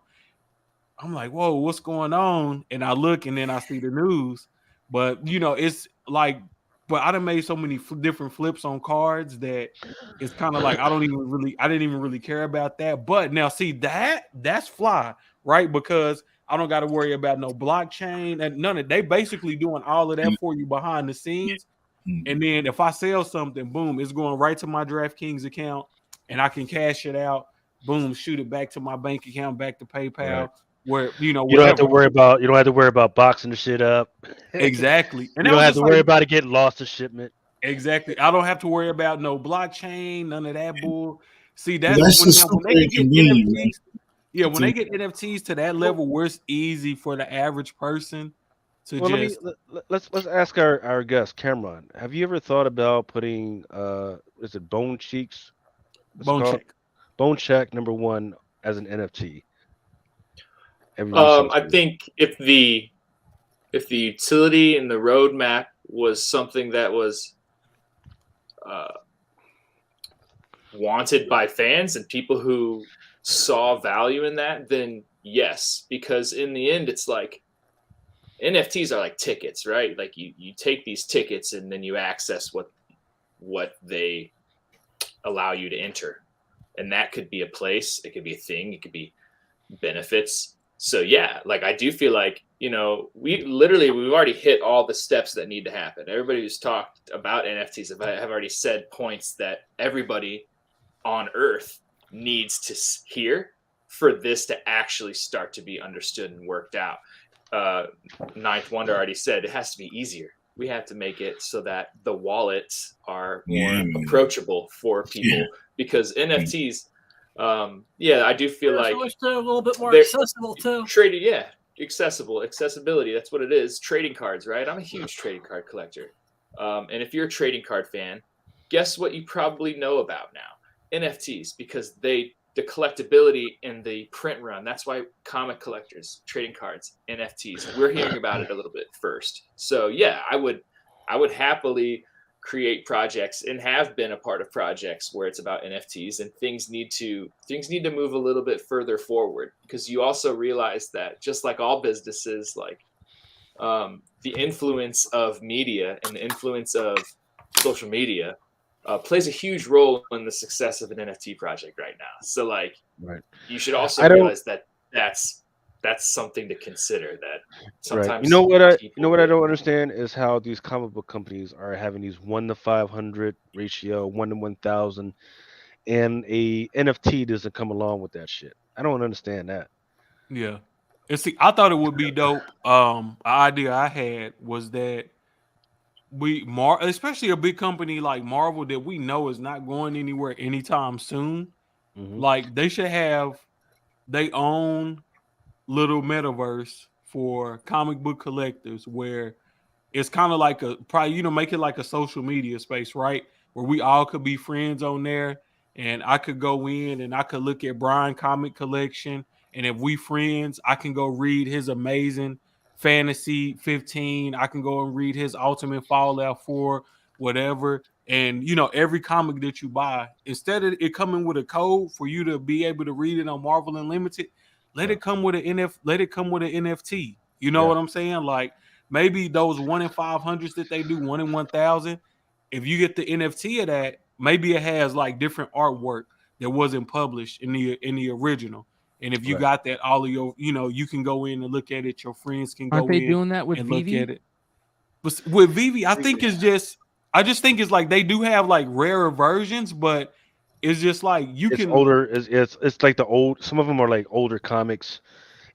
I'm like, whoa, what's going on? And I look and then I see the news. But, it's like, but I done made so many different flips on cards that it's kind of like I didn't even really care about that. But now see that's fly, right? Because I don't got to worry about no blockchain and none of they basically doing all of that for you behind the scenes. And then if I sell something, boom, it's going right to my DraftKings account and I can cash it out, boom, shoot it back to my bank account, back to PayPal. Right. Where you don't have to worry about boxing the shit up. Exactly. And you don't have to worry about it getting lost to shipment. Exactly. I don't have to worry about no blockchain, none of that bull. See, That's when they get inconvenient, NFTs. Yeah, when they get NFTs to that level where it's easy for the average person to let's ask our guest Cameron. Have you ever thought about putting is it Bone Cheeks? Bone Check #1 as an NFT? I think if the utility and the roadmap was something that was wanted by fans and people who saw value in that, then yes, because in the end, it's like NFTs are like tickets, right? Like you take these tickets and then you access what they allow you to enter. And that could be a place, it could be a thing, it could be benefits. So yeah, like I do feel like, we've already hit all the steps that need to happen. Everybody who's talked about NFTs have already said points that everybody on Earth needs to hear for this to actually start to be understood and worked out. Ninth Wonder already said it has to be easier. We have to make it so that the wallets are more approachable for people because NFTs, I do feel like they're a little bit more accessible too. Accessibility. That's what it is. Trading cards, right? I'm a huge trading card collector. And if you're a trading card fan, guess what you probably know about now? NFTs, because the collectability in the print run. That's why comic collectors, trading cards, NFTs. We're hearing about it a little bit first. So yeah, I would happily create projects and have been a part of projects where it's about NFTs and things need to move a little bit further forward because you also realize that just like all businesses, like the influence of media and the influence of social media plays a huge role in the success of an NFT project right now. So like, you should also realize that that's something to consider. That sometimes right. You know what I don't understand is how these comic book companies are having these 1-to-500 ratio, 1-to-1,000, and a NFT doesn't come along with that shit. I don't understand that. Yeah, and see, I thought it would be dope. An idea I had was that especially a big company like Marvel that we know is not going anywhere anytime soon. Like they should have their own little metaverse for comic book collectors where it's kind of like make it like a social media space, right? Where we all could be friends on there and I could go in and I could look at Brian comic collection. And if we friends, I can go read his amazing Fantasy 15. I can go and read his Ultimate Fallout 4, whatever. And you know, every comic that you buy, instead of it coming with a code for you to be able to read it on Marvel Unlimited, let it come with let it come with an NFT. You know what I'm saying? Like maybe those 1 in 500s that they do, 1 in 1,000. If you get the NFT of that, maybe it has like different artwork that wasn't published in the original. And if you got that, all of your, you know, you can go in and look at it. Your friends can Aren't go they in doing that with and look Vivi? at it. But with Vivi, I think it's just, I just think it's like they do have like rarer versions, but it's just like you It's can. older. It's like the old. Some of them are like older comics,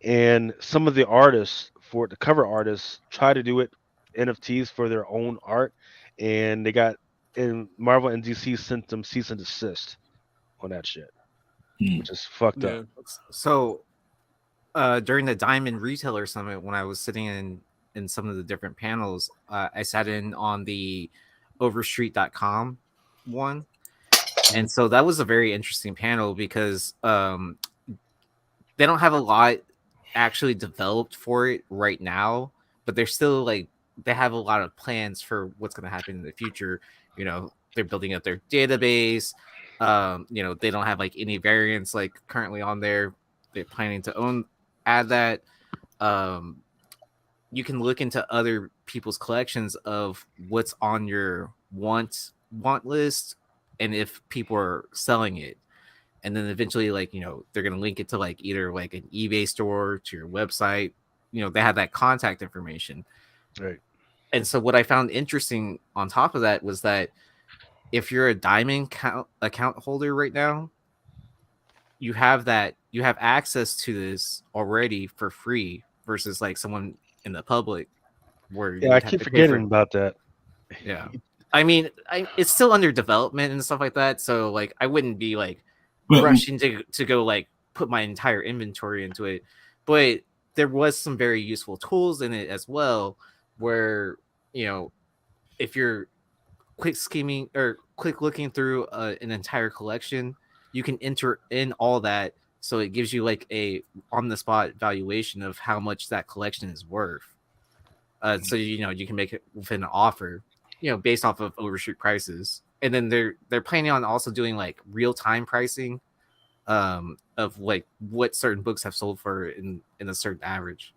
and some of the artists for the cover artists try to do it NFTs for their own art, and they got and Marvel and DC sent them cease and desist on that shit, which is fucked up. Yeah. So during the Diamond Retailer Summit, when I was sitting in some of the different panels, I sat in on the overstreet.com one. And so that was a very interesting panel because they don't have a lot actually developed for it right now, but they're still like they have a lot of plans for what's going to happen in the future. You know, they're building up their database. You know, they don't have like any variants like currently on there. They're planning to add that. You can look into other people's collections of what's on your want list and if people are selling it. And then eventually, like, you know, they're going to link it to like either like an eBay store to your website. You know, they have that contact information. Right. And so what I found interesting on top of that was that if you're a Diamond account holder right now, you have access to this already for free versus like someone in the public where Yeah, I you'd have keep to pay for. forgetting about that. Yeah. I mean, it's still under development and stuff like that. So like, I wouldn't be like rushing to go like put my entire inventory into it. But there was some very useful tools in it as well, where, you know, if you're quick skimming or quick looking through an entire collection, you can enter in all that. So it gives you like a on the spot valuation of how much that collection is worth. So, you know, you can make it within an offer, you know, based off of overstreet prices. And then they're planning on also doing like real time pricing of like what certain books have sold for in a certain average.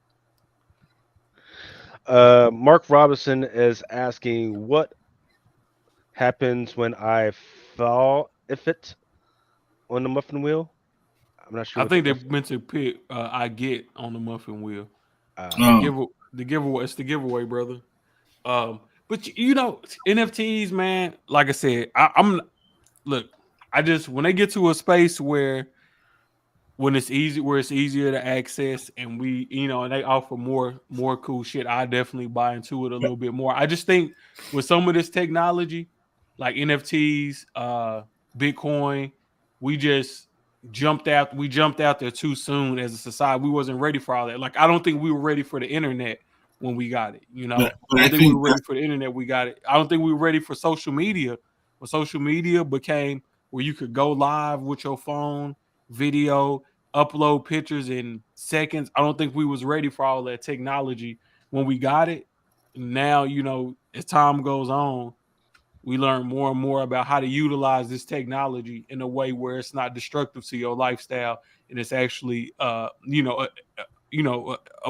Mark Robinson is asking what happens when I fall if it on the muffin wheel. I'm not sure. I What think the they meant to pick I get on the muffin wheel. Oh, The giveaway, it's the giveaway, brother. But you know, NFTs, man, like I said, I'm look, I just when they get to a space where it's easier to access and we, you know, and they offer more cool shit, I definitely buy into it a little bit more. I just think with some of this technology, like NFTs, Bitcoin, we just jumped out there too soon as a society. We wasn't ready for all that. Like I don't think we were ready for the internet when we got it, you know. but I I don't think we think were ready for the internet we got it. I don't think we were ready for social media. When social media became where you could go live with your phone, video, upload pictures in seconds. I don't think we was ready for all that technology when we got it. Now, you know, as time goes on, we learn more and more about how to utilize this technology in a way where it's not destructive to your lifestyle and it's actually a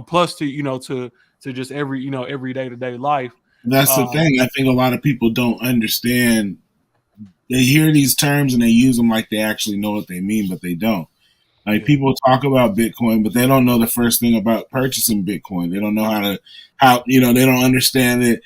plus to, you know, to just every day-to-day life. that's the thing. I think a lot of people don't understand. They hear these terms and they use them like they actually know what they mean, but they don't. Like people talk about Bitcoin, but they don't know the first thing about purchasing Bitcoin. They don't know they don't understand that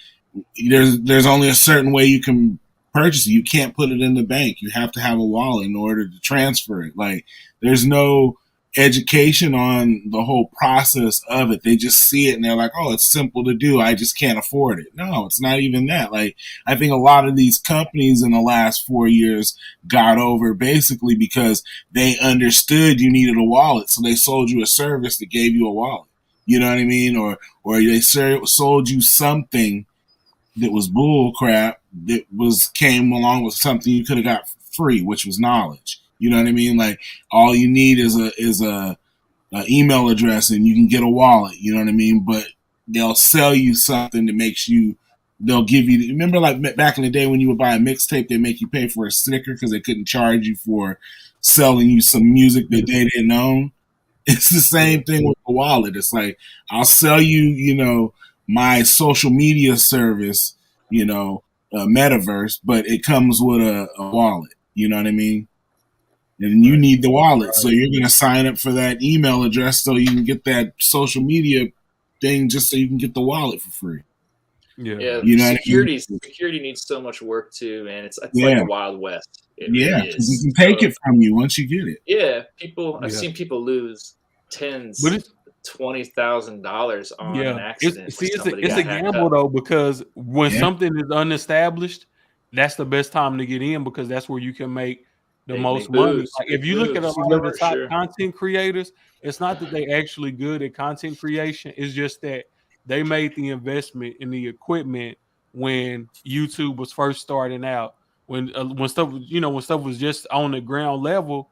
there's only a certain way you can purchase it. You can't put it in the bank. You have to have a wallet in order to transfer it. Like there's no education on the whole process of it. They just see it and they're like, oh, it's simple to do. I just can't afford it. No, it's not even that. Like I think a lot of these companies in the last 4 years got over basically because they understood you needed a wallet. So they sold you a service that gave you a wallet. You know what I mean? Or they sold you something that was bull crap that came along with something you could have got free, which was knowledge. You know what I mean? Like all you need is a email address and you can get a wallet. You know what I mean? But they'll sell you something that makes you. They'll give you. Remember, like back in the day when you would buy a mixtape, they make you pay for a sticker because they couldn't charge you for selling you some music that they didn't own. It's the same thing with the wallet. It's like I'll sell you, my social media service, metaverse, but it comes with a wallet. You know what I mean? And you need the wallet, so you're going to sign up for that email address so you can get that social media thing, just so you can get the wallet for free. Yeah. You know what I security mean? security needs so much work too, man. It's like Yeah. the Wild West. It Yeah, really because you is. can take it from you once you get it. Yeah, I've Yeah. seen people lose tens, But it's- $20,000 on an accident. It's a gamble though, because when something is unestablished, that's the best time to get in because that's where you can make the most money. Like, if you look at a lot of the top content creators, it's not that they actually good at content creation. It's just that they made the investment in the equipment when YouTube was first starting out. When stuff was just on the ground level,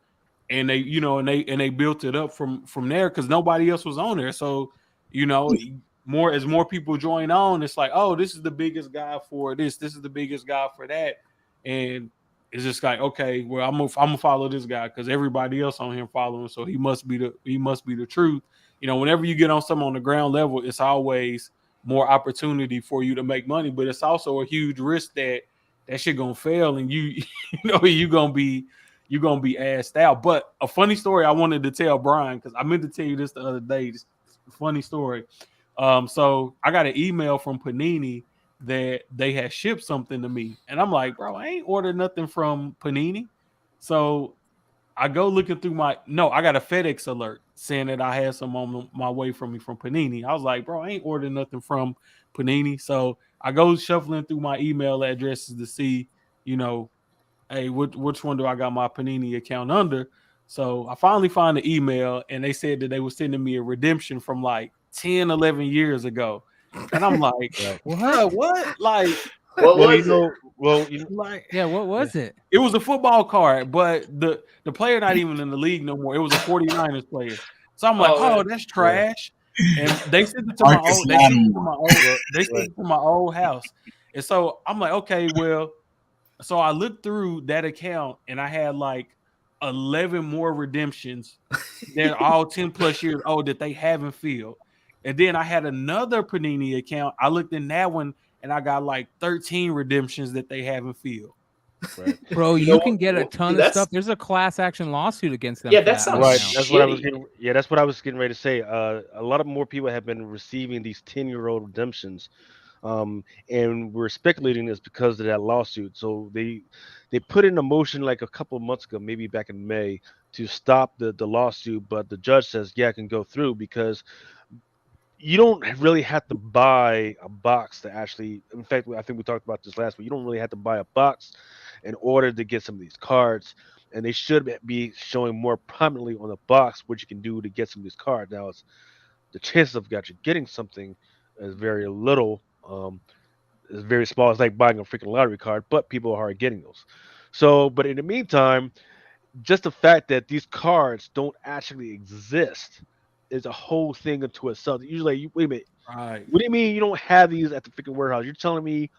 and they built it up from there because nobody else was on there. So as more people join on, it's like, oh, this is the biggest guy for this is the biggest guy for that, and it's just like, okay, well, I'm gonna follow this guy because everybody else on him following, so he must be the truth. Whenever you get on something on the ground level, it's always more opportunity for you to make money, but it's also a huge risk that shit gonna fail and you're gonna be asked out. But a funny story I wanted to tell Brian, because I meant to tell you this the other day. This funny story. So I got an email from Panini that they had shipped something to me, and I'm like, bro, I ain't ordered nothing from Panini. So I go looking through I got a FedEx alert saying that I had some on my way from Panini. I was like, bro, I ain't ordered nothing from Panini. So I go shuffling through my email addresses to see, hey, which one do I got my Panini account under? So I finally find the email, and they said that they were sending me a redemption from like 10, 11 years ago. And I'm like, what? Like, what was it? Well, like, yeah, what was it? It was a football card, but the player not even in the league no more. It was a 49ers player. So I'm like, that's trash. And they sent it to my old. They sent it to my old. They sent it to my old house. And so I'm like, okay, well. So I looked through that account and I had like 11 more redemptions. They're all 10 plus years old that they haven't filled. And then I had another Panini account. I looked in that one and I got like 13 redemptions that they haven't filled. Right. Bro, you can get a ton of stuff. There's a class action lawsuit against them. Yeah, that sounds right. shitty. That's what I was getting. Yeah, that's what I was getting ready to say. A lot of more people have been receiving these 10-year-old redemptions, and we're speculating this because of that lawsuit. So they put in a motion like a couple of months ago, maybe back in May, to stop the lawsuit, but the judge says it can go through because you don't really have to buy a box to actually. In fact, I think we talked about this last week. You don't really have to buy a box in order to get some of these cards, and they should be showing more prominently on the box what you can do to get some of these cards. Now, the chances of you getting something is very little. Is very small. It's like buying a freaking lottery card, but people are getting those. So, but in the meantime, just the fact that these cards don't actually exist is a whole thing unto itself. Usually, wait a minute. Right. What do you mean you don't have these at the freaking warehouse? You're telling me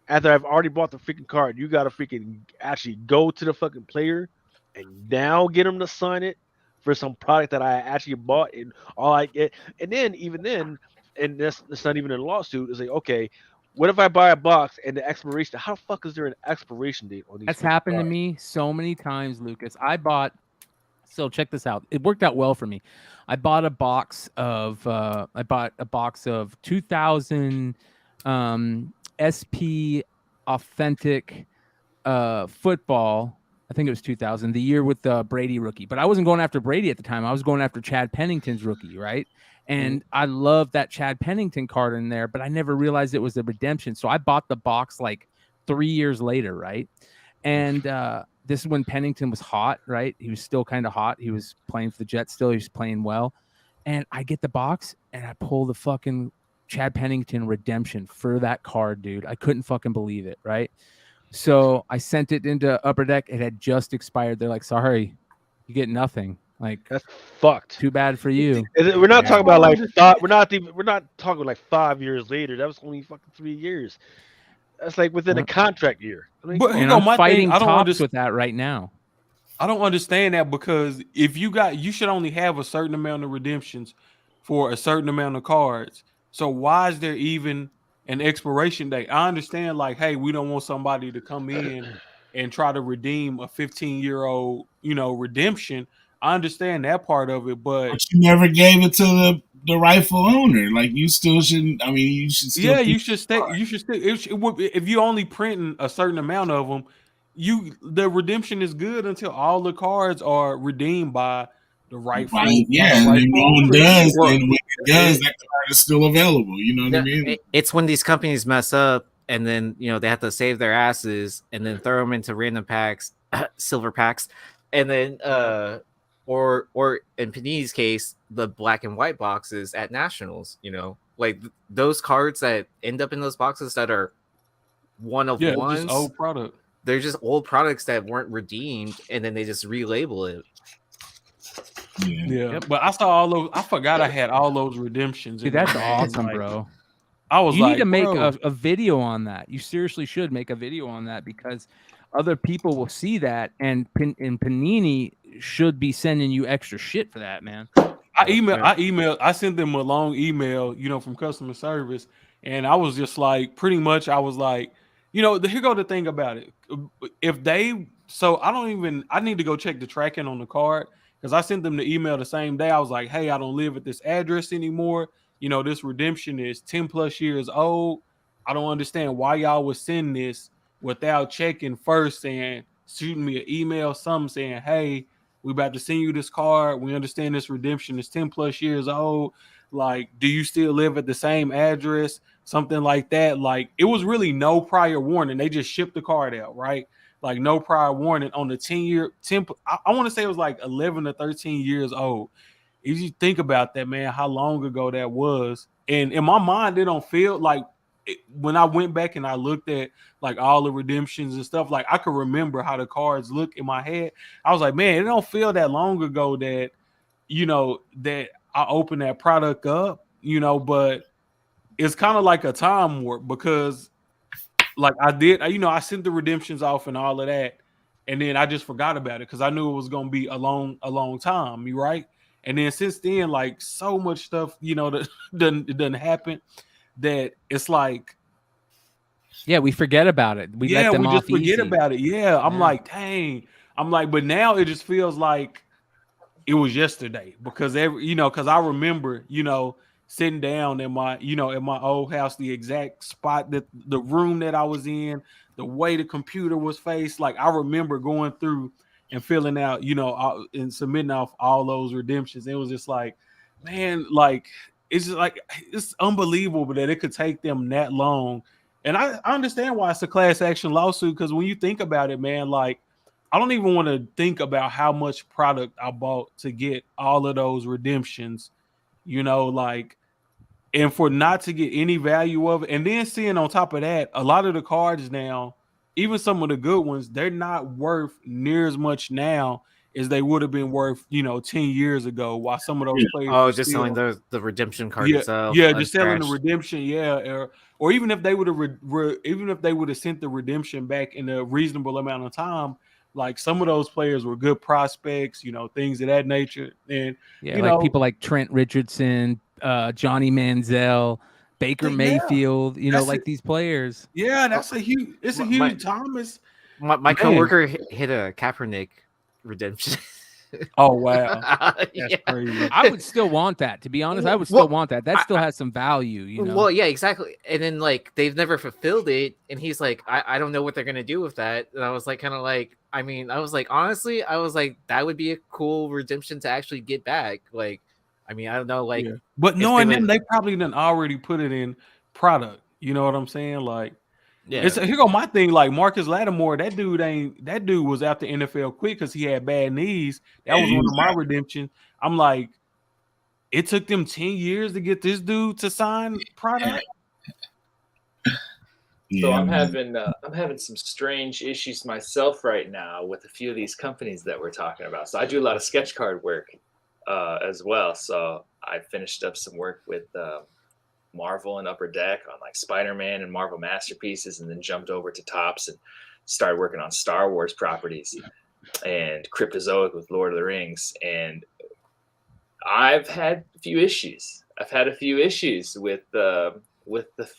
after I've already bought the freaking card, you got to freaking actually go to the fucking player and now get them to sign it for some product that I actually bought, and all I get, and then even then, and that's not even a lawsuit. Is like, okay, what if I buy a box and the expiration? How the fuck is there an expiration date on these? That's freaking happened to cards? me so many times, Lucas. So check this out. It worked out well for me. I bought a box of 2000 SP authentic football. I think it was 2000, the year with the Brady rookie. But I wasn't going after Brady at the time. I was going after Chad Pennington's rookie, right? And I love that Chad Pennington card in there, but I never realized it was a redemption. So I bought the box like 3 years later, right? And this is when Pennington was hot, right? He was still kind of hot. He was playing for the Jets still. He was playing well. And I get the box and I pull the fucking Chad Pennington redemption for that card, dude. I couldn't fucking believe it, right? So I sent it into Upper Deck. It had just expired. They're like, sorry, you get nothing. Like, That's fucked. too bad for you. We're not Yeah. talking about like thought. We're not talking like 5 years later. That was only fucking 3 years. That's like within a Well, contract year. I mean, But come here and on. go I'm my thing. fighting talks with that right now. I don't understand that because if you should only have a certain amount of redemptions for a certain amount of cards. So why is there even an expiration date? I understand, like, hey, we don't want somebody to come in and try to redeem a 15-year-old, redemption. I understand that part of it, but But you never gave it to the rightful owner. Like you still shouldn't. I mean, you should still yeah, keep. you should stay. You should stay. If you only printing a certain amount of them, the redemption is good until all the cards are redeemed by the Right, rightful yeah, and then no one owner. does, Well, and when it does, that card is still available. You know what I no, mean? it's when these companies mess up and then they have to save their asses and then throw them into random packs, silver packs, and then or in Panini's case, the black and white boxes at nationals. Like those cards that end up in those boxes that are one of Yeah, ones. just old product. They're just old products that weren't redeemed, and then they just relabel it. Yeah, but I saw all those. I forgot I had all those redemptions. Dude, in that's there, man. awesome, Like, bro. I was You like, need to make bro, a video on that. You seriously should make a video on that because other people will see that, and Panini should be sending you extra shit for that, man. I sent them a long email, from customer service, and I was just like, pretty much, I was like, here go the thing about it. If they, so I need to go check the tracking on the card because I sent them the email the same day. I was like, hey, I don't live at this address anymore. This redemption is 10 plus years old. I don't understand why y'all would send this without checking first, saying, shooting me an email, something saying, hey, we about to send you this card. We understand this redemption is 10 plus years old. Like, do you still live at the same address? Something like that. Like, it was really no prior warning. They just shipped the card out, right? Like, no prior warning on the 10-year. I want to say it was like 11 or 13 years old. If you think about that, man, how long ago that was. And in my mind, it don't feel like when I went back and I looked at like all the redemptions and stuff, like I could remember how the cards look in my head. I was like, man, it don't feel that long ago that that I opened that product up, but it's kind of like a time warp because like I sent the redemptions off and all of that, and then I just forgot about it because I knew it was gonna be a long time, you right? And then since then, like so much stuff, that doesn't happen that it's like, yeah, we forget about it. We let them we off just forget easy. about it. Yeah, I'm Yeah. like, dang. I'm like, but now it just feels like it was yesterday because because I remember, sitting down in my, in my old house, the exact spot that the room that I was in, the way the computer was faced. Like I remember going through and filling out, and submitting off all those redemptions. It was just like, man, like it's just like it's unbelievable that it could take them that long. And I understand why it's a class action lawsuit because when you think about it, man, like I don't even want to think about how much product I bought to get all of those redemptions, like, and for not to get any value of it. And then seeing on top of that, a lot of the cards now, even some of the good ones, they're not worth near as much now as they would have been worth, 10 years ago. While some of those players Oh, were just still, selling the redemption card yeah, itself. yeah, just selling the unscratched. redemption, yeah, or even if they would have, even if they would have sent the redemption back in a reasonable amount of time, like some of those players were good prospects, things of that nature, and Yeah, like people like Trent Richardson, Johnny Manziel, Baker yeah, Mayfield, that's like it. these players. Yeah, that's a huge. It's a My- huge Thomas. My Man. coworker hit a Kaepernick redemption. Oh wow, that's Yeah. crazy. I would still want that. To be honest, I would still want that. That still has some value, Well, yeah, exactly. And then like they've never fulfilled it, and he's like, I don't know what they're gonna do with that. And I was like, kind of like, I mean, I was like, honestly, I was like, that would be a cool redemption to actually get back. Like, I mean, I don't know, like, Yeah. But if knowing they them, would- they probably done already put it in product. You know what I'm saying? Like, yeah, it's here go my thing. Like Marcus Lattimore, that dude was after NFL quick because he had bad knees. That was one of my redemption. I'm like, it took them 10 years to get this dude to sign product. So Yeah, man. I'm having some strange issues myself right now with a few of these companies that we're talking about. So I do a lot of sketch card work as well. So I finished up some work with Marvel and Upper Deck on like Spider-Man and Marvel Masterpieces, and then jumped over to Tops and started working on Star Wars properties and Cryptozoic with Lord of the Rings. And I've had a few issues. I've had a few issues with the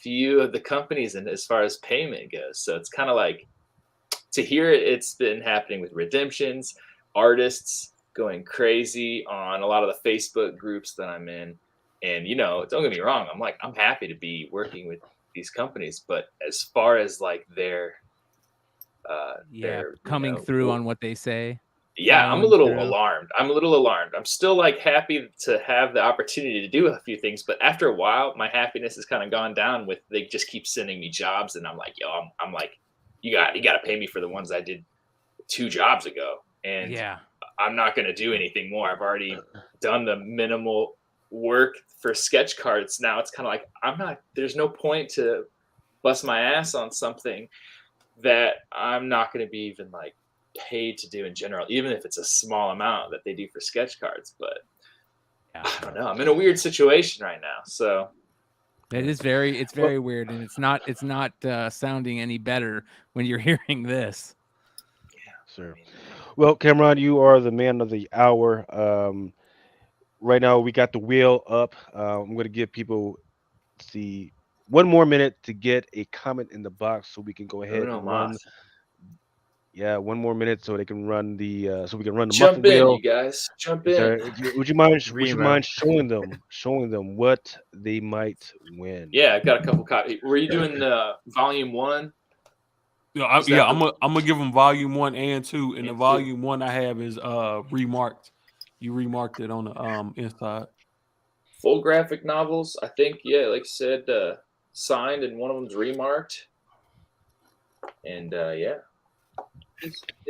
few of the companies, and as far as payment goes. So it's kind of like, to hear it, it's been happening with redemptions, artists going crazy on a lot of the Facebook groups that I'm in. And don't get me wrong, I'm happy to be working with these companies, but as far as like their coming through on what they say. Yeah, I'm a following little through. alarmed. I'm still like happy to have the opportunity to do a few things, but after a while, my happiness has kind of gone down with they just keep sending me jobs, and I'm like, yo, I'm like, you got to pay me for the ones I did 2 jobs ago, and Yeah. I'm not going to do anything more. I've already done the minimal work for sketch cards. Now it's kind of like there's no point to bust my ass on something that I'm not going to be even like paid to do in general, even if it's a small amount that they do for sketch cards. But Yeah. I don't know. I'm in a weird situation right now. So It's very weird, and it's not sounding any better when you're hearing this. Sir. Well, Cameron, you are the man of the hour. Right now, we got the wheel up. I'm going to give people see 1 more minute to get a comment in the box, so we can go ahead Uno and run. mas. Yeah, 1 more minute so they can run so we can run the muffin Jump in, wheel. you guys. Jump Is in. there, would you mind Remo. showing them what they might win? Yeah, I've got a couple copies. Were you doing volume 1? Yeah, Is that I'm gonna give them volume 1 and 2, and the volume 1 I have is remarked. You remarked it on the inside. full graphic novels? I think, yeah, like you said, signed, and one of them's remarked. And yeah,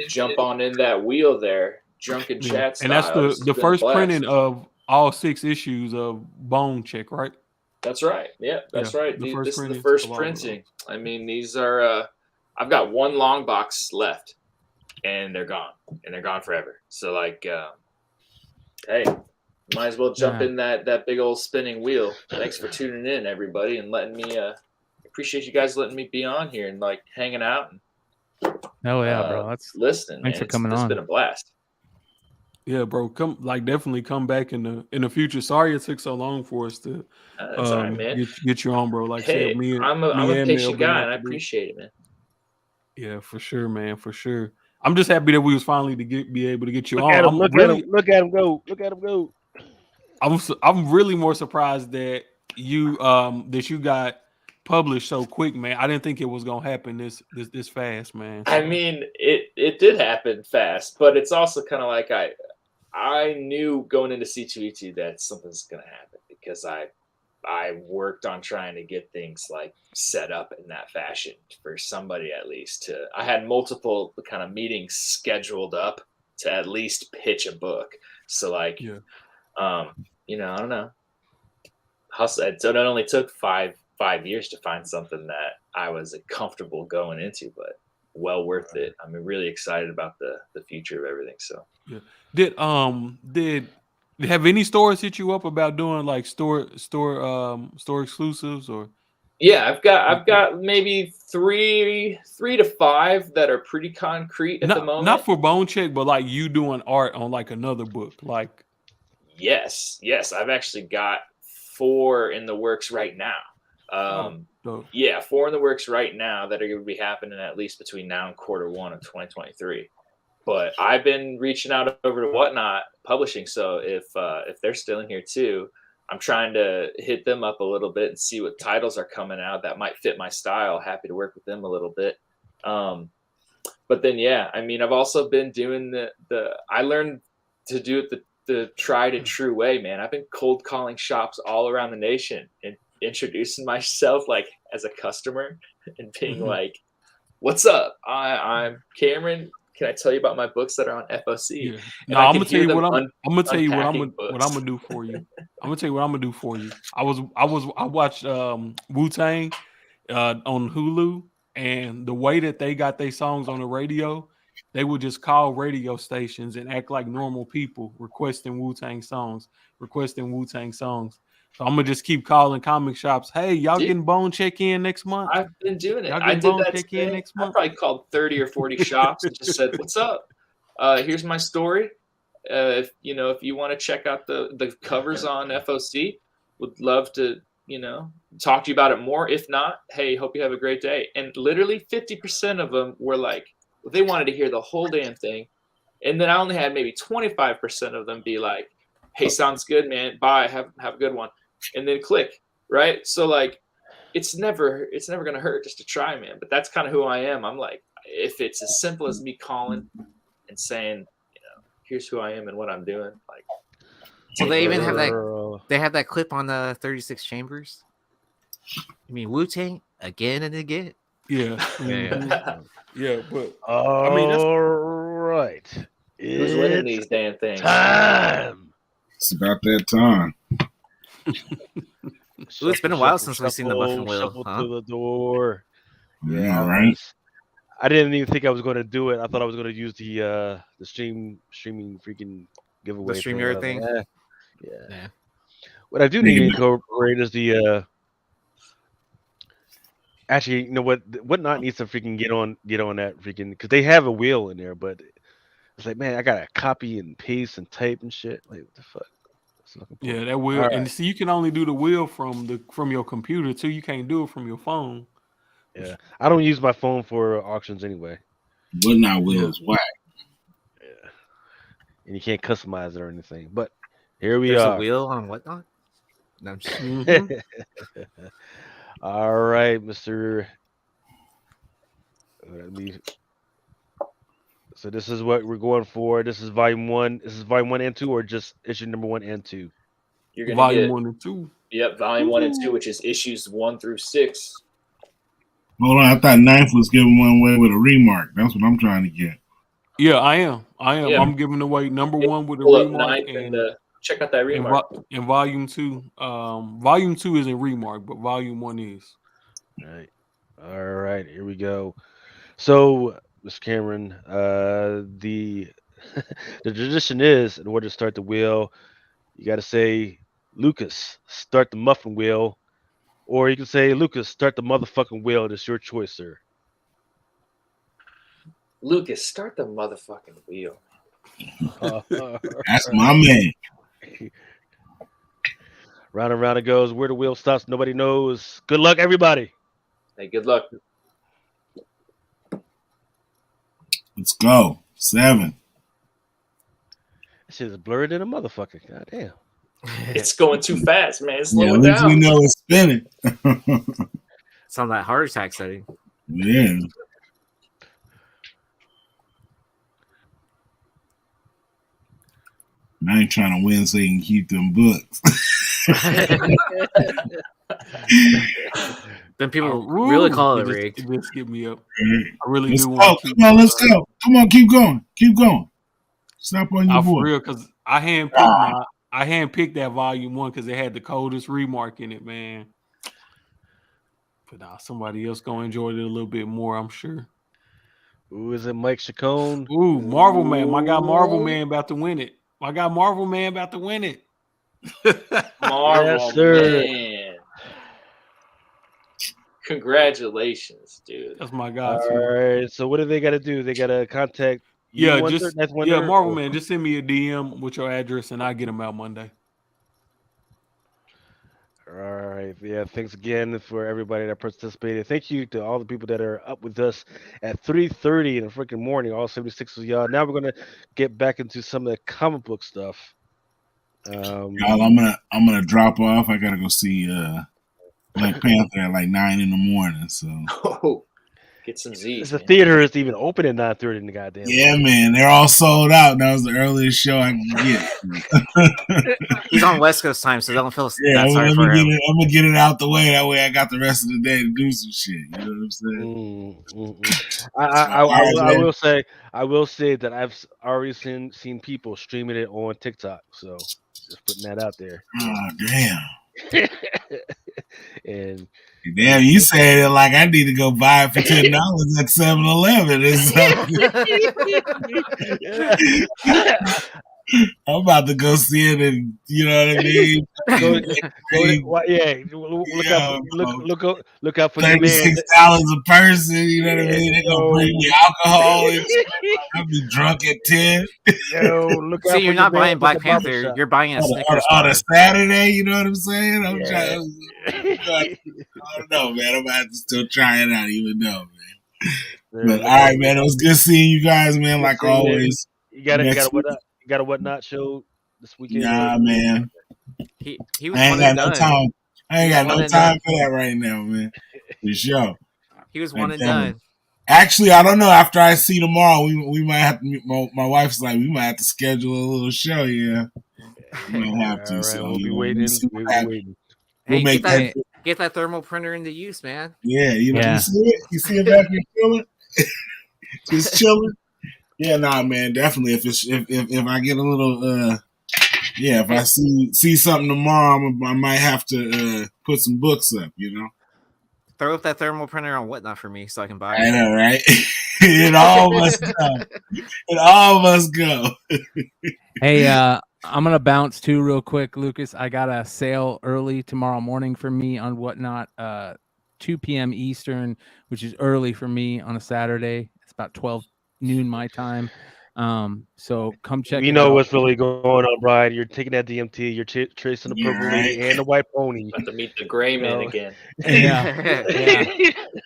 jump on in that wheel there, Drunken Chat style. And that's This has the been a first blast. printing of all 6 issues of Bone Check, right? That's right. Yeah, that's right. the first This is the printing first of all of them. printing. I mean, these are. I've got 1 long box left, and they're gone, and they're gone forever. So like, hey, might as well jump in that big old spinning wheel. Thanks for tuning in, everybody, and letting me. Appreciate you guys letting me be on here and like hanging out and Oh yeah, bro. That's listening. thanks Man. for coming It's on. been a blast. Yeah, bro. Definitely come back in the future. Sorry it took so long for us to That's all right, man. get you on, bro. Like I Hey, said, me I'm a and Mel patient been guy, up and I to do. appreciate it, man. Yeah, for sure, man. For sure. I'm just happy that we was finally be able to get you Look on. at him! I'm Look really, at him! Look at him go! Look at him go! I'm really more surprised that you got published so quick, man. I didn't think it was gonna happen this fast, man. I mean, it did happen fast, but it's also kind of like I knew going into C2E2 that something's gonna happen because I worked on trying to get things like set up in that fashion for somebody at least to. I had multiple kind of meetings scheduled up to at least pitch a book. So like, I don't know. So it only took five years to find something that I was comfortable going into, but well worth it. I'm really excited about the future of everything. So yeah. Did have any stores hit you up about doing like store exclusives or? Yeah, I've got maybe three to five that are pretty concrete at the moment. Not for Bone Check, but like you doing art on like another book, like. Yes, I've actually got 4 in the works right now. Yeah, 4 in the works right now that are going to be happening at least between now and Q1 of 2023. But I've been reaching out over to Whatnot Publishing, so if they're still in here too, I'm trying to hit them up a little bit and see what titles are coming out that might fit my style. Happy to work with them a little bit. But then, yeah, I mean, I've also been doing I learned to do it the tried and true way, man. I've been cold calling shops all around the nation and introducing myself like as a customer and being like, "What's up? I'm Cameron. Can I tell you about my books that are on FOC?" Yeah. No, I'm gonna tell you what I'm gonna do for you. I'm gonna tell you what I'm gonna do for you. I watched Wu-Tang on Hulu, and the way that they got their songs on the radio, they would just call radio stations and act like normal people, requesting Wu-Tang songs. So I'm gonna just keep calling comic shops. Hey, y'all Dude, getting Bone check in next month? I've been doing it. Y'all I getting did Bone that check in today. next I month? probably called 30 or 40 shops and just said, "What's up? Here's my story. If you want to check out the covers on FOC, would love to talk to you about it more. If not, hey, hope you have a great day." And literally 50% of them were like, they wanted to hear the whole damn thing. And then I only had maybe 25% of them be like, "Hey, sounds good, man. Bye. Have a good one." And then click, right? So like, it's never gonna hurt just to try, man. But that's kind of who I am. I'm like, if it's as simple as me calling and saying, here's who I am and what I'm doing, like. Well, they even have that. Girl. They have that clip on the 36 Chambers. I mean, Wu-Tang again and again. Yeah. Yeah. Yeah, but All right. Who's winning It's these damn things? time. It's about that time. Ooh, it's been a while since we've seen the muffin wheel, Shuffle huh? to the door. Yeah, right. I didn't even think I was going to do it. I thought I was going to use the streaming freaking giveaway. The StreamYard thing? Yeah. What I do need to incorporate is the actually, you know what not needs to freaking get on that freaking, because they have a wheel in there, but it's like, man, I gotta copy and paste and type and shit. Like, what the fuck? yeah, that wheel. All And right. see, you can only do the wheel from your computer too. You can't do it from your phone. Yeah, I don't use my phone for auctions anyway. What not wheel is whack. Yeah, and you can't customize it or anything. But here we There's are. a wheel on whatnot. No, I'm just... All right, Mr. Let me. So this is what we're going for. This is volume 1. This is volume 1 and 2, or just issue number 1 and 2. You're gonna Volume get 1 and 2. Yep, volume 1 and 2, which is issues 1 through 6. Hold on, I thought Ninth was giving one away with a remark. That's what I'm trying to get. Yeah, I am. Yeah. I'm giving away number 1 with a Pull up remark, 9th and check out that and remark. in volume 2. Volume 2 isn't remark, but volume 1 is. All right, here we go. So, Mr. Cameron, the the tradition is, in order to start the wheel, you got to say, "Lucas, start the muffin wheel," or you can say, "Lucas, start the motherfucking wheel." It's your choice, sir. Lucas, start the motherfucking wheel. That's my man. Round and round it goes. Where the wheel stops, nobody knows. Good luck, everybody. Hey, good luck. Let's go. 7. This shit is blurred in a motherfucker. God damn. It's going too fast, man. Slow Yeah, it at least we down. know it's spinning. It's on that heart attack setting. Yeah. I ain't trying to win so you can keep them books. Then people really call it rigged. It just get me up. I really Let's do go. want to keep Come on, let's go. Come on, keep going. Keep going. Stop on your for boy. real, because I handpicked that volume 1 because it had the coldest remark in it, man. But now somebody else gonna enjoy it a little bit more, I'm sure. Who is it? Mike Chacon. Ooh, Marvel Man. My guy Marvel Man about to win it. Marvel, Yes, sir. man. Congratulations, dude. That's my guy All too. right. So what do they got to do? They got to contact you, Yeah, Wonder, just Next Wonder, Marvel or- Man. Just send me a DM with your address and I get them out Monday. All right. Yeah. Thanks again for everybody that participated. Thank you to all the people that are up with us at 3:30 in the freaking morning. All 76 of y'all. Now we're gonna get back into some of the comic book stuff. Y'all, I'm gonna drop off. I gotta go see Black Panther at like 9 in the morning. So Oh, get some Z's. The Man. theater is even open at 9:30 in the goddamn. yeah, man, they're all sold out. That was the earliest show I can get. He's on West Coast time, so don't feel Yeah, that sorry I'm for him. gonna get it out the way. That way, I got the rest of the day to do some shit. You know what I'm saying? I will say that I've already seen people streaming it on TikTok. So just putting that out there. Oh damn! And Damn, you saying it like I need to go buy it for $10 at 7-Eleven or something. I'm about to go see it, and you know what I mean. go, look out, Yeah, look out for your man. $36 a person. You know what I Yeah, mean? They gonna yo, bring me alcohol and shit. I'll be drunk at 10 yo, look See, out for you're your not man buying at Black the barber Panther. shop. You're buying a on Snickers on a bar. Saturday. You know what I'm saying? I'm Yeah. trying. I don't know, man. I'm gonna have to still try it out, even though, man. But Look all out right, for man. It was good seeing you guys, man. good Like seeing you. always. You got Next week, a whatnot show this weekend or nah, man. He was I ain't one got and no done. time. I He ain't was got one no and time done. for that right now, man. For sure. He was I one and definitely- done. Actually, I don't know. After I see tomorrow, we might have to. My wife's like, we might have to schedule a little show. Yeah, we might have to. all right, So we'll be we'll waiting. see We'll what be happens. waiting. We'll Hey, make that. get that thermal printer into use, man. Yeah, you know, Yeah. you see it. You see it back here chilling, just chilling. Yeah, nah, man. Definitely. If I get a little yeah, if I see something tomorrow, I might have to put some books up. You know. Throw up that thermal printer on whatnot for me so I can buy I it. know, right? It all must go. It all must go. Hey, I'm gonna bounce too real quick, Lucas. I got a sale early tomorrow morning for me on whatnot, 2 p.m. Eastern, which is early for me on a Saturday. It's about 12 noon my time. So come check We it know out. what's really going on, Brian. You're taking that DMT. You're tracing the Yeah, purple right. lady and the white pony. About to meet the gray man No. again. Yeah, yeah.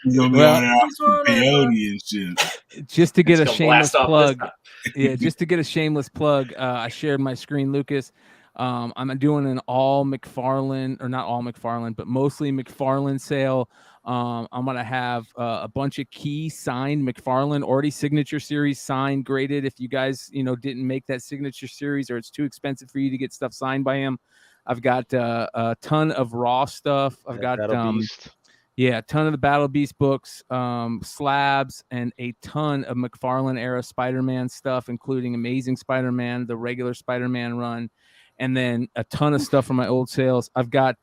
You gonna be Well, on there off some peyote and shit. Just to get It's a gonna shameless blast off this plug, time. yeah, just to get a shameless plug, I shared my screen, Lucas. I'm doing an all McFarlane, or not all McFarlane, but mostly McFarlane sale. I'm gonna have a bunch of key signed McFarlane, already signature series signed, graded. If you guys, didn't make that signature series, or it's too expensive for you to get stuff signed by him, I've got a ton of raw stuff. I've got Battle Beast. yeah, a ton of the Battle Beast books, slabs, and a ton of McFarlane era Spider-Man stuff, including Amazing Spider-Man, the regular Spider-Man run, and then a ton of stuff from my old sales. I've got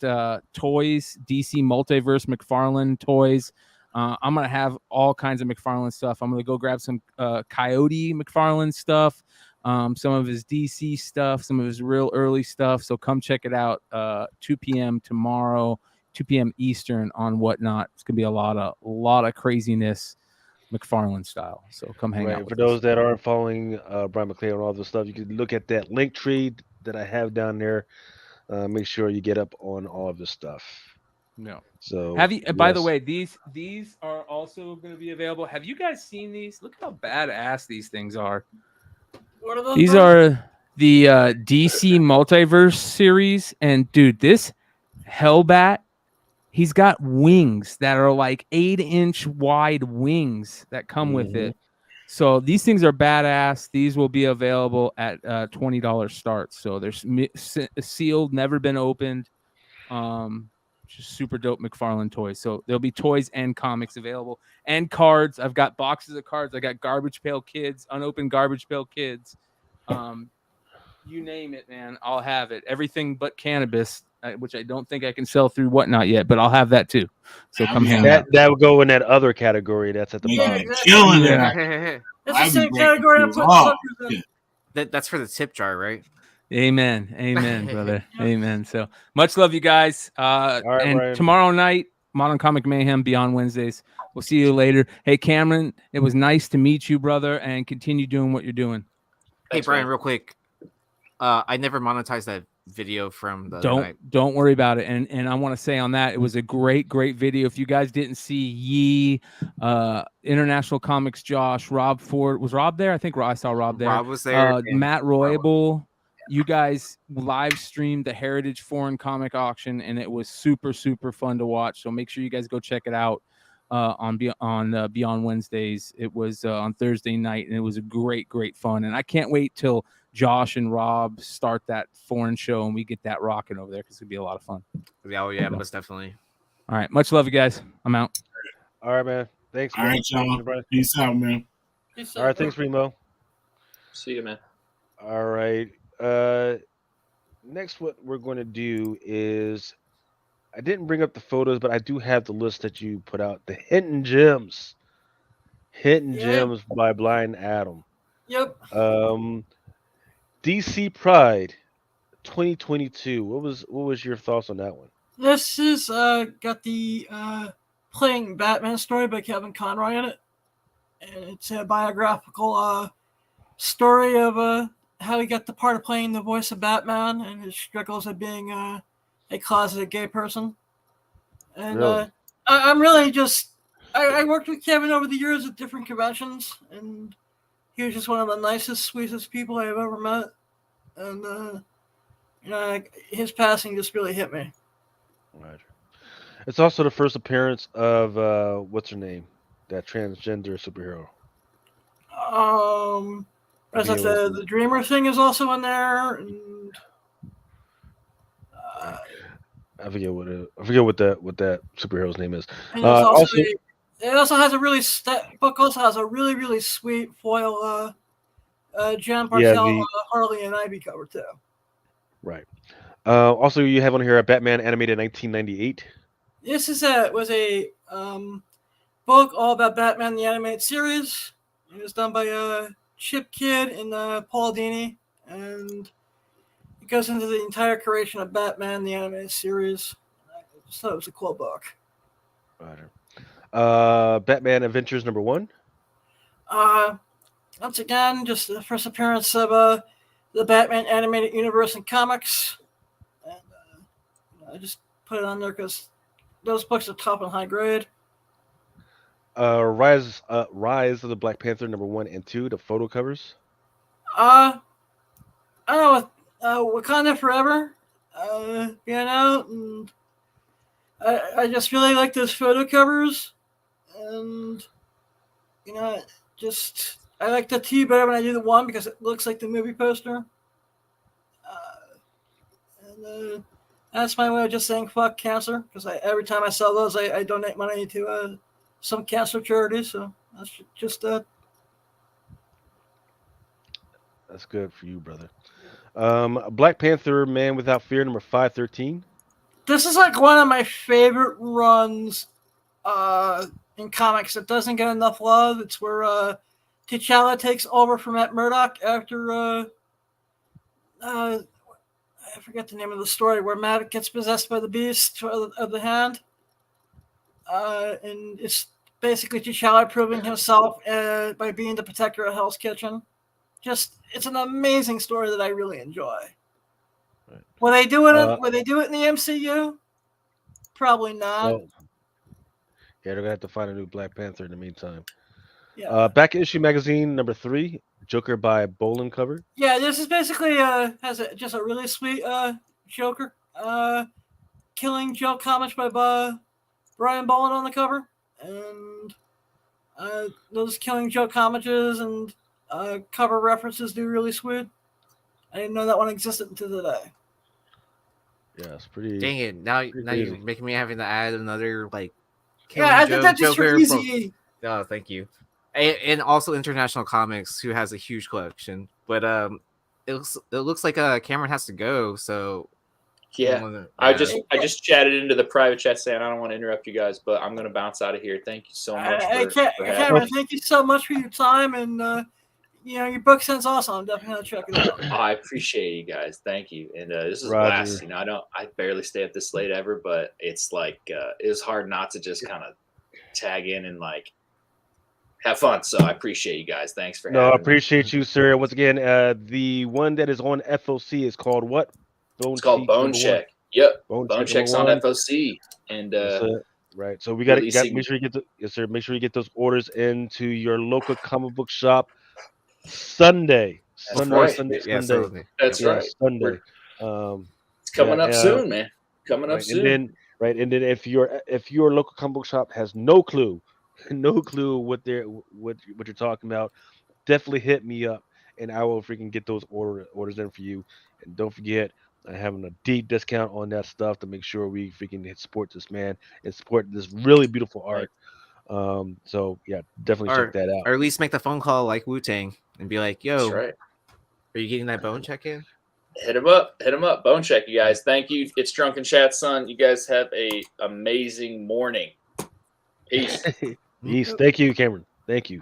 toys, DC Multiverse McFarlane toys. I'm gonna have all kinds of McFarlane stuff. I'm gonna go grab some Coyote McFarlane stuff, some of his DC stuff, some of his real early stuff. So come check it out. 2 p.m. tomorrow. 2 p.m. Eastern on whatnot. It's gonna be a lot of craziness, McFarlane style. So come hang out Right. with For us. those that aren't following Brian McClay and all this stuff, you can look at that link tree that I have down there. Make sure you get up on all of this stuff. No. So Have you? By the yes. way, these are also going to be available. Have you guys seen these? Look how badass these things are. What are those? These bro? are the DC Multiverse series, and dude, this Hellbat, he's got wings that are like 8-inch wide wings that come with it. So these things are badass. These will be available at $20 starts. So they're sealed, never been opened. Just super dope McFarlane toys. So there'll be toys and comics available, and cards. I've got boxes of cards. I got Garbage Pail Kids, unopened Garbage Pail Kids. You name it, man, I'll have it. Everything but cannabis, which I don't think I can sell through whatnot yet, but I'll have that too. So come hang out. That would go in that other category that's at the Yeah, bottom. exactly. Killing it. Yeah. That's I'd the be same breaking category I'm through putting all. suckers in. That's for the tip jar, right? Amen. Amen, brother. Amen. So much love, you guys. right, And Ryan. tomorrow night, Modern Comic Mayhem Beyond Wednesdays. We'll see you later. Hey, Cameron, it was nice to meet you, brother, and continue doing what you're doing. Hey, Thanks, Brian, man. real quick. I never monetized that video from the other night. Don't worry about it. And I want to say on that, it was a great video. If you guys didn't see Yee, International Comics, Josh, Rob Ford, was Rob there? I think I saw Rob there. Rob was there. and Matt Royable. You guys live streamed the Heritage Foreign Comic Auction, and it was super fun to watch. So make sure you guys go check it out on Beyond Wednesdays. It was on Thursday night, and it was a great fun. And I can't wait till Josh and Rob start that foreign show and we get that rocking over there, because it's gonna be a lot of fun. Yeah, most definitely. All right, much love, you guys. I'm out. All right, man. Thanks. All man. right, y'all. Everybody. Peace out, man. All right, thanks, Remo. See you, man. All right. Next, what we're going to do is I didn't bring up the photos, but I do have the list that you put out. The Hidden Yeah. Gems by Blind Adam. Yep. Um, DC Pride 2022. What was your thoughts on that one? This is got the playing Batman story by Kevin Conroy in it, and it's a biographical story of how he got the part of playing the voice of Batman and his struggles of being a closeted gay person. And Really? I'm really just I worked with Kevin over the years at different conventions, and he was just one of the nicest, sweetest people I've ever met. And his passing just really hit me. Right. It's also the first appearance of what's her name? That transgender superhero. Um, I as forget like what his the name. Dreamer thing is also in there, and Right. I forget what that superhero's name is. and it's also Also, it also has a really book also has a really sweet foil Jan yeah, Bartel the Harley and Ivy cover too. right. Also, you have on here a Batman animated 1998. This is a was a book all about Batman the animated series. It was done by Chip Kidd and Paul Dini, and it goes into the entire creation of Batman the animated series. I just thought it was a cool book. Right. Batman Adventures number one. Uh, Once again, just the first appearance of the Batman animated universe in comics, and I just put it on there because those books are top and high grade. Rise of the Black Panther number one and two. The photo covers. Uh, I don't know, Wakanda Forever being out, and I just really like those photo covers, and you know, just I like the two better when I do the one because it looks like the movie poster. Uh, and that's my way of just saying fuck cancer because every time I sell those, I donate money to some cancer charity. So that's just That's good for you, brother. Black Panther Man Without Fear number 513. this is like one of my favorite runs in comics that doesn't get enough love. It's where T'Challa takes over from Matt Murdock after I forget the name of the story where Matt gets possessed by the beast of the hand, and it's basically T'Challa proving himself by being the protector of Hell's Kitchen. Just it's an amazing story that I really enjoy. Right. Will they do it? Uh, Will they do it in the MCU? Probably not. well, yeah, they're gonna have to find a new Black Panther in the meantime. Yeah. Back issue magazine number three. Joker by Bolin cover. Yeah, this is basically has just a really sweet Joker killing Joke comics by Brian Bolland on the cover, and those Killing Joke comics and cover references do really sweet. I didn't know that one existed until today. Yeah, it's pretty. Dang it! Now you're crazy. making me having to add another like. Yeah, I did Killing that just for Joker easy. Oh, thank you. And also International Comics, who has a huge collection. But it looks like Cameron has to go, so Yeah. I just chatted into the private chat saying I don't want to interrupt you guys, but I'm gonna bounce out of here. Thank you so much for having Cameron, me. thank you so much for your time, and your book sounds awesome. I'm definitely gonna check it out. I appreciate you guys. Thank you. And this is a Roger. blast. I barely stay up this late ever, but it's like it's hard not to just kind of tag in and like have fun. So I appreciate you guys. Thanks for No, I having me. appreciate you, sir. Once again, the one that is on FOC is called what? It's called Cheek Bone number Check. Yep. Bone Bone Check Check's number on one. FOC. And That's it. Right. So we got to releasing- make sure you get yes, sir. Make sure you get those orders into your local comic book shop Sunday. That's Sunday, right. Sunday, Yeah, Sunday. so That's Yeah, right. Sunday. Um, It's coming yeah, up soon, man. Coming up right. soon. And then if your local comic book shop has no clue, no clue what you're talking about, definitely hit me up and I will freaking get those orders in for you. And don't forget, I'm having a deep discount on that stuff to make sure we freaking support this man and support this really beautiful art. So yeah, definitely check that out. or at least make the phone call like Wu Tang and be like, That's "Yo, right. are you getting that bone check in?" Hit him up. Bone check, you guys. Thank you. It's Drunken Chat, son. You guys have a amazing morning. Peace. Peace. Thank you, Cameron. Thank you.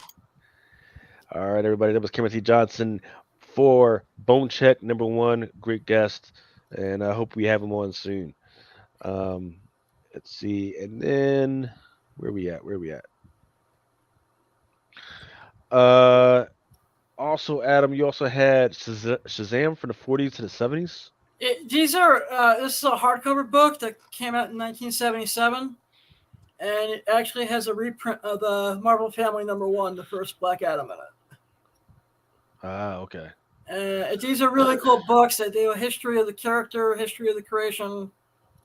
All right, everybody. That was Cameron T. Johnson for Bone Check #1. Great guest, and I hope we have him on soon. Um, let's see, and then where we at? Uh, Also, Adam, you also had Shazam from the 40s to the 70s. These are this is a hardcover book that came out in 1977, and it actually has a reprint of the Marvel Family #1, the first Black Adam in it. Ah, okay. These are really cool books that do a history of the character, history of the creation.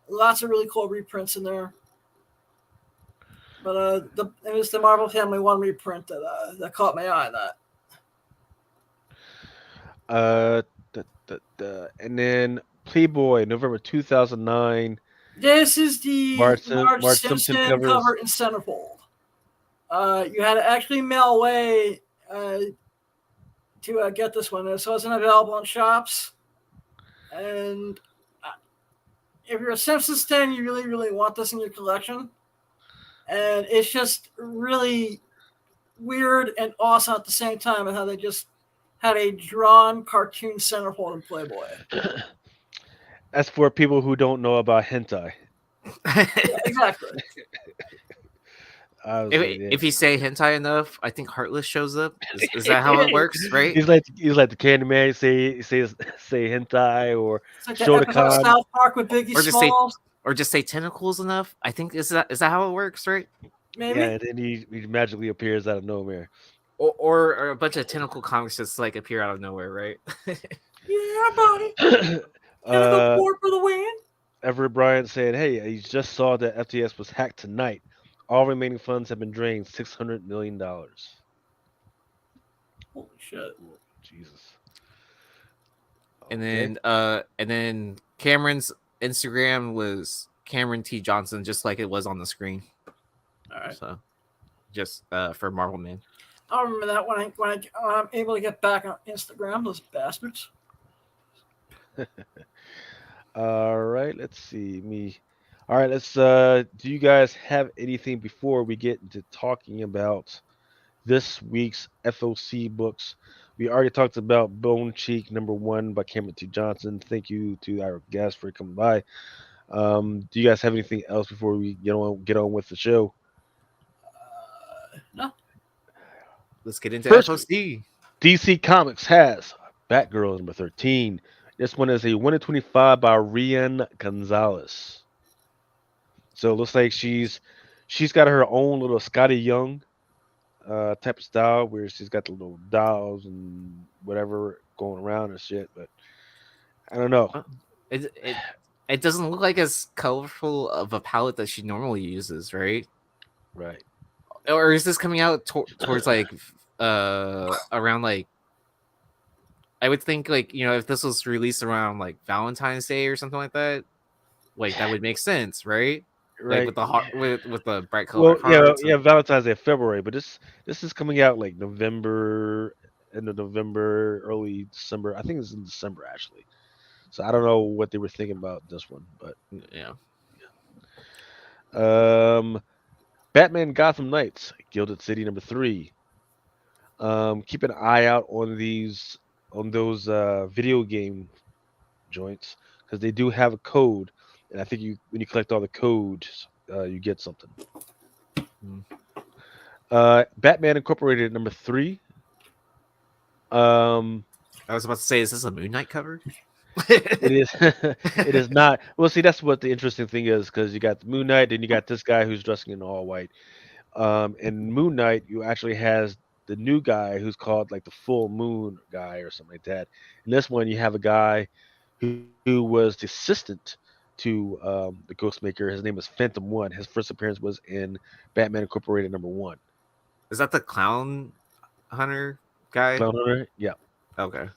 Lots of really cool reprints in there. But it was the Marvel Family 1 reprint that caught my eye. And then Playboy, November 2009. This is the Marge Marge Simpson Simpson cover in centerfold. You had to actually mail away to get this one. This wasn't available in shops. And if you're a Simpsons fan, you really, really want this in your collection. And it's just really weird and awesome at the same time, and how they just had a drawn cartoon centerfold in Playboy. That's for people who don't know about hentai. Yeah, exactly. If you say hentai enough, I think Heartless shows up. Is that how it works, right? He's like the Candyman. Say hentai or it's like the episode of South Park with Biggie Smalls. Or just say tentacles enough. I think is that how it works, right? Maybe. Yeah, and then he magically appears out of nowhere. Or a bunch of tentacle comics just like appear out of nowhere, right? Yeah, buddy. Tentacle board for the win. Everett Bryant said, "Hey, he just saw that FTS was hacked tonight. All remaining funds have been drained. $600 million. Holy shit! Jesus." And then Cameron's Instagram was Cameron T. Johnson, just like it was on the screen. All right. So, just for Marvel Man. I'll remember that when I'm able to get back on Instagram. Those bastards. All right, let's see. All right, let's. Do you guys have anything before we get into talking about this week's FOC books? We already talked about Bone Cheek #1 by Cameron T. Johnson. Thank you to our guest for coming by. Do you guys have anything else before we get on with the show? No. Let's get into First, FOC. DC Comics has Batgirl #13. This one is a 1 in 25 by Rian Gonzalez. So it looks like she's got her own little Scotty Young type of style where she's got the little dolls and whatever going around and shit. But I don't know. It doesn't look like as colorful of a palette that she normally uses, right? Right. Or is this coming out towards like around like, I would think like, if this was released around like Valentine's Day or something like that would make sense, right? Right. Like with the heart, with the bright color. Well, yeah, Valentine's Day, February, but this is coming out like November, end of November, early December. I think it's in December actually. So I don't know what they were thinking about this one, but yeah. Batman Gotham Knights, Gilded City #3. Keep an eye out on those video game joints because they do have a code, and I think when you collect all the codes, you get something. Batman Incorporated #3. I was about to say, is this a Moon Knight cover? It is. It is not. Well, see, that's what the interesting thing is because you got the Moon Knight, then you got this guy who's dressing in all white. In Moon Knight, you actually has the new guy who's called like the Full Moon guy or something like that. In this one, you have a guy who was the assistant to the Ghostmaker. His name is Phantom One. His first appearance was in Batman Incorporated #1. Is that the Clown Hunter guy? Clown Hunter? Yeah. Okay.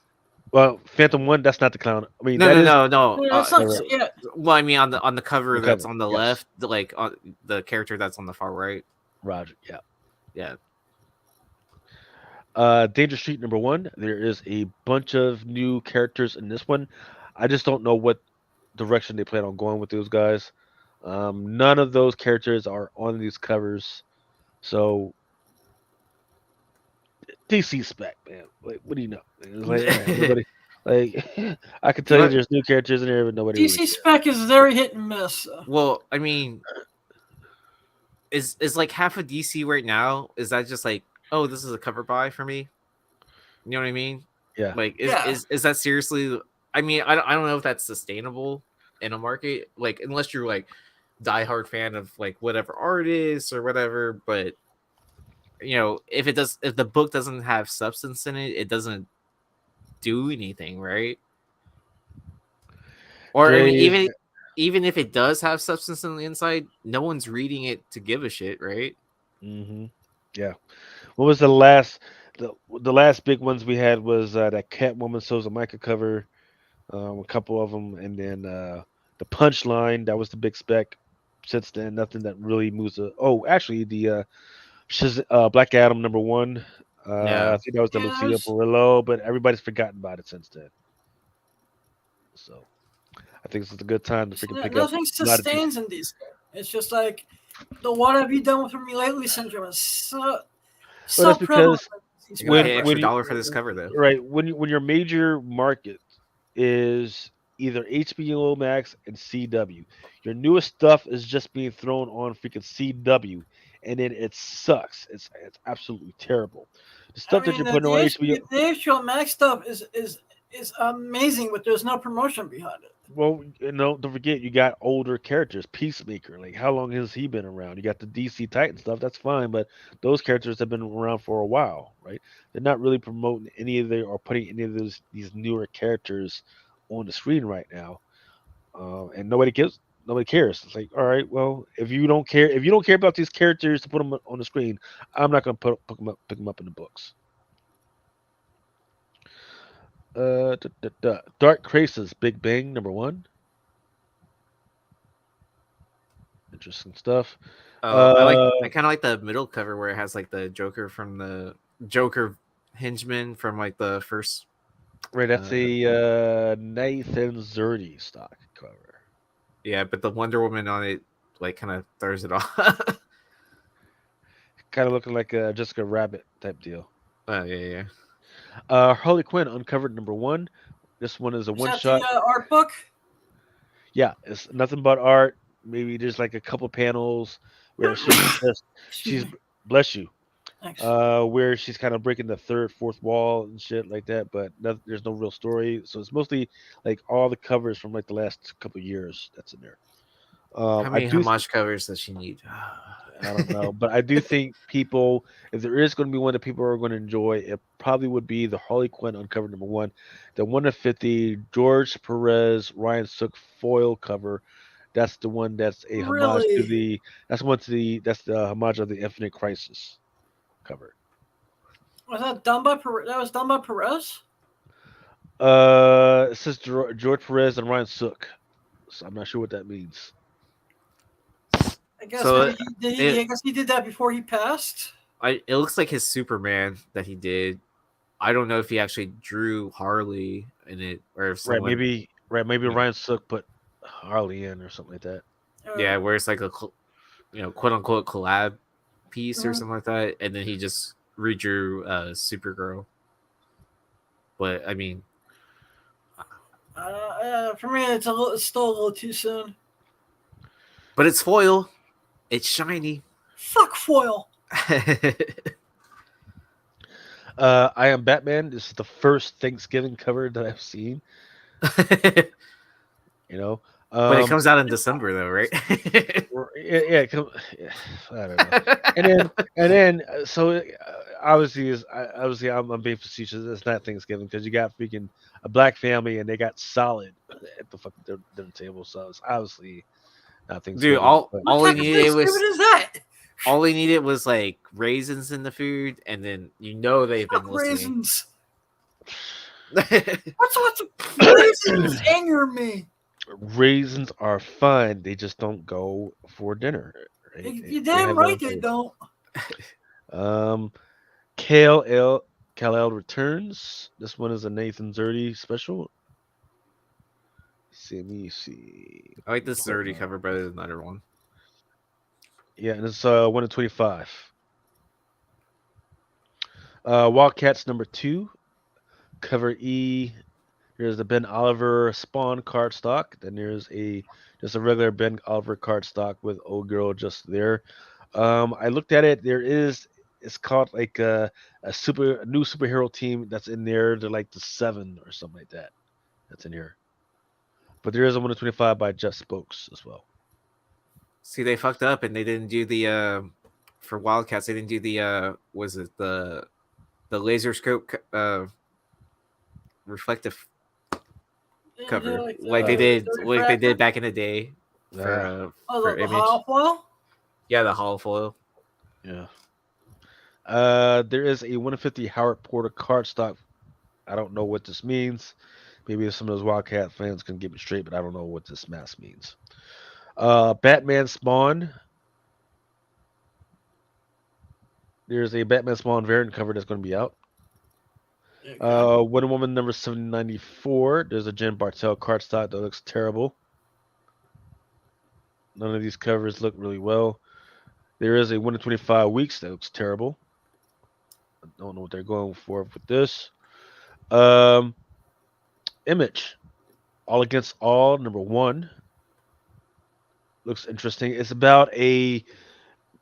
Well, Phantom One, that's not the clown. I mean, no. Yeah. Well, I mean, on the cover that's on the yes. left, like on the character that's on the far right. Roger. Yeah. Yeah. Danger Street #1. There is a bunch of new characters in this one. I just don't know what direction they plan on going with those guys. None of those characters are on these covers, so DC spec, man. Like, what do you know? It's like, all right, nobody. Like, I can tell you, What? there's new characters in there, but nobody really DC cares. spec is very hit and miss. Well, I mean, is like half of DC right now? Is that just like, oh, this is a cover buy for me? You know what I mean? Yeah, Like, Yeah. is that seriously? I mean, I don't know if that's sustainable in a market, like unless you're like diehard fan of like whatever artist or whatever. But you know, if the book doesn't have substance in it, it doesn't do anything, right? Or I mean, Dre. even if it does have substance on the inside, no one's reading it to give a shit, right? Hmm. Yeah. What was the last? The last big ones we had was that Catwoman Souls of Micah cover, a couple of them, and then the Punchline. That was the big spec. Since then, nothing that really moves. Oh, actually, the Black Adam #1. I Yeah. think that was the Yeah, Lucia Perillo, but everybody's forgotten about it since then. So I think this is a good time to freaking pick up nothing a lot of these. sustains in DC. It's just like the "What have you done with me lately" syndrome is Well, so that's prevalent. because in DC You gotta when pay spec. extra when you dollar for this cover though. right when your major market is either HBO Max and CW, your newest stuff is just being thrown on freaking CW, and then it sucks. It's absolutely terrible. The I stuff that mean, you're putting on HBO. the HBO Max stuff is amazing, but there's no promotion behind it. Well, don't forget you got older characters. Peacemaker, like how long has he been around? You got the DC Titan stuff, that's fine, but those characters have been around for a while, right? They're not really promoting any of the or putting any of these newer characters on the screen right now, and nobody cares. It's like, all right, well, if you don't care about these characters to put them on the screen, I'm not gonna pick them up in the books. Dark Crisis, Big Bang #1. Interesting stuff. I kind of like the middle cover where it has like the Joker from the Joker henchman from like the first. Right, that's Uh, a Nathan Zerdy stock cover. yeah, but the Wonder Woman on it like kind of throws it off. Kind of looking like a Jessica Rabbit type deal. Oh yeah, yeah. Harley Quinn Uncovered #1. This one is a Is one that the shot. art book? Yeah, it's nothing but art. Maybe there's like a couple panels where Excuse she's me. bless you. Thanks. Where she's kind of breaking the third, fourth wall and shit like that, but there's no real story. So it's mostly like all the covers from like the last couple of years that's in there. How I many do homage covers does she need? I don't know, but I do think people, if there is going to be one that people are going to enjoy, it probably would be the Harley Quinn Uncovered #1, the 1 of 50 George Perez Ryan Sook foil cover. That's the one that's a homage to Really? the that's the homage of the Infinite Crisis cover. Was that done by Perez? That was done by Perez? It says George Perez and Ryan Sook, so I'm not sure what that means. I guess So I guess he did that before he passed. it looks like his Superman that he did. I don't know if he actually drew Harley in it or if Right, someone. maybe Yeah. Ryan Sook put Harley in or something like that. Yeah, where it's like a quote unquote collab piece or Mhm. something like that, and then he just redrew Supergirl. But I mean, For me, it's still a little too soon. but it's foil, it's shiny. Fuck foil. I Am Batman. This is the first Thanksgiving cover that I've seen. You know, But it comes out in December though, right? yeah, I don't know. And then, obviously I'm being facetious. It's not Thanksgiving because you got freaking a black family and they got solid at the fucking dinner table. So it's obviously not Thanksgiving. Dude, all but- all What he type of needed Thanksgiving was is that? all he needed was like raisins in the food, and then they've been Fuck listening. raisins. What's raisins anger me? Raisins are fun. They just don't go for dinner. Right? You They damn have right their they own don't. place. Kal-El returns. This one is a Nathan Zerdy special. see. Let me see. I like this 30 cover better than the other one. Yeah, and it's 1 in 25. Wildcats number 2, cover E. Here's the Ben Oliver Spawn card stock. Then there's just a regular Ben Oliver card stock with Old Girl just there. I looked at it. It's called like a new superhero team that's in there. They're like the 7 or something like that. That's in here. But there is a 1 in 25 by Jeff Spokes as well. See, they fucked up and they didn't do the for Wildcats. They didn't do the was it the laser scope reflective Yeah, cover like like they did back in the day for the Image. holofoil? Yeah, the holofoil. Yeah. There is a 1 in 50 Howard Porter card stock. I don't know what this means. Maybe some of those Wildcat fans can get me straight, but I don't know what this mask means. Batman Spawn. There's a Batman Spawn variant cover that's going to be out. Okay. Wonder Woman number 794. There's a Jen Bartel cardstock that looks terrible. None of these covers look really well. There is a 1 in 25 weeks that looks terrible. I don't know what they're going for with this. Image. All Against All, number 1. Looks interesting. It's about a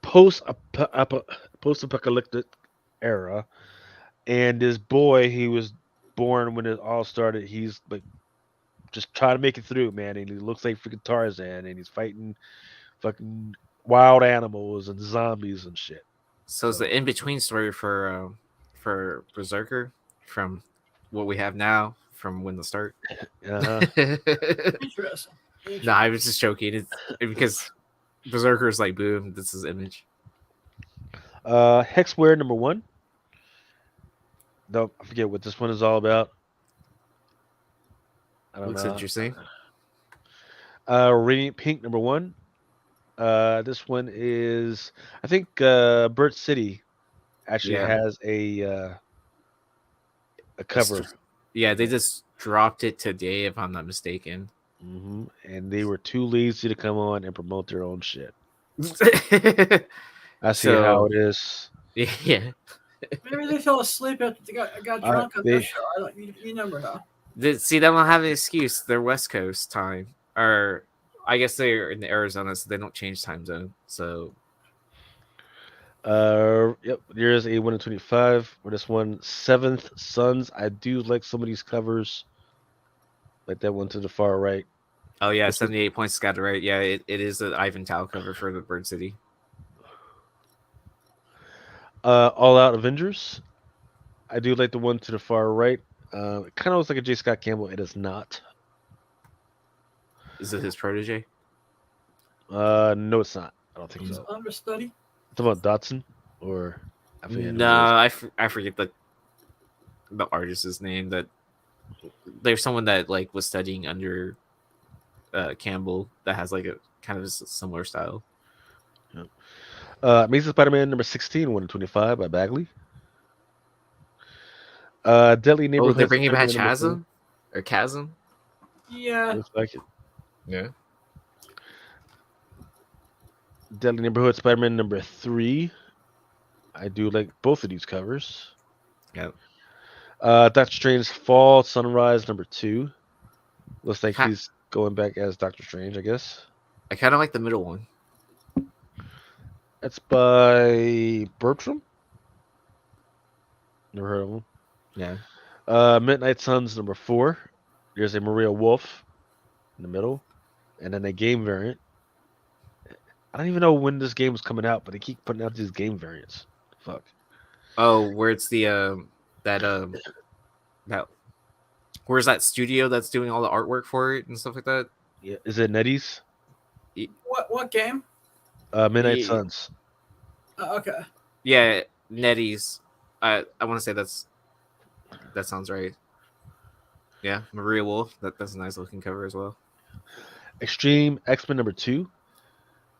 post-apocalyptic era, and this boy, he was born when it all started. He's like just trying to make it through, man. And he looks like freaking Tarzan, and he's fighting fucking wild animals and zombies and shit. So it's the in between story for Berserker from what we have now from when the start. Uh-huh. Interesting. No, I was just joking. It's because Berserker is like boom. This is Image. Hexware number 1. No, I forget what this one is all about. I don't Looks know. interesting. Radiant Pink number 1. This one is, I think, Bird City actually has a cover. Yeah, they just dropped it today, if I'm not mistaken. And they were too lazy to come on and promote their own shit. I see how it is. Yeah. Maybe they fell asleep after they got drunk on their show. You never know. See, they don't have an excuse. They're West Coast time, or I guess they're in Arizona, so they don't change time zone. So, yep, there's a 1 in 25 for this one. Seventh Sons. I do like some of these covers, like that one to the far right. Oh yeah, 78 points got it right. Yeah, it is an Ivan Tao cover for the Bird City. All Out Avengers. I do like the one to the far right. It kind of looks like a J. Scott Campbell. It is not. Is it his protege? No, it's not. I don't think so. Understudy. It's about Dotson, or I forget. No, I forget the artist's name. That there's someone that like was studying under Campbell that has like a kind of a similar style. Yep. Amazing Spider-Man number 16, 1 in 25 by Bagley. Deadly Neighborhood. Oh, they're bringing back Chasm or Chasm. Yeah, looks like it. Yeah. Deadly Neighborhood Spider-Man number 3. I do like both of these covers. Yep. Doctor Strange Fall Sunrise number 2. Looks like he's going back as Doctor Strange, I guess. I kind of like the middle one. That's by Bertram. Never heard of him. Yeah. Midnight Suns number 4. There's a Maria Wolf in the middle, and then a game variant. I don't even know when this game was coming out, but they keep putting out these game variants. Fuck. Oh, where it's the that where's that studio that's doing all the artwork for it and stuff like that? Yeah, is it Nettie's? What game? Midnight Suns. Okay. Yeah, Nettie's. I want to say that sounds right. Yeah, Maria Wolf. That's a nice looking cover as well. Extreme X-Men number 2.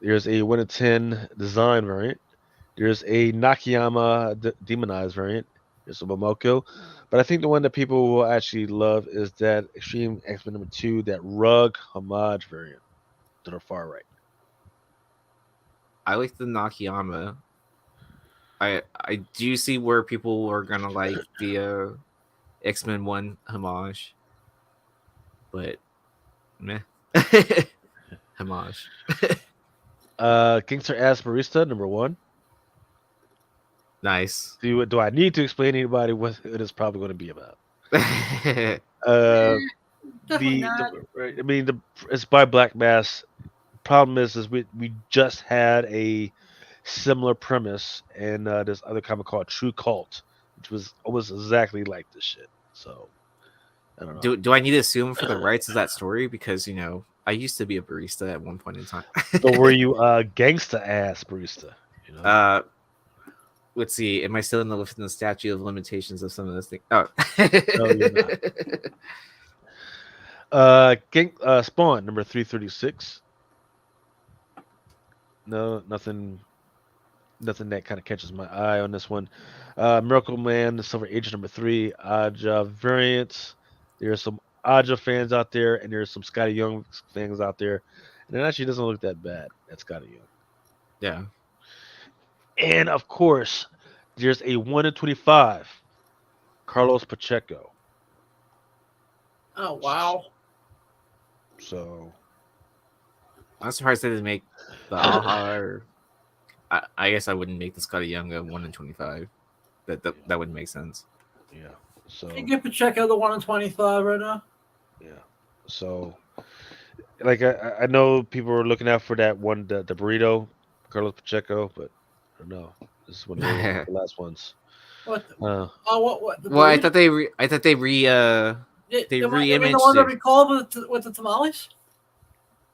There's a 1 in 10 design variant. There's a Nakayama demonized variant. There's a Momoko, but I think the one that people will actually love is that Extreme X-Men #2, that rug homage variant to the far right. I like the Nakayama. I do see where people are gonna like the X-Men 1 homage, but meh. Homage. Gangster Ass Barista #1. Nice. Do I need to explain to anybody what it is probably going to be about? Uh, Definitely the not. right, I mean it's by Black Mass. Problem is we just had a similar premise in this other comic called True Cult, which was almost exactly like this shit. So I don't know. Do I need to assume for the rights of that story? Because I used to be a barista at one point in time. So were you gangsta ass barista? You know. uh let's see. Am I still within the statute of limitations of some of this thing? Oh, No, you're not. Spawn #336. No, nothing that kind of catches my eye on this one. Miracle Man, the Silver Age #3, Aja variants. There's some Aja fans out there, and there's some Scotty Young fans out there, and it actually doesn't look that bad at Scotty Young. yeah. And of course, there's a 1 in 25, Carlos Pacheco. Oh wow. So I'm surprised they didn't make the Aha. Or I guess I wouldn't make the Scotty Young a 1 in 25. That wouldn't make sense. yeah, so You get Pacheco the 1 in 25 right now. yeah, so like I know people are looking out for that one, the burrito, Carlos Pacheco, but I don't know. This is one of the last ones. What? The, Uh, what? The Well, I burrito? thought they re They they you mean the re-imaged one that it. we called with the tamales?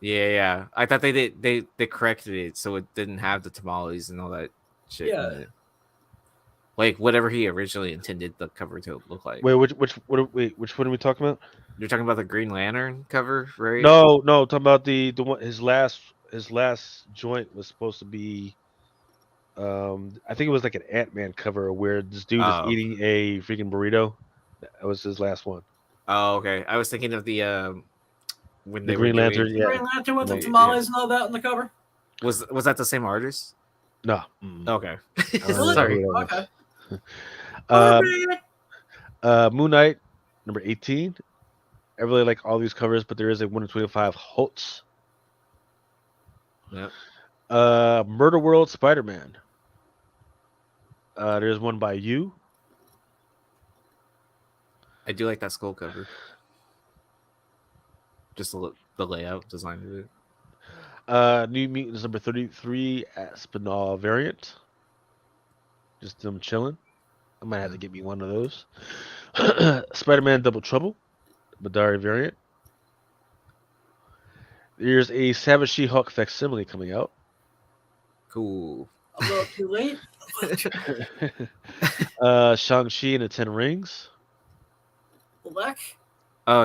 Yeah. I thought they corrected it so it didn't have the tamales and all that shit Yeah. in it. Like whatever he originally intended the cover to look like. wait, which one are we talking about? You're talking about the Green Lantern cover, right? No, talking about the one his last joint was supposed to be. I think it was like an Ant-Man cover where this dude is Oh. eating a freaking burrito. That was his last one. Oh, okay. I was thinking of the when The they were Green Lantern, doing. yeah. Green Lantern with the Yeah. tamales and all that on the cover. Was that the same artist? No. Okay. I don't know Sorry. who that was. Okay. Moon Knight #18. I really like all these covers, but there is a 1 in 25 Holtz. Yep. Murder World Spider-Man. There's one by you. I do like that skull cover. Just the layout design of it. New Mutants #33 Aspinall variant. Just them chilling. I might have to get me one of those. Spider-Man Double Trouble, Madari variant. There's a Savage She-Hulk facsimile coming out. Cool. A little too late. Shang-Chi and the Ten Rings. Black.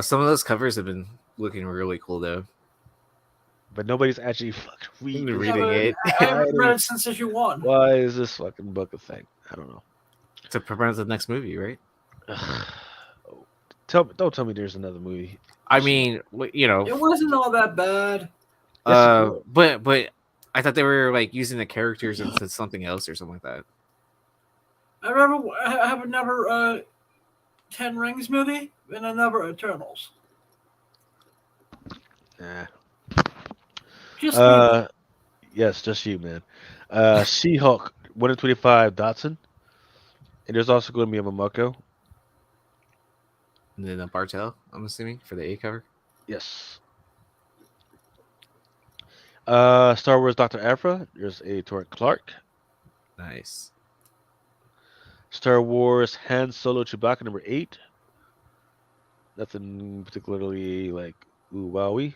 Some of those covers have been looking really cool though. But nobody's actually fucking Reading it. I haven't read it since issue 1. Why is this fucking book a thing? I don't know. To promote the next movie, right? Don't tell me there's another movie. I mean, It wasn't all that bad. but I thought they were like using the characters into something else or something like that. I have another 10 Rings movie and another Eternals. Nah. Just me. Yes, just you, man. She-Hulk 1 in 25 Dotson. And there's also going to be a Momoko. And then a Bartel, I'm assuming, for the A cover. Yes. Star Wars Dr. Aphra. There's a Torrent Clark. Nice. Star Wars Han Solo Chewbacca #8. Nothing particularly like ooh wowie.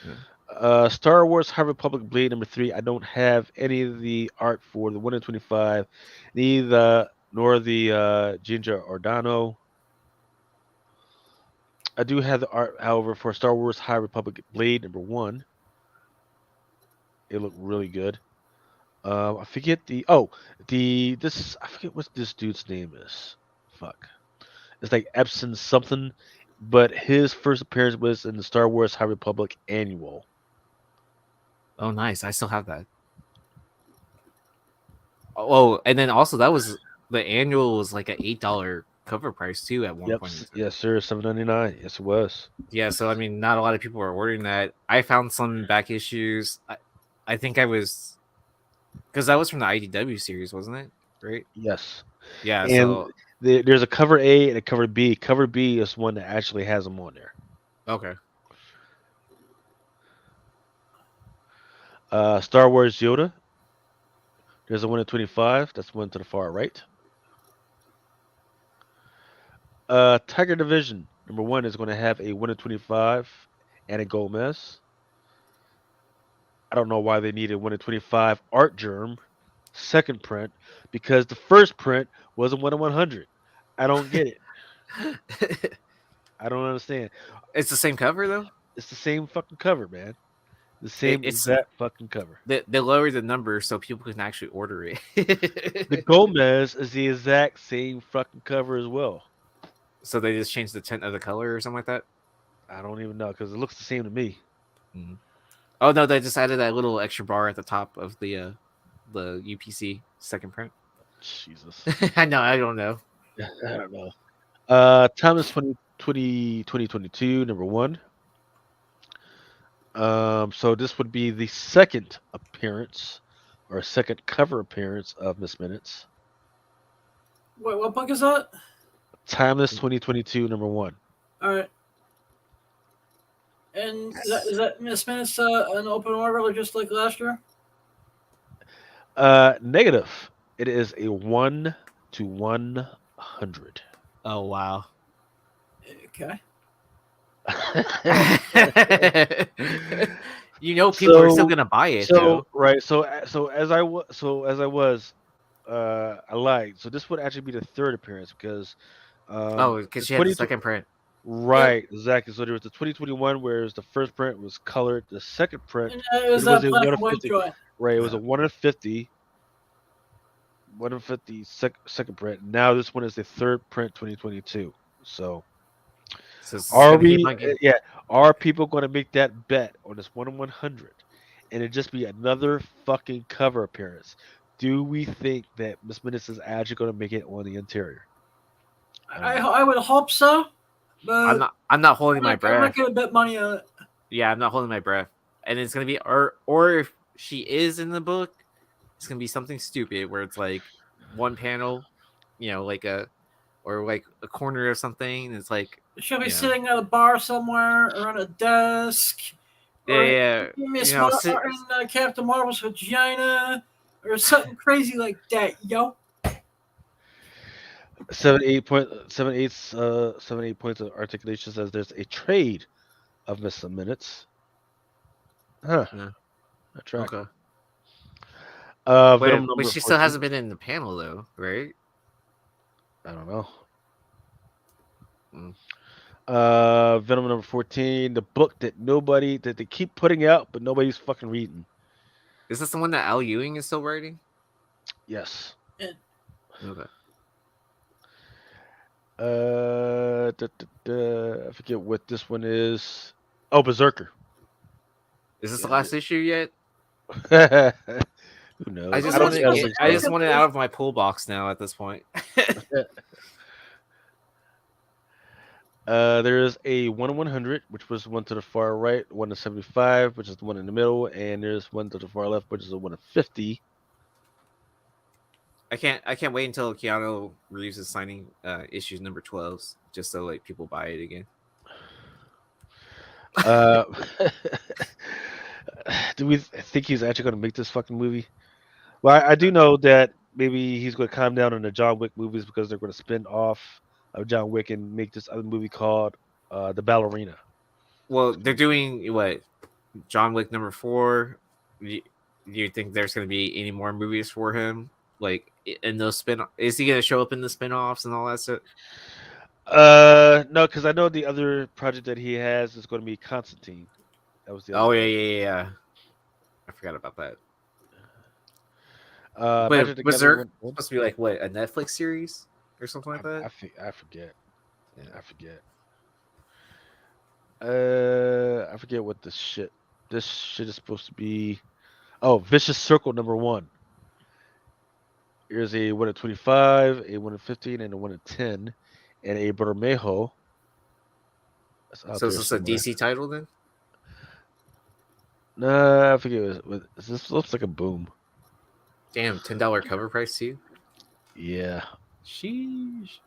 Yeah. Star Wars High Republic Blade #3. I don't have any of the art for the 1 in 25, nor the Ginger Ordano. I do have the art, however, for Star Wars High Republic Blade #1. It looked really good. I forget I forget what this dude's name is. fuck. It's like Epson something, but his first appearance was in the Star Wars High Republic Annual. Oh, nice. I still have that. Oh, and then also that was the annual was like an $8 cover price too at one Yep. point in time. Yes, sir. $7.99. Yes, it was. Yeah, so I mean, not a lot of people were ordering that. I found some back issues. I think I was because that was from the IDW series, wasn't it? Right? Yes. Yeah. And So there's a cover A and a cover B. Cover B is one that actually has them on there. okay. Star Wars Yoda. There's a 1 in 25. That's one to the far right. Tiger Division number 1 is going to have a 1 in 25 and a Gomez. I don't know why they needed 1 in 25 Art Germ second print because the first print was a 1 in 100. I don't get it. I don't understand. It's the same cover though. It's the same fucking cover, man. The same It's exact fucking cover. they lowered the number so people can actually order it. The Gomez is the exact same fucking cover as well. So they just changed the tint of the color or something like that. I don't even know because it looks the same to me. Oh no, they just added that little extra bar at the top of the UPC second print. Jesus. I know, I don't know. I don't know. Thomas 2022, number 1. So this would be the second appearance or second cover appearance of Miss Minutes. Wait, what book is that? Timeless 2022, number 1. All right. And is that Miss Minutes an open order or just like last year? Negative. It is a 1 to 100. Oh wow. Okay. You know, people are still gonna buy it. though. Right. So as I was, I lied. So this would actually be the third appearance because. Oh, because she had the second print. Right, exactly. So there was the 2021, whereas the first print was colored. The second print, And it was that a black 1 and of white 50. joint. Right, it was a 1 of 50. 1 of 50 second print. Now this one is the third print, 2022. So So are we? Yeah, are people going to make that bet on this 1 in 100, and it just be another fucking cover appearance? Do we think that Miss Minutes is actually going to make it on the interior? I would hope so, but I'm not holding my I'm breath. not gonna bet money on it. Yeah, I'm not holding my breath. And it's gonna be or if she is in the book, it's gonna be something stupid where it's like one panel, like a corner or something. And it's like She'll be sitting at a bar somewhere or on a desk. Yeah, Miss Martin, Captain Marvel's vagina, or something crazy like that, yo. 78 points of articulation says there's a trade of Miss Minutes. Huh. Yeah. That's right. Okay. Venom but she 14. still hasn't been in the panel though, right? I don't know. Mm. Venom number 14, the book that they keep putting out, but nobody's fucking reading. Is this the one that Al Ewing is still writing? Yes. Yeah. Okay. I forget what this one is. Oh, Berserker. Is this the last issue yet? Who knows? I just want it out of my pull box now at this point. There is a 1 in 100, which was one to the far right, 1 to 75, which is the one in the middle, and there's one to the far left, which is a 1 in 50. I can't wait until Keanu Reeves is signing issues number 12s just so like people buy it again. Do we think he's actually going to make this fucking movie? Well, I do know that maybe he's going to calm down on the John Wick movies because they're going to spin off of John Wick and make this other movie called The Ballerina. Well, they're doing what? John Wick number 4. Do you think there's going to be any more movies for him? Like in those is he going to show up in the spin-offs and all that stuff? No, because I know the other project that he has is going to be Constantine. That was the other one. Yeah. I forgot about that. Magic the Was there Gathering supposed to be like what, a Netflix series? or something like that. I forget. Yeah. I forget. I forget what this shit. This shit is supposed to be. Oh, Vicious Circle #1. Here's a 1 of 25, a 1 of 15, and a 1 of 10, and a Bermejo. That's out So is there this a somewhere. DC title then? Nah, I forget. This looks like a boom. Damn, $10 cover price too. Yeah. Sheesh.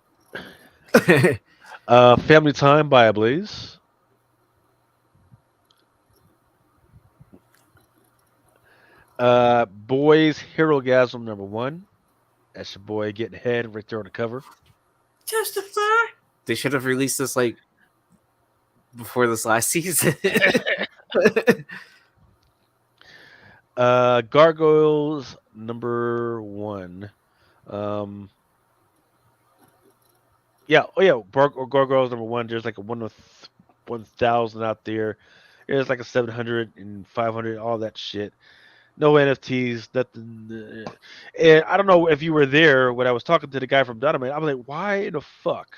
Family Time by Ablaze. Boys Hero Gasm #1. That's your boy getting head right there on the cover. Testify. They should have released this like before this last season. Gargoyles #1. Um, yeah, oh yeah, Gargoyles #1. There's like a 1 of 1,000 out there. There's like a 700 and 500, all that shit. No NFTs, nothing. And I don't know if you were there when I was talking to the guy from Dynamite. I was like, why in the fuck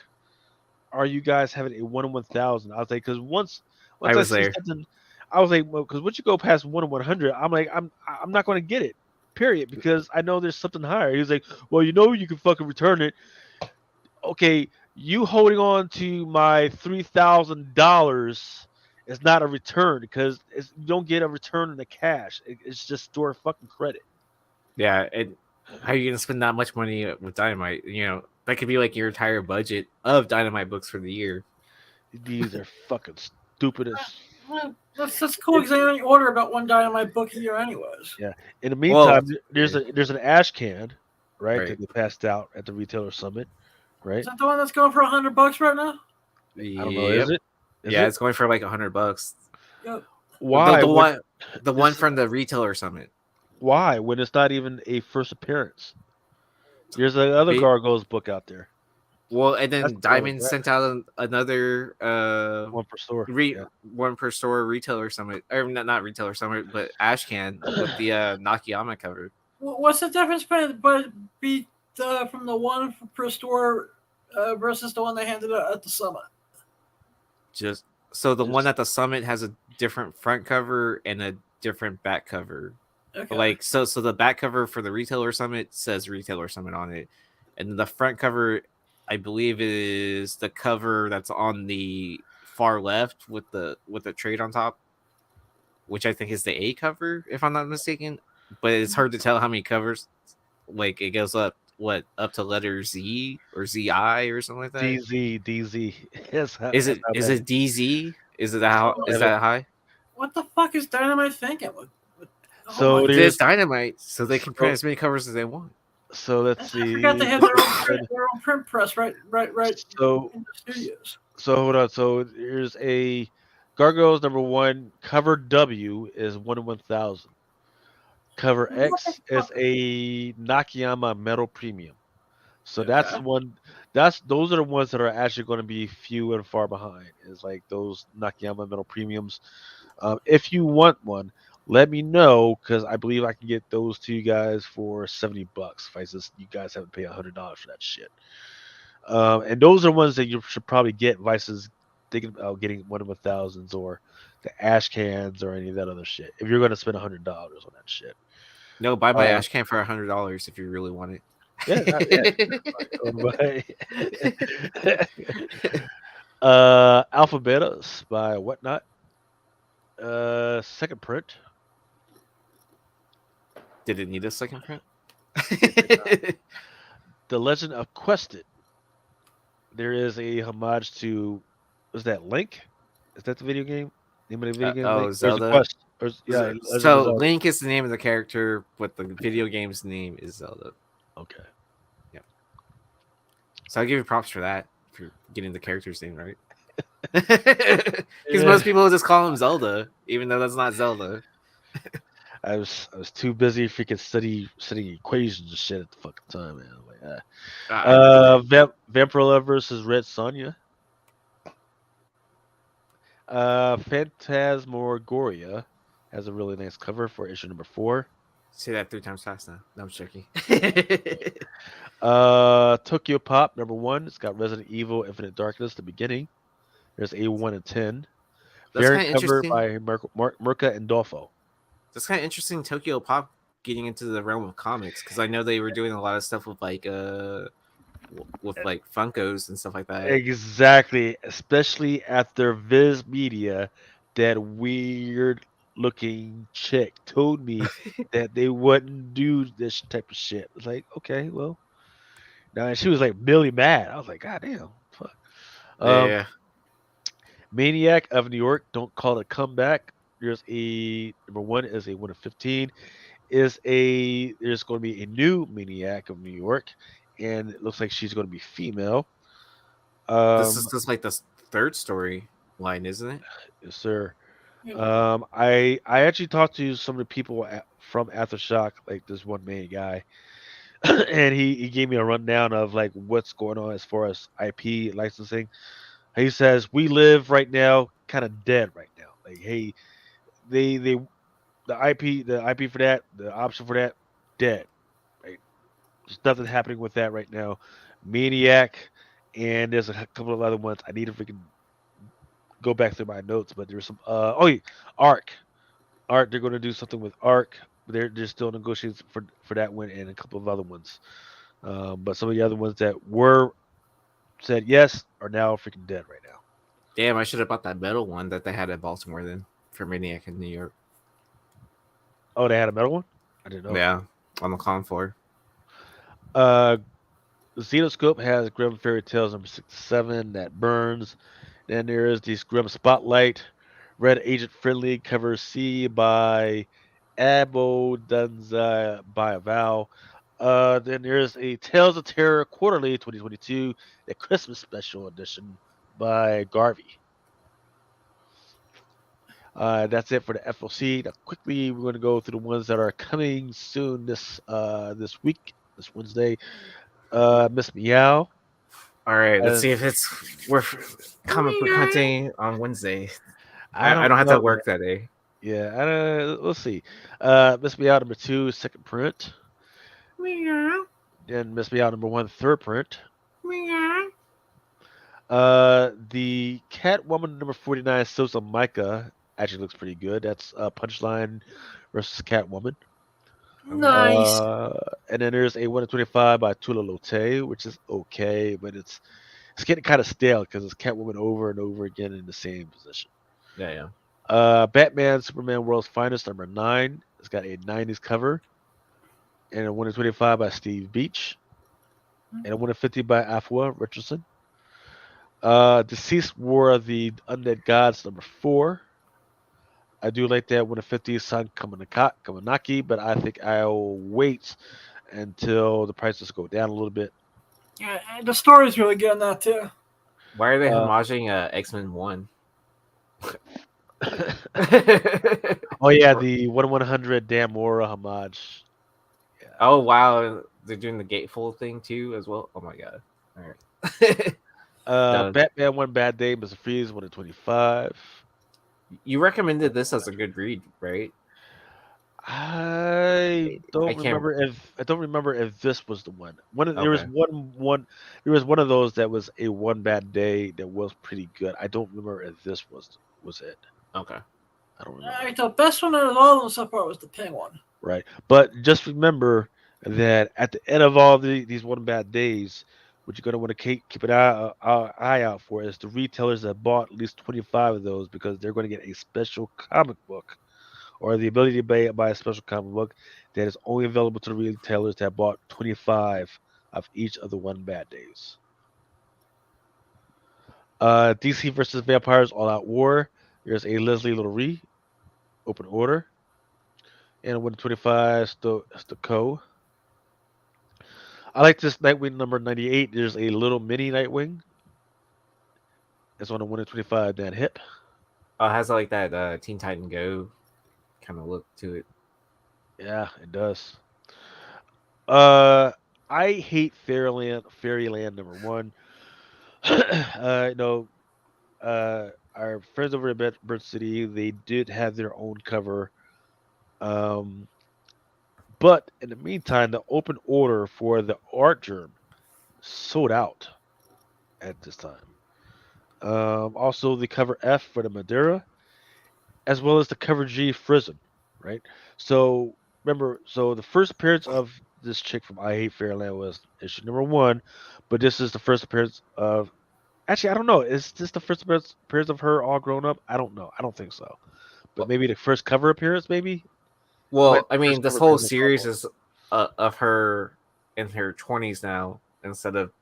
are you guys having a 1 in 1,000? I was like, because once I I was see there. something, I was like, well, because once you go past 1 in 100, I'm like, I'm not going to get it. Period, because I know there's something higher. He was like, well, you can fucking return it. Okay, you holding on to my $3,000 is not a return because you don't get a return in the cash. It's just store fucking credit. Yeah, and how are you gonna spend that much money with Dynamite? You know, that could be like your entire budget of Dynamite books for the year. These are fucking stupid as. Well, that's cool because I only order about one Dynamite book a year, anyways. Yeah. In the Well, meantime, there's an ash can, right, Right. that they passed out at the retailer summit, right? Is that the one that's going for $100 right now? I don't know. Is Yep. it? Is Yeah, it? it's going for like $100. Yep. Why? The when, one from the retailer summit. why when it's not even a first appearance? There's another Be- Gargoyles book out there. Well, and That's then the one Diamond with that. sent out another One per store. Yeah. one per store retailer summit, or not retailer summit, but Ashcan with the Nakayama cover. What's the difference from the one per store versus the one they handed out at the summit? Just so the one at the summit has a different front cover and a different back cover. Okay. Like so the back cover for the retailer summit says retailer summit on it, and the front cover, I believe, is the cover that's on the far left with the trade on top, which I think is the A cover, if I'm not mistaken. But it's hard to tell how many covers. Like it goes up to letter Z or ZI or something like that. DZ. Yes. Is it DZ? Is it how is that high? What the fuck is Dynamite thinking? So my- there's It's Dynamite, so they can print as many covers as they want. so let's I see. forgot they have their own print press right So in the studios. So hold on. So here's a Gargoyles #1 cover W is 1 in 1,000. Cover X is a Nakayama Metal Premium. So that's the one. Those are the ones that are actually going to be few and far behind. Is like those Nakayama Metal Premiums. If you want one, let me know because I believe I can get those to you guys for $70. If I just you guys haven't paid $100 for that shit. And those are ones that you should probably get versus thinking about getting 1 in 1,000s or the ash cans or any of that other shit. If you're going to spend $100 on that shit. No, buy my ash can for $100 if you really want it. Alphabetas by Whatnot. Second print. Did it need a second print? The Legend of Quested. There is a homage to, was that Link? Is that the video game? Name of the video game? Oh, Link? There's a Zelda. quest. Legend of So Zelda. Link is the name of the character, but the video game's name is Zelda. Okay. So I'll give you props for that, for getting the character's name right. Because most people just call him Zelda, even though that's not Zelda. I was too busy freaking studying equations and shit at the fucking time, man. I'm like, Vampirella versus Red Sonja. Phantasmagoria has a really nice cover for issue #4. Say that 3 times fast now. No, I'm joking. Tokyo Pop #1. It's got Resident Evil Infinite Darkness, the beginning. There's a 1 and 10. That's Variant kind of cover interesting. by Murka and Dolfo. That's kind of interesting. Tokyo Pop getting into the realm of comics because I know they were doing a lot of stuff with with like Funkos and stuff like that. Exactly, especially after Viz Media, that weird looking chick told me that they wouldn't do this type of shit. It's like, okay, well, now and she was like really mad. I was like, God damn, fuck. Um, Yeah, Maniac of New York, don't call it a comeback. There's a #1 is a 1 of 15. There's going to be a new Maniac of New York, and it looks like she's going to be female. this is Um, just like the third story line, isn't it? yes, sir. Yeah. I actually talked to some of the people from Aftershock, like this one main guy, and he gave me a rundown of like what's going on as far as IP licensing. He says we live right now kind of dead right now. Like, hey, they the IP for that, the option for that, dead. Right, there's nothing happening with that right now. Maniac, and there's a couple of other ones. I need to freaking go back through my notes, but there's some. Oh, yeah, Arc. Arc, they're going to do something with Arc. They're still negotiating for that one and a couple of other ones. But some of the other ones that were said yes are now freaking dead right now. Damn, I should have bought that metal one that they had in Baltimore then for Maniac in New York. Oh, they had a metal one. I didn't know. Yeah, on the con floor. Uh, Xenoscope has Grim Fairy Tales #67 that burns. Then there is the Grim Spotlight, Red Agent Friendly cover C by Abo Dunza by Val. Then there's a Tales of Terror Quarterly 2022, the Christmas Special Edition by Garvey. That's it for the FOC. Now, quickly, we're going to go through the ones that are coming soon this week, this Wednesday. Miss Meow. All right, let's Uh, see if it's worth comic book hunting on Wednesday. I I don't don't have to know, man. work that day. Yeah, we'll see. Miss Meow #2, second print. Then Miss Meow #1, third print. The Catwoman #49, Sosa Micah actually looks pretty good. That's Punchline versus Catwoman. Nice. And then there's a 1 of 25 by Tula Lote, which is okay, but it's getting kind of stale because it's Catwoman over and over again in the same position. Yeah. Batman Superman World's Finest #9. It's got a '90s cover, and a 1 of 25 by Steve Beach, and a 1 of 50 by Afua Richardson. Deceased War of the Undead Gods #4. I do like that 1 of 50 Sun Kamanaki, but I think I'll wait until the prices go down a little bit. Yeah, and the story's really good on that too. Why are they Uh, homaging X-Men 1? oh yeah, the 1/100 Damora homage. Yeah. Oh wow, they're doing the gatefold thing too as well. Oh my god! All right. No, Batman One Bad Day, Mr. Freeze 1 of 25. you recommended this as a good read, right? I don't can't. remember if this was the one. There was Okay. there was one of those that was a One Bad Day that was pretty good. I don't remember if this was it. Okay. I don't remember. The best one out of all of them so far was the Penguin. Right. But just remember that at the end of all these One Bad Days, what you're going to want to keep an eye out for is the retailers that bought at least 25 of those, because they're going to get a special comic book, or the ability to buy a special comic book that is only available to the retailers that bought 25 of each of the One Bad Days. DC versus Vampires All Out War. There's a Leslie Lurie, Open Order, and 125 Stokoe. I like this Nightwing #98. There's a little mini Nightwing. It's on a 1 of 25 Dan Hip. Oh, it has like that Teen Titan Go kind of look to it. Yeah, it does. I hate Fairyland #1. You know, our friends over at Bird City, they did have their own cover. But in the meantime, the open order for the art germ sold out at this time. Also, the cover F for the Madeira, as well as the cover G Frism, right? So remember, so the first appearance of this chick from I Hate Fairyland was issue number one, but this is the first appearance of. Actually, I don't know. Is this the first appearance of her all grown up? I don't know. I don't think so. But maybe the first cover appearance, maybe. It might Well, be I the first mean, this cover whole appearance of series Marvel. is of her in her 20s now instead of,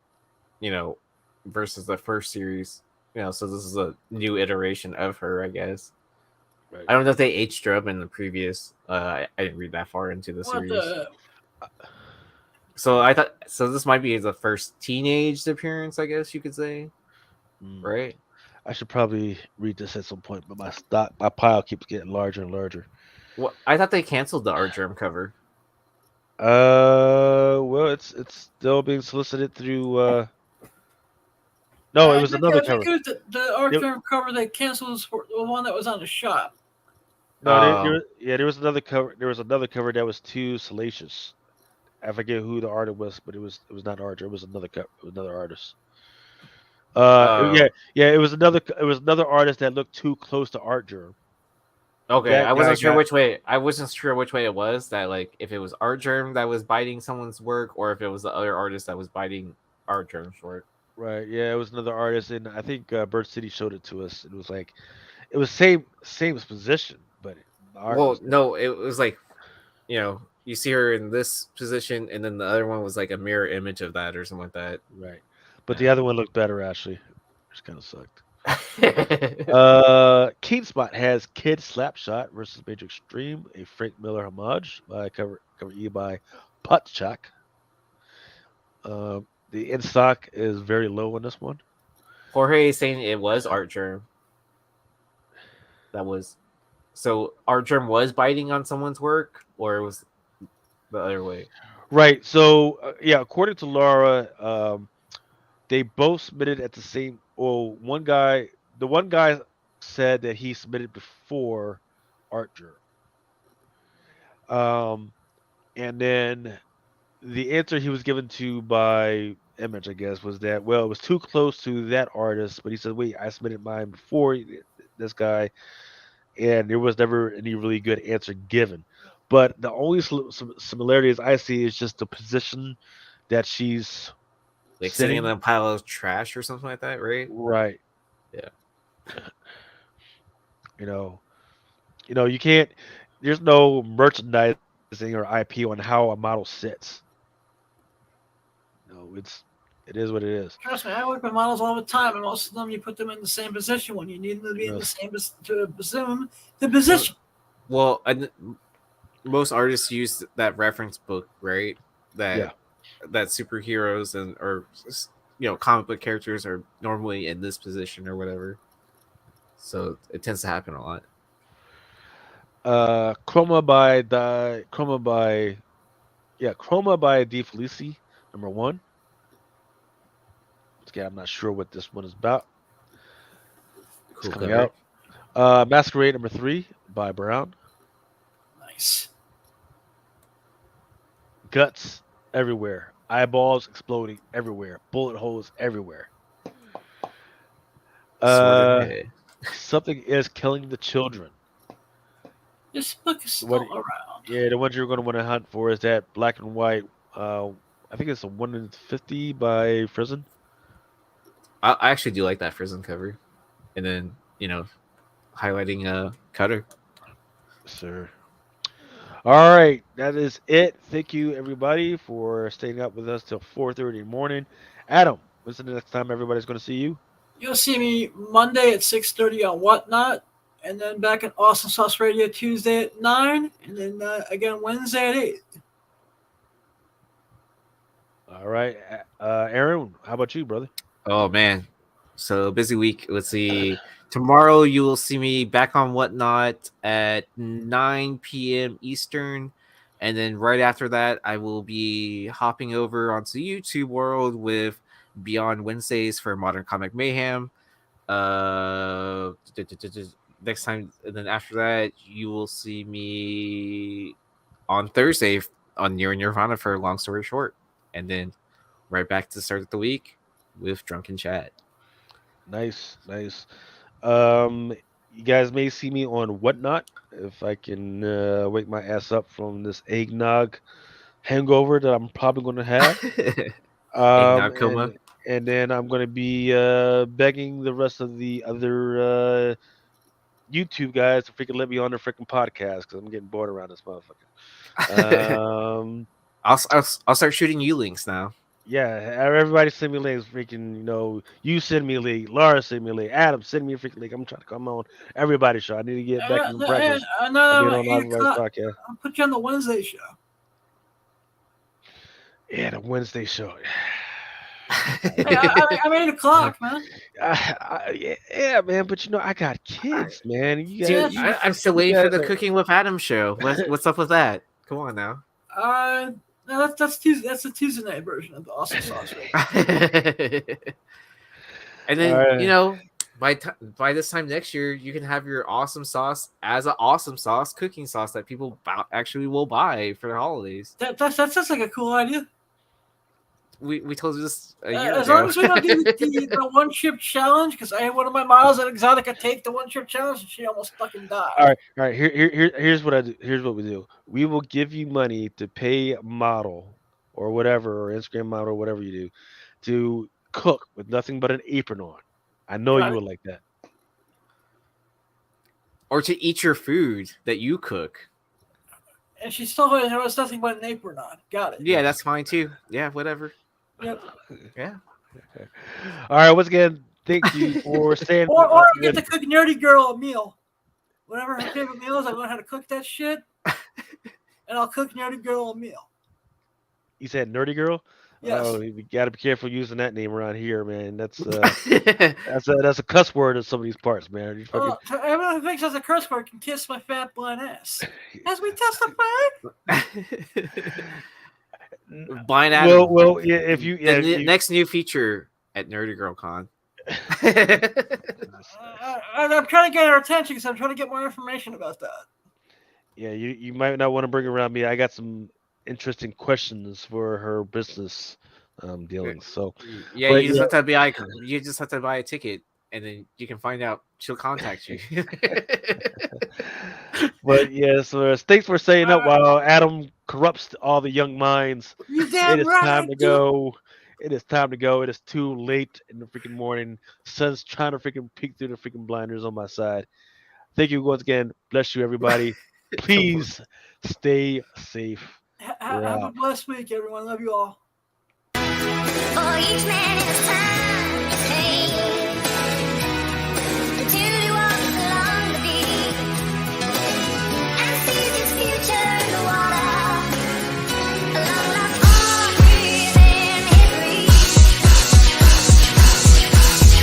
you know, versus the first series. You know, so this is a new iteration of her, I guess. Right. I don't know if they aged her up in the previous. I didn't read that far into the What series, the? so I thought so. This might be the first teenage appearance, I guess you could say, Mm. right? I should probably read this at some point, but my pile keeps getting larger and larger. Well, I thought they canceled the Art Germ cover. Well, it's still being solicited through. No, it was another I think cover. it was the art It- term cover that cancels for the one that was on the shop. no, Um, there was another cover. There was another cover that was too salacious. I forget who the artist was, but it was not Archer. It was another it was another artist. uh, Yeah, it was another artist that looked too close to Archer. okay, That I guy wasn't sure got which way. I wasn't sure which way it was. That like if it was Art Germ that was biting someone's work, or if it was the other artist that was biting Art Germ's work. right. Yeah, it was another artist, and I think Bird City showed it to us. It was like it was same position, but the art Well, was no, it was like, you know, you see her in this position, and then the other one was like a mirror image of that or something like that. right. But the Yeah. other one looked better actually. Which kind of sucked. uh, Keen Spot has Kid Slapshot versus Major Extreme, a Frank Miller homage by cover E by Putchak. The in stock is very low on this one. Jorge is saying it was Art Germ. That was so Art Germ was biting on someone's work, or it was the other way. Right. So yeah, according to Laura, they both submitted at the same. Well, the one guy said that he submitted before Archer. Um, and then the answer he was given to by Image, I guess, was that well, it was too close to that artist. But he said, "Wait, I submitted mine before this guy," and there was never any really good answer given. But the only similarities I see is just the position that she's Like sitting in sitting. a pile of trash or something like that, right? Right. Yeah. You know, you can't. There's no merchandising or IP on how a model sits. No, it is what it is. Trust me, I work with models all the time, and most of them you put them in the same position when you need them to be in the Yes. same to assume the position. Well, most artists use that reference book, right? Yeah. That superheroes and or comic book characters are normally in this position or whatever. So it tends to happen a lot. Chroma by D Felici, number one. Again, I'm not sure what this one is about. It's Cool coming cover. out. Masquerade number 3 by Brown. Nice. Guts everywhere. Eyeballs exploding everywhere. Bullet holes everywhere. Sword and Uh, Hay. something is killing the children. This book is still What? around. Yeah, the ones you're going to want to hunt for is that black and white. I think it's a 1 in 50 by Frizen. I actually do like that Frism cover, and then highlighting Cutter. Sir. All right, that is it. Thank you everybody for staying up with us till 4:30 in the morning. Adam, when's the next time everybody's going to see you? You'll see me Monday at 6:30 on Whatnot, and then back at Awesome Sauce Radio Tuesday at 9, and then again Wednesday at 8. All right, Aaron, how about you, brother? Oh man, so busy week. Let's see. Tomorrow you will see me back on Whatnot at 9 p.m. Eastern, and then right after that, I will be hopping over onto YouTube World with Beyond Wednesdays for Modern Comic Mayhem. Next time, and then after that, you will see me on Thursday on Near Nirvana for Long Story Short, and then right back to the start of the week with Drunken Chat. Nice. You guys may see me on Whatnot if I can wake my ass up from this eggnog hangover that I'm probably going to have. Eggnog coma. And then I'm going to be begging the rest of the other YouTube guys to freaking let me on their freaking podcast because I'm getting bored around this motherfucker. I'll start shooting you links now. Yeah, everybody send me links. Freaking, you send me a link. Laura send me a link. Adam send me a freaking link. I'm trying to come on everybody's show. I need to get back in practice. Being on everybody's podcast. I'll put you on the Wednesday show. Yeah, the Wednesday show. Hey, I'm 8 o'clock, man. Yeah, man. But I got kids, man. You Dude, guys, I'm still waiting for the Cooking with Adam show. What's up with that? Come on now. No, that's Tuesday. That's the Tuesday night version of the Awesome Sauce. Right? And then by this time next year, you can have your awesome sauce as an awesome sauce cooking sauce that people actually will buy for the holidays. That sounds like a cool idea. We told you this a year as ago. long as we don't do the one chip challenge, because I had one of my models at Exotica take the one chip challenge and she almost fucking died. All right. Here's what I do. Here's what we do. We will give you money to pay a model or whatever, or Instagram model or whatever you do, to cook with nothing but an apron on. I know you would like that. Or to eat your food that you cook. And she still has nothing but an apron on. Got it. Yeah, that's fine too. Yeah, whatever. Yep. Yeah. All right. Once again, thank you for staying. Or get to cook Nerdy Girl a meal. Whatever her favorite meal is, I learn how to cook that shit. And I'll cook Nerdy Girl a meal. You said Nerdy Girl? Yes. Oh, you got to be careful using that name around here, man. That's a cuss word in some of these parts, man. Everyone who thinks that's a curse word can kiss my fat blind ass. As we testify. Blind Adam. Well, if you next new feature at Nerdy Girl Con. I'm trying to get her attention because I'm trying to get more information about that. Yeah, you might not want to bring around me. I got some interesting questions for her business dealings. So yeah, you just have to buy a ticket, and then you can find out. She'll contact you. But yeah, so thanks for staying up while Adam corrupts all the young minds. It is time to go. It is time to go. It is too late in the freaking morning. Sun's trying to freaking peek through the freaking blinders on my side. Thank you once again. Bless you, everybody. Please stay safe. Have a blessed week, everyone. Love you all. For each man in his time to take. Until he walks along the beach and sees his future in the water. Along that arm within his reach.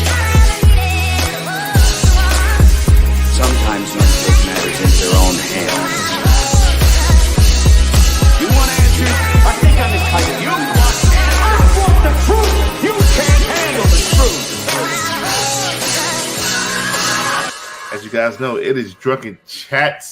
Forever needed a one. Sometimes men take matters into their own hands. You want answers? I think I'm entitled. You want answers? I want the truth. You can't handle the truth. As you guys know, it is Drunken Chats